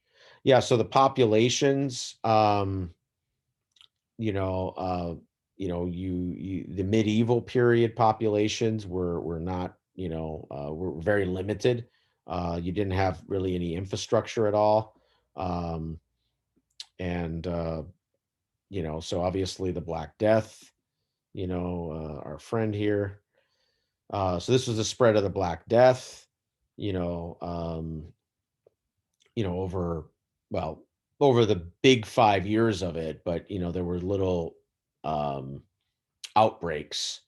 Speaker 5: Yeah, so the populations, the medieval period populations were not, were very limited. You didn't have really any infrastructure at all. And so obviously the Black Death, our friend here. So this was the spread of the Black Death, over, well, over the big 5 years of it, but there were little outbreaks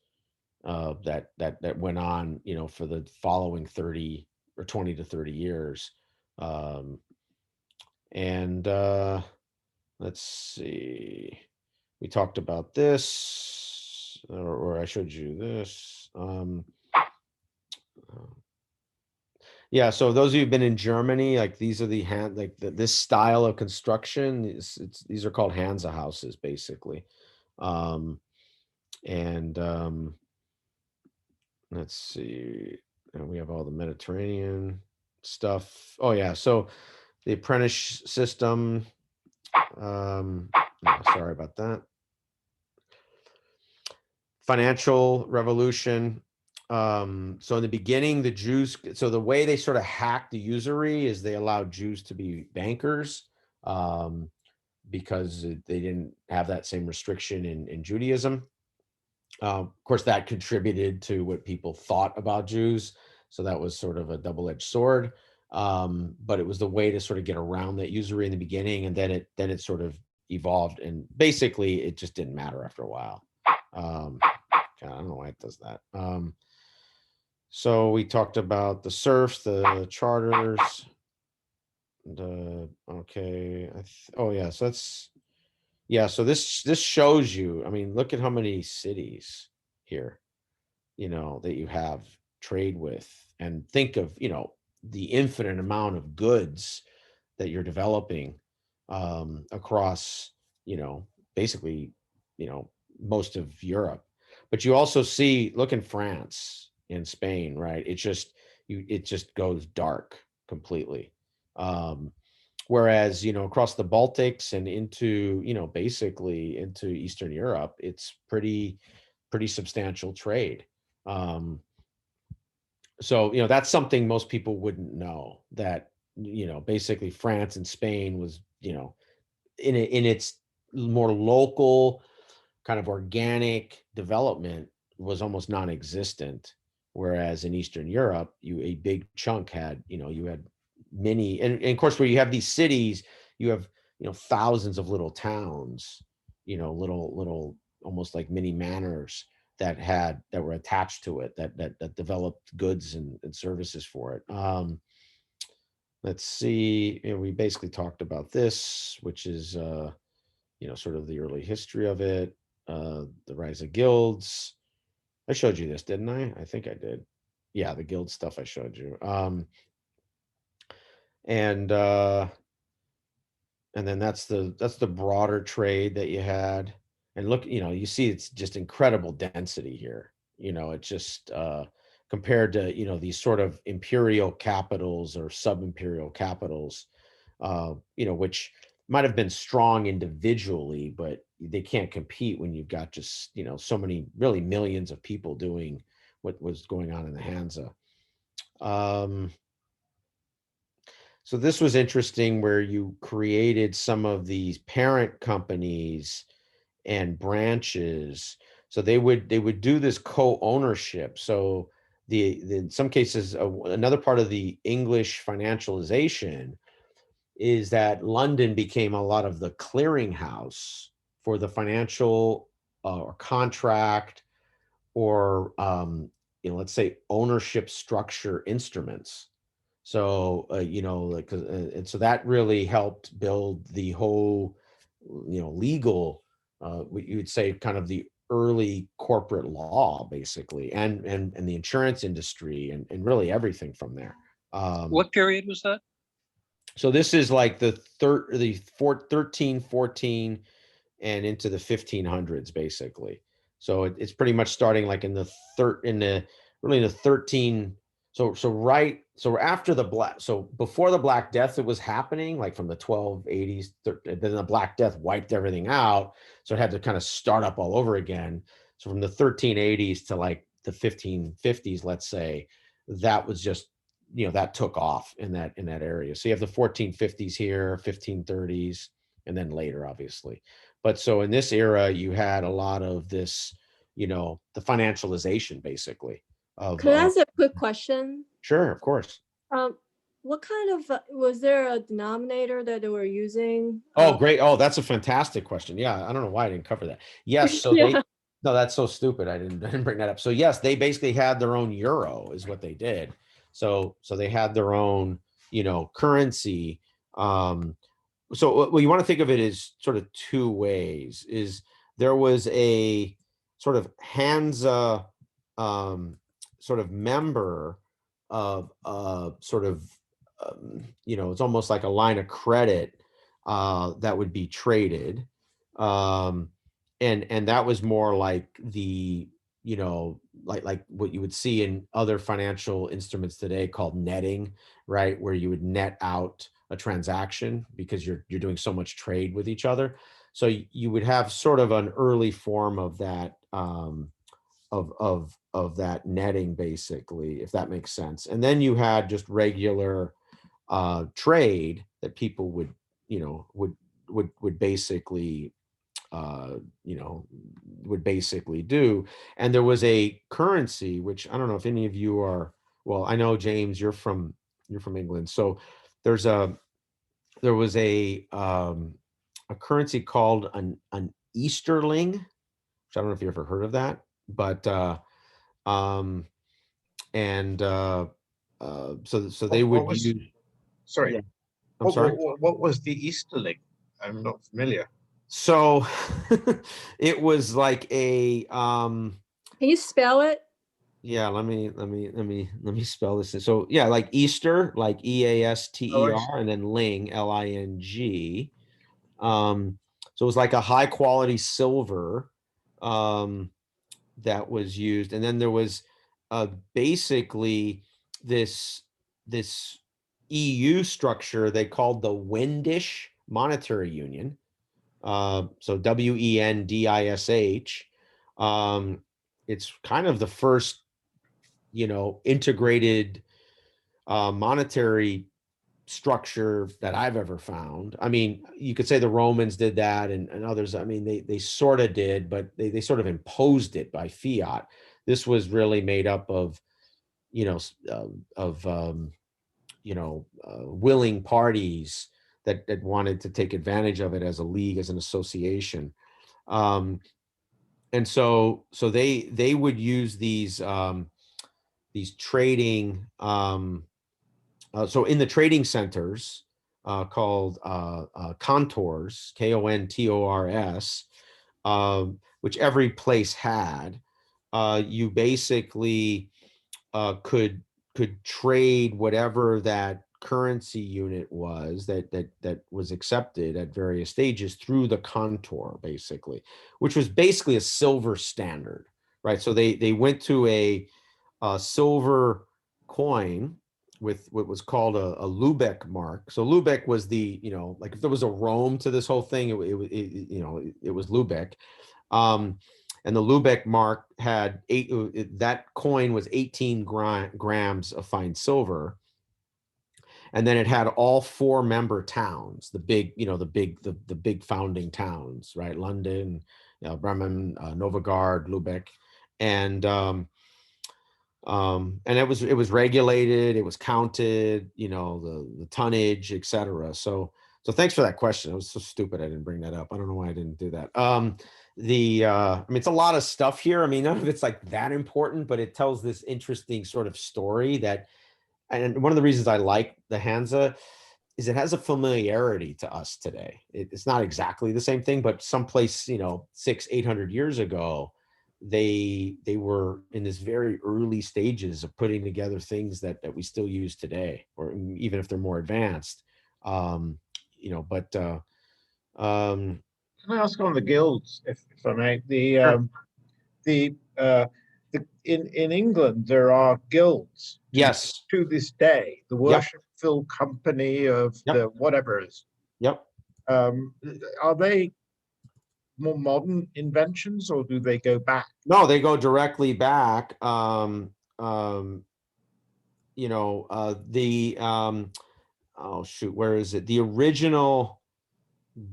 Speaker 5: that went on, for the following 30 or 20 to 30 years. And let's see, we talked about this, or I showed you this. Yeah, so those of you who've been in Germany, like these are this style of construction, these are called Hansa houses, basically. And let's see, and we have all the Mediterranean stuff. Oh yeah, so the apprentice system. No, sorry about that. Financial revolution. So in the beginning, the Jews, so the way they sort of hacked the usury is they allowed Jews to be bankers, because they didn't have that same restriction in Judaism. Of course, that contributed to what people thought about Jews. So that was sort of a double-edged sword. But it was the way to sort of get around that usury in the beginning, and then it sort of evolved, and basically it just didn't matter after a while. I don't know why it does that. So we talked about the serfs, the charters, okay. Oh yeah, so so this shows you, I mean, look at how many cities here, that you have trade with, and think of, the infinite amount of goods that you're developing across, basically, most of Europe. But you also see, look in France, in Spain, right? It just goes dark completely. Whereas, across the Baltics and into, basically into Eastern Europe, it's pretty substantial trade. So, that's something most people wouldn't know, that, basically France and Spain was, in its more local kind of organic development was almost non-existent, Whereas in Eastern Europe, a big chunk had, you had many, and of course, where you have these cities, you have, thousands of little towns, little almost like mini manors that were attached to it, that developed goods and services for it. Let's see, we basically talked about this, which is, sort of the early history of it, the rise of guilds. I showed you this, didn't I? I think I did. Yeah, the guild stuff I showed you. And then that's the broader trade that you had. And look, you see it's just incredible density here. It's just compared to, these sort of imperial capitals or sub-imperial capitals, which might have been strong individually, but they can't compete when you've got just, so many, really millions of people doing what was going on in the Hansa. So this was interesting, where you created some of these parent companies and branches. So they would do this co-ownership. So in some cases, another part of the English financialization is that London became a lot of the clearinghouse for the financial or contract or let's say ownership structure instruments. So and so that really helped build the whole legal, what you would say, kind of the early corporate law, basically, and the insurance industry, and really everything from there.
Speaker 6: What period was that?
Speaker 5: So this is like the 13, 14 and into the 1500s, basically. So it's pretty much starting like in the 13. So after so before the Black Death, it was happening like from the 1280s. Then the Black Death wiped everything out, so it had to kind of start up all over again. So from the 1380s to like the 1550s, let's say, that was just, that took off in that area. So you have the 1450s here, 1530s, and then later, obviously. But so in this era, you had a lot of this, the financialization, basically.
Speaker 10: Could I ask a quick question?
Speaker 5: Sure, of course.
Speaker 10: What kind of, was there a denominator that they were using?
Speaker 5: Oh, great. Oh, that's a fantastic question. Yeah, I don't know why I didn't cover that. Yes, so
Speaker 10: Yeah.
Speaker 5: no, that's so stupid. I didn't bring that up. So yes, they basically had their own euro, is what they did. So they had their own, currency. So well, you want to think of it as sort of two ways. Is there was a sort of Hansa sort of member of sort of it's almost like a line of credit that would be traded, and that was more like the like what you would see in other financial instruments today called netting, right, where you would net out a transaction because you're doing so much trade with each other. So you would have sort of an early form of that of that netting, basically, if that makes sense. And then you had just regular trade that people would basically would basically do. And there was a currency, which I don't know if any of you are, well, I know, James, you're from England. So there was a currency called an Easterling, which I don't know if you ever heard of that, but so they would use.
Speaker 2: Sorry.
Speaker 5: Yeah. I'm sorry.
Speaker 2: What was the Easterling? I'm not familiar.
Speaker 5: So it was like a
Speaker 10: Can you spell it?
Speaker 5: yeah, let me spell this. So yeah, like Easter, like EASTER, and then Ling, LING. So it was like a high quality silver that was used, and then there was basically this EU structure they called the Wendish Monetary Union. So WENDISH. It's kind of the first, integrated monetary structure that I've ever found. I mean, you could say the Romans did that, and others. I mean, they sort of did, but they sort of imposed it by fiat. This was really made up of, you know, willing parties that wanted to take advantage of it as a league, as an association. And so they would use these trading, so in the trading centers called contours, Kontors, which every place had, you basically could trade whatever that currency unit was that was accepted at various stages through the contour, basically, which was basically a silver standard, right? So they went to a silver coin with what was called a Lubeck mark. So Lubeck was the, like if there was a Rome to this whole thing, it was Lubeck. And the Lubeck mark had that coin was 18 grams of fine silver. And then it had all 4 member towns, the big founding towns, right? London, Bremen, Novogratz, Lubeck. And it was regulated, it was counted, the tonnage, etc. So thanks for that question. It was so stupid I didn't bring that up. I don't know why I didn't do that. I mean, it's a lot of stuff here. I mean, none of it's like that important, but it tells this interesting sort of story that, and one of the reasons I like the Hansa is it has a familiarity to us today. It's not exactly the same thing, but someplace, 600-800 years ago, they were in this very early stages of putting together things that we still use today, or even if they're more advanced. Can
Speaker 2: I ask on the guilds, if I may? In England there are guilds.
Speaker 5: Yes.
Speaker 2: To this day, the Worshipful Company of the whatever it is.
Speaker 5: Yep.
Speaker 2: Are they more modern inventions, or do they go back?
Speaker 5: No, they go directly back. Oh shoot, where is it? The original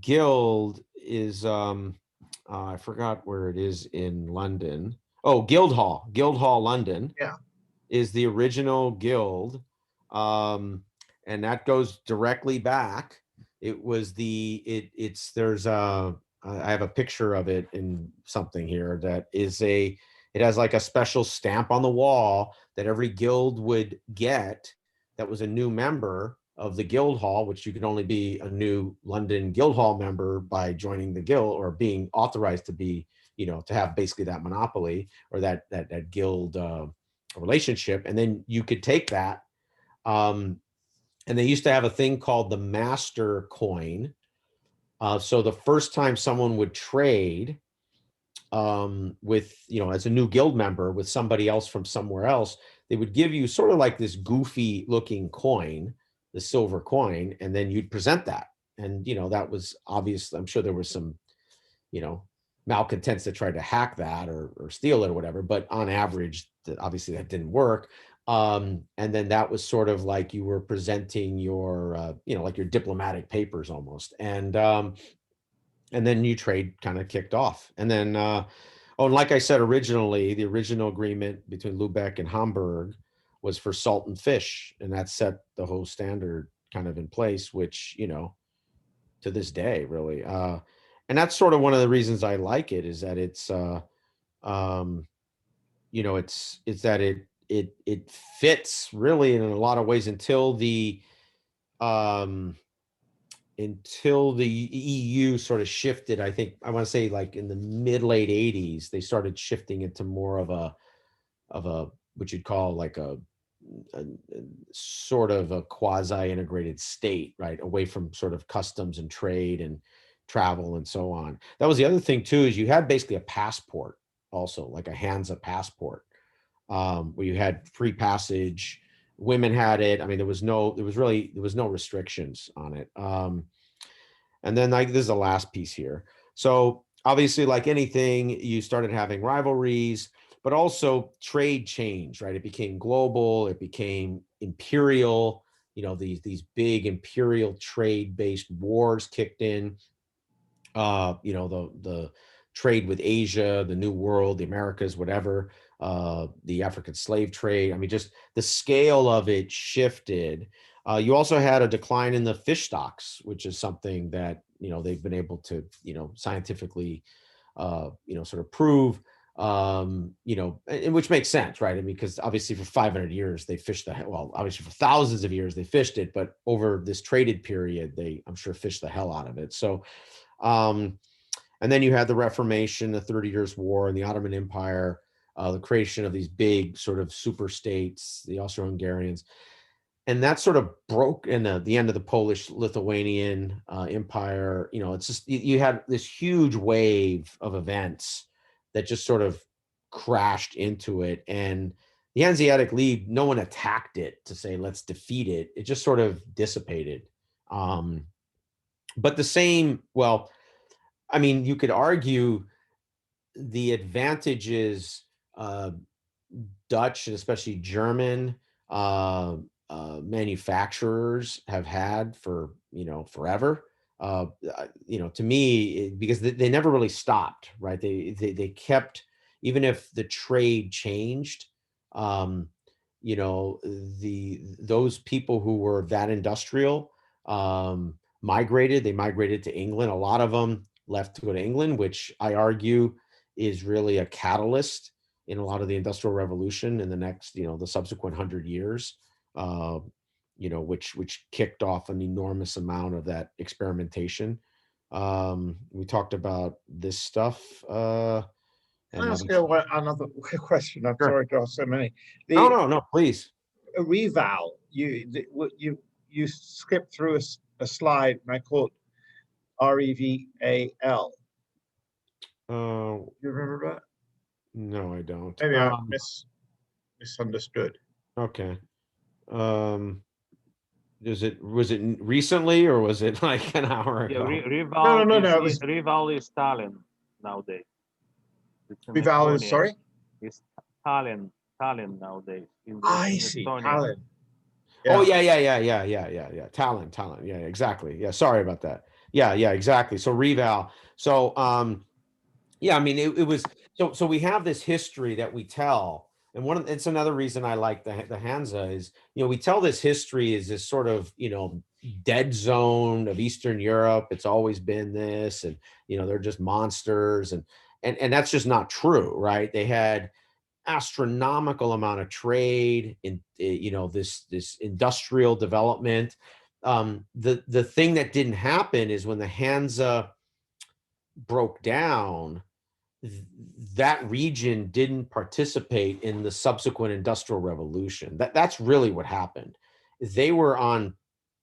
Speaker 5: guild is I forgot where it is in London. Oh, Guildhall, London.
Speaker 2: Yeah,
Speaker 5: is the original guild, and that goes directly back. It was I have a picture of it in something here that is it has like a special stamp on the wall that every guild would get that was a new member of the Guildhall, which you could only be a new London Guildhall member by joining the guild or being authorized to be, to have basically that monopoly or that guild relationship. And then you could take that. And they used to have a thing called the master coin. So the first time someone would trade with, as a new guild member with somebody else from somewhere else, they would give you sort of like this goofy looking coin, the silver coin, and then you'd present that. And, that was obvious. I'm sure there was some, malcontents that tried to hack that or steal it or whatever, but on average, obviously that didn't work. And then that was sort of like you were presenting your, like your diplomatic papers almost. And then you trade kind of kicked off. And then, and like I said, originally, the original agreement between Lubeck and Hamburg was for salt and fish. And that set the whole standard kind of in place, which, to this day, really. And that's sort of one of the reasons I like it is that it's, it's that it fits really in a lot of ways until the EU sort of shifted. I think I want to say like in the late 80s, they started shifting into more of a what you'd call like a sort of a quasi-integrated state, right? Away from sort of customs and trade and travel and so on. That was the other thing too, is you had basically a passport also, like a Hansa passport, where you had free passage. Women had it. I mean, there was no restrictions on it. And then like, this is the last piece here. So obviously, like anything, you started having rivalries, but also trade changed, right? It became global, it became imperial, these big imperial trade-based wars kicked in. The trade with Asia, the New World, the Americas, whatever, the African slave trade. I mean, just the scale of it shifted. You also had a decline in the fish stocks, which is something that, you know, they've been able to, you know, scientifically, you know, sort of prove, you know, and which makes sense, right? I mean, because obviously for 500 years they fished well, obviously for thousands of years they fished it, but over this traded period, they, I'm sure, fished the hell out of it. So, and then you had the Reformation, the 30 Years' War, and the Ottoman Empire, the creation of these big sort of super states, the Austro-Hungarians. And that sort of broke in the end of the Polish-Lithuanian Empire. You know, it's just, you had this huge wave of events that just sort of crashed into it. And the Hanseatic League, no one attacked it to say, let's defeat it. It just sort of dissipated. But the same, well, I mean, you could argue the advantages Dutch and especially German manufacturers have had for, you know, forever. You know, to me, because they never really stopped, right? They kept, even if the trade changed, you know, those people who were that industrial migrated. They migrated to England. A lot of them left to go to England, which I argue is really a catalyst in a lot of the Industrial Revolution in the next, you know, the subsequent 100 years, you know, which kicked off an enormous amount of that experimentation. We talked about this stuff.
Speaker 2: Can I ask you another question? I'm sorry to ask so many.
Speaker 5: No, please.
Speaker 2: Reval, you skipped through a slide, and I called REVAL. You remember that?
Speaker 5: No, I don't.
Speaker 2: Maybe I misunderstood.
Speaker 5: Okay. Was it recently, or was it like an hour ago?
Speaker 3: Reval
Speaker 2: No.
Speaker 3: Reval is Tallinn nowadays.
Speaker 2: Reval is, sorry?
Speaker 3: It's Tallinn nowadays.
Speaker 2: I see, Tallinn.
Speaker 5: Yeah. Oh, yeah. Tallinn. Yeah, exactly. Yeah, sorry about that. Yeah, exactly. So Reval. So, yeah, I mean, it was, so we have this history that we tell. And it's another reason I like the Hansa is, you know, we tell this history as this sort of, you know, dead zone of Eastern Europe. It's always been this, and, you know, they're just monsters. And that's just not true, right? They had astronomical amount of trade in, you know, this industrial development. The thing that didn't happen is when the Hansa broke down, that region didn't participate in the subsequent industrial revolution. That's really what happened. They were on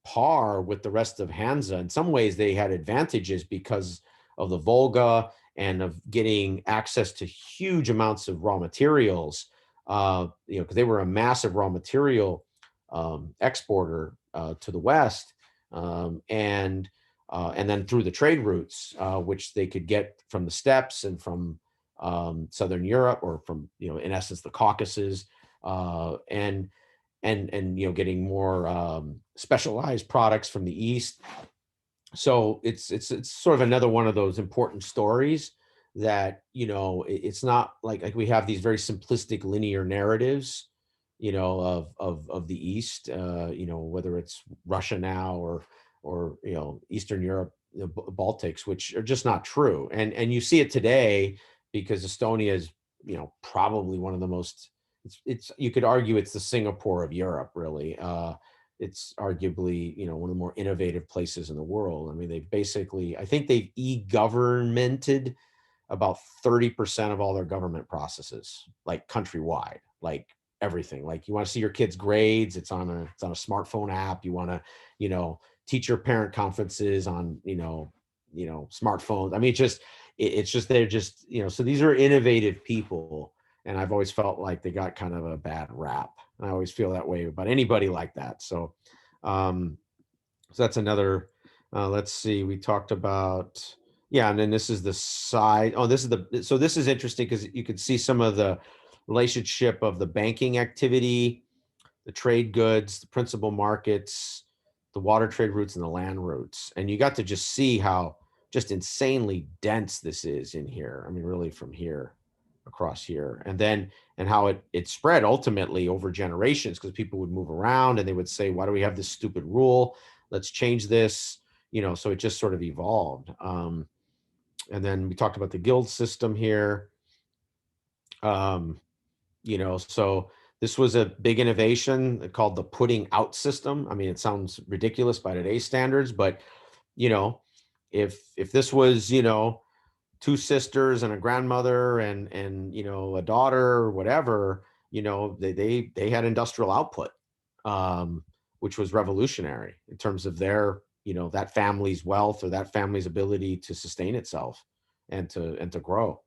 Speaker 5: par with the rest of Hansa. In some ways, they had advantages because of the Volga and of getting access to huge amounts of raw materials. You know, because they were a massive raw material exporter to the West, and then through the trade routes, which they could get from the steppes and from Southern Europe, or from, you know, in essence, the Caucasus, and you know, getting more specialized products from the East. So it's sort of another one of those important stories that, you know, it's not like we have these very simplistic linear narratives, you know, of the East, you know, whether it's Russia now or you know, Eastern Europe, the Baltics, which are just not true. And you see it today because Estonia is, you know, probably one of the most, it's you could argue it's the Singapore of Europe, really. It's arguably, you know, one of the more innovative places in the world. I mean, they've basically, I think they've e-governmented about 30% of all their government processes, like countrywide, like everything. Like, you want to see your kids' grades, it's on a smartphone app. You want to, you know, teacher parent conferences on, you know, smartphones. I mean, it's just, they're just, you know, so these are innovative people. And I've always felt like they got kind of a bad rap. I always feel that way about anybody like that. So, so that's another, let's see, we talked about, yeah. And then this is the side. Oh, so this is interesting because you could see some of the relationship of the banking activity, the trade goods, the principal markets, the water trade routes, and the land routes. And you got to just see how just insanely dense this is in here. I mean, really from here across here, and then and how it spread ultimately over generations, because people would move around and they would say, why do we have this stupid rule? Let's change this, you know. So it just sort of evolved. And then we talked about the guild system here. You know, so this was a big innovation called the putting out system. I mean, it sounds ridiculous by today's standards, but you know, if this was, you know, two sisters and a grandmother and you know, a daughter or whatever, you know, they had industrial output, which was revolutionary in terms of their, you know, that family's wealth or that family's ability to sustain itself and to grow,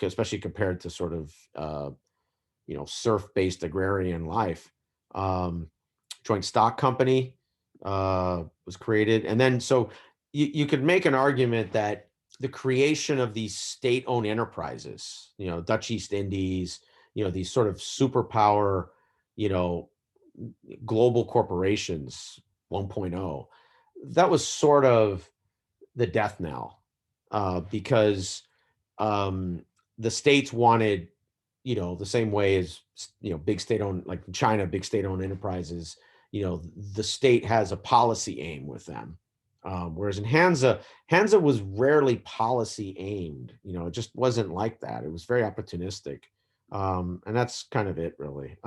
Speaker 5: especially compared to sort of you know, serf-based agrarian life. Joint stock company was created. And then, so you could make an argument that the creation of these state-owned enterprises, you know, Dutch East Indies, you know, these sort of superpower, you know, global corporations 1.0, that was sort of the death knell, because the states wanted, you know, the same way as, you know, big state-owned, like China, big state-owned enterprises, you know, the state has a policy aim with them. Whereas in Hansa was rarely policy aimed. You know, it just wasn't like that. It was very opportunistic. And that's kind of it, really.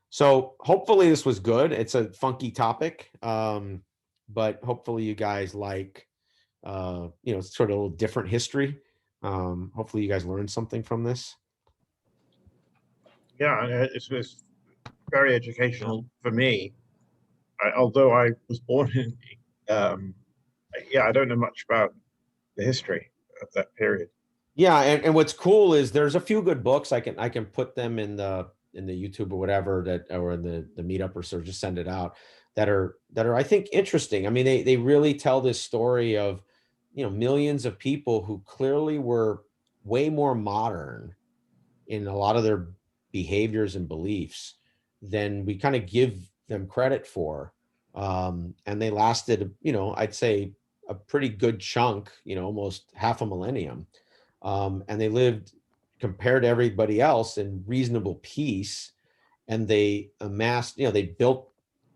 Speaker 5: So hopefully this was good. It's a funky topic, but hopefully you guys like, you know, sort of a little different history. Hopefully you guys learned something from this.
Speaker 2: Yeah, and it was very educational for me. Although I was born in, yeah, I don't know much about the history of that period.
Speaker 5: Yeah, and what's cool is there's a few good books. I can put them in the YouTube or whatever, that, or in the meetup, or so just send it out, that are I think interesting. I mean, they really tell this story of, you know, millions of people who clearly were way more modern in a lot of their behaviors and beliefs than we kind of give them credit for. And they lasted, you know, I'd say a pretty good chunk, you know, almost half a millennium. And they lived, compared to everybody else, in reasonable peace. And they amassed, you know, they built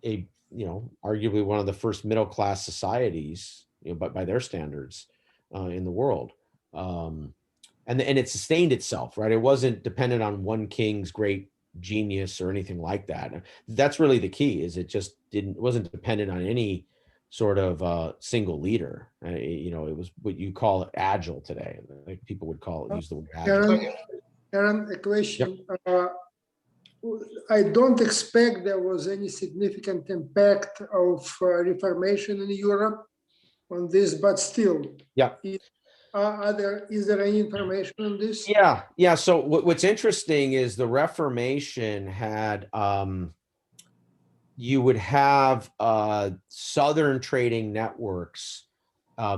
Speaker 5: a, you know, arguably one of the first middle-class societies, you know, but by their standards, in the world. And it sustained itself, right? It wasn't dependent on one king's great genius or anything like that. That's really the key, is it wasn't dependent on any sort of single leader. You know, it was what you call agile today. Like people would use the word agile.
Speaker 8: Aaron, a question.
Speaker 5: Yep.
Speaker 8: I don't expect there was any significant impact of Reformation in Europe on this, but still.
Speaker 5: Yeah.
Speaker 8: Is there any information on this?
Speaker 5: Yeah. So what's interesting is the Reformation had, you would have Southern trading networks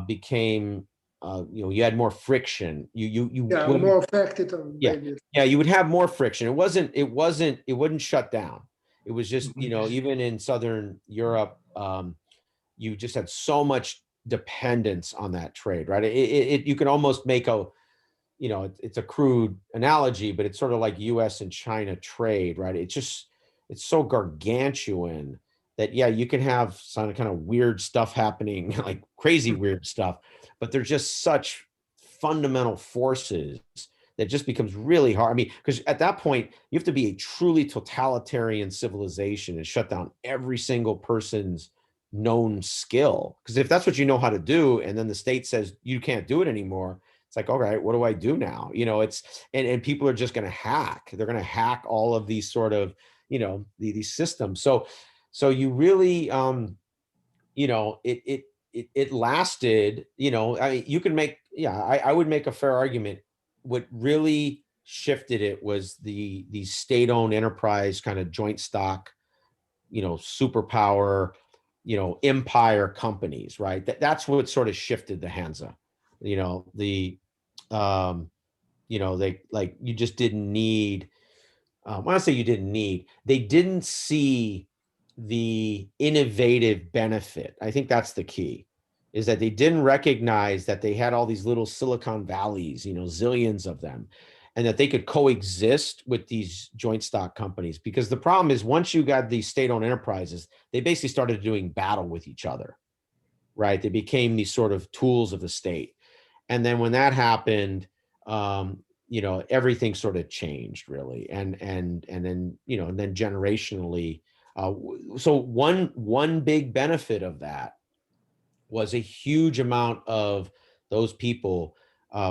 Speaker 5: became, you know, you had more friction. You
Speaker 8: more affected on.
Speaker 5: Yeah, you would have more friction. It wouldn't shut down. It was just, you know, even in Southern Europe, you just had so much dependence on that trade, right? You can almost make a, you know, it's a crude analogy, but it's sort of like US and China trade, right? It's so gargantuan that, yeah, you can have some kind of weird stuff happening, like crazy weird stuff, but they're just such fundamental forces that just becomes really hard. I mean, because at that point, you have to be a truly totalitarian civilization and shut down every single person's known skill. Because if that's what you know how to do, and then the state says you can't do it anymore, it's like, all right, what do I do now? You know, and people are just going to hack. They're going to hack all of these sort of, you know, these systems. So you really, you know, it lasted, you know, I mean, you can make, yeah, I would make a fair argument. What really shifted it was these state-owned enterprise kind of joint stock, you know, superpower, you know, empire companies, right? That's what sort of shifted the Hansa. You know, you know, they, like, you just didn't need, when I say you didn't need, they didn't see the innovative benefit. I think that's the key. is that they didn't recognize that they had all these little Silicon Valleys, zillions of them, and that they could coexist with these joint stock companies. Because the problem is, once you got these state-owned enterprises, they basically started doing battle with each other, right? They became these sort of tools of the state. And then when that happened, everything sort of changed, really. And then, and then generationally, so one big benefit of that was a huge amount of those people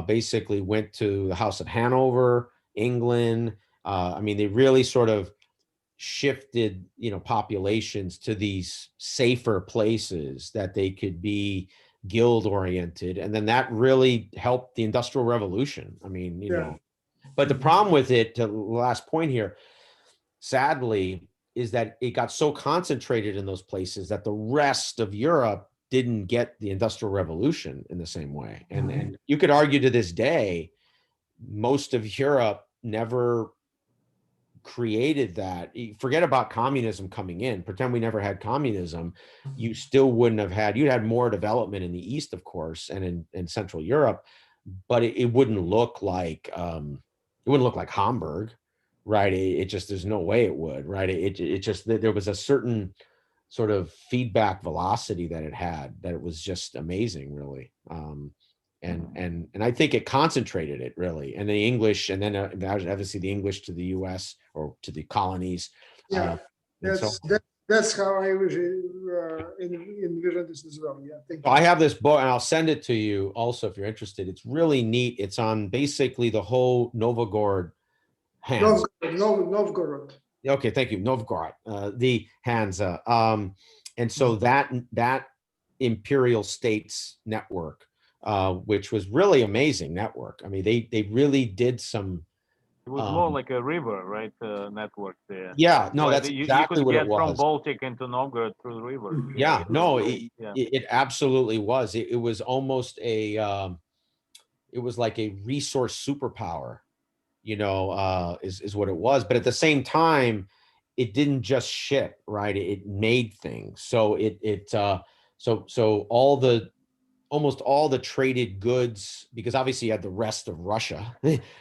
Speaker 5: basically went to the House of Hanover, England. I mean, they really sort of shifted, populations to these safer places that they could be guild oriented. And then that really helped the Industrial Revolution. I mean, but the problem with it, to the last point here, sadly, is that it got so concentrated in those places that the rest of Europe didn't get the Industrial Revolution in the same way. And you could argue to this day, most of Europe never created that. Forget about communism coming in, pretend we never had communism. You still wouldn't have had, you'd had more development in the East, of course, and in Central Europe, but it wouldn't look like Hamburg, right? It just, there's no way it would, right? It just, there was a certain sort of feedback velocity that it had, that it was just amazing, really. And I think it concentrated it, really. And the English, and then obviously the English to the US or to the colonies.
Speaker 8: Yeah, that's how I envision this as well. Yeah, thank you.
Speaker 5: I have this book, and I'll send it to you also if you're interested. It's really neat. It's on basically the whole Novgorod hands.
Speaker 8: Novgorod.
Speaker 5: Okay, thank you. Novgorod, the Hansa. And so that imperial states network, which was really amazing network. I mean, they really did some.
Speaker 3: It was more like a river, right? Network there.
Speaker 5: Yeah, no, that's exactly what it was.
Speaker 3: You could get from Baltic into Novgorod through the river.
Speaker 5: Yeah, no, it absolutely was. It was almost it was like a resource superpower, is what it was. But at the same time, it didn't just ship, right? It made things. So so almost all the traded goods, because obviously you had the rest of Russia,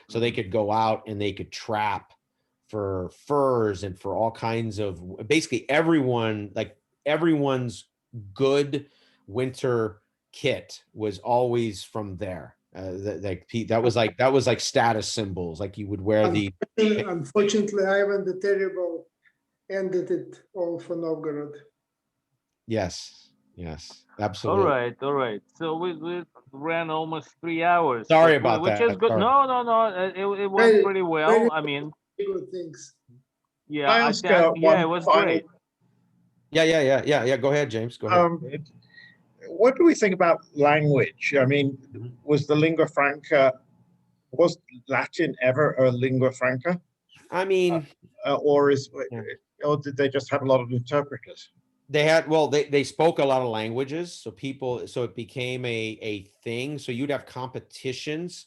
Speaker 5: so they could go out and they could trap for furs and for all kinds of, basically everyone's good winter kit was always from there. That was like status symbols, like you would wear the.
Speaker 8: Unfortunately, Ivan the Terrible ended it all for Novgorod.
Speaker 5: Yes, absolutely.
Speaker 3: All right. So we ran almost 3 hours.
Speaker 5: Sorry about that.
Speaker 3: Which is good.
Speaker 5: Sorry.
Speaker 3: No. It went pretty well. I mean,
Speaker 8: good things.
Speaker 3: Yeah, it was great.
Speaker 5: Yeah. Go ahead, James. Go ahead.
Speaker 2: What do we think about language? I mean, was the lingua franca, was Latin ever a lingua franca?
Speaker 5: I mean,
Speaker 2: or did they just have a lot of interpreters?
Speaker 5: They had, they spoke a lot of languages, so it became a thing. So you'd have competitions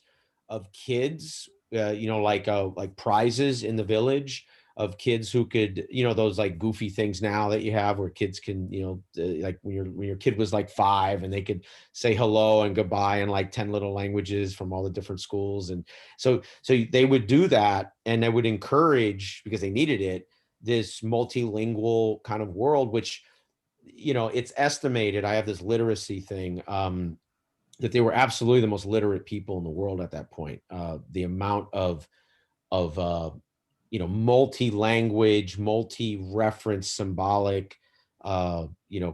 Speaker 5: of kids, like prizes in the village of kids who could, those like goofy things now that you have where kids can, like when your kid was like 5 and they could say hello and goodbye in like 10 little languages from all the different schools. And so they would do that, and they would encourage, because they needed it, this multilingual kind of world, which, it's estimated, I have this literacy thing, that they were absolutely the most literate people in the world at that point. The amount of multi-language, multi-reference, symbolic,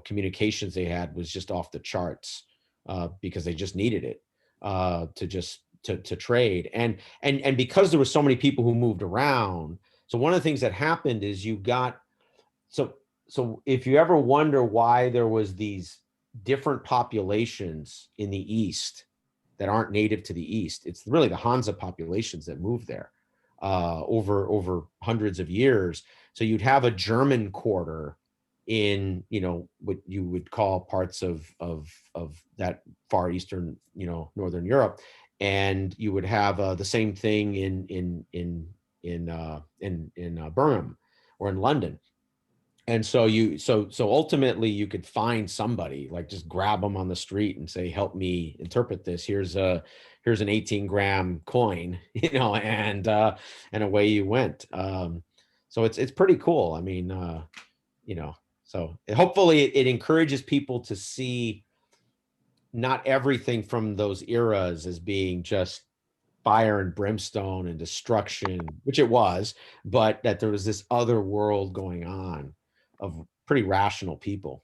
Speaker 5: communications they had was just off the charts, because they just needed it to trade. And because there were so many people who moved around. So one of the things that happened is you got, so if you ever wonder why there was these different populations in the East that aren't native to the East, it's really the Hansa populations that moved there over hundreds of years. So you'd have a German quarter in, what you would call parts of that far Eastern, Northern Europe. And you would have the same thing in Birmingham or in London. And so so ultimately you could find somebody, like just grab them on the street and say, help me interpret this. Here's an 18-gram coin, and away you went. So it's pretty cool. I mean, so hopefully it encourages people to see not everything from those eras as being just fire and brimstone and destruction, which it was, but that there was this other world going on of pretty rational people.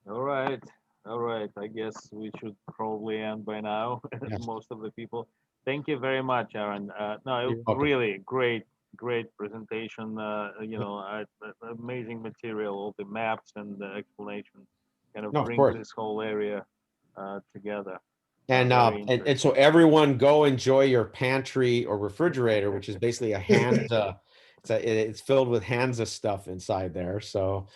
Speaker 3: All right. I guess we should probably end by now.
Speaker 5: Yes.
Speaker 3: Most of the people. Thank you very much, Aaron. No,
Speaker 5: You're welcome.
Speaker 3: really great presentation. Amazing material, all the maps and the explanation kind of
Speaker 5: No, of
Speaker 3: brings
Speaker 5: course.
Speaker 3: this whole area together.
Speaker 5: And
Speaker 3: Very
Speaker 5: and so everyone go enjoy your pantry or refrigerator, which is basically a Hansa. It's filled with Hansa stuff inside there. So,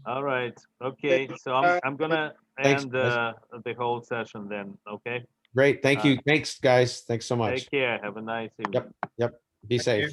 Speaker 3: All right. Okay. So I'm gonna end the whole session then. Okay.
Speaker 5: Great. Thank you. Thanks, guys. Thanks so much.
Speaker 3: Take care. Have a nice evening.
Speaker 5: Yep. Be safe.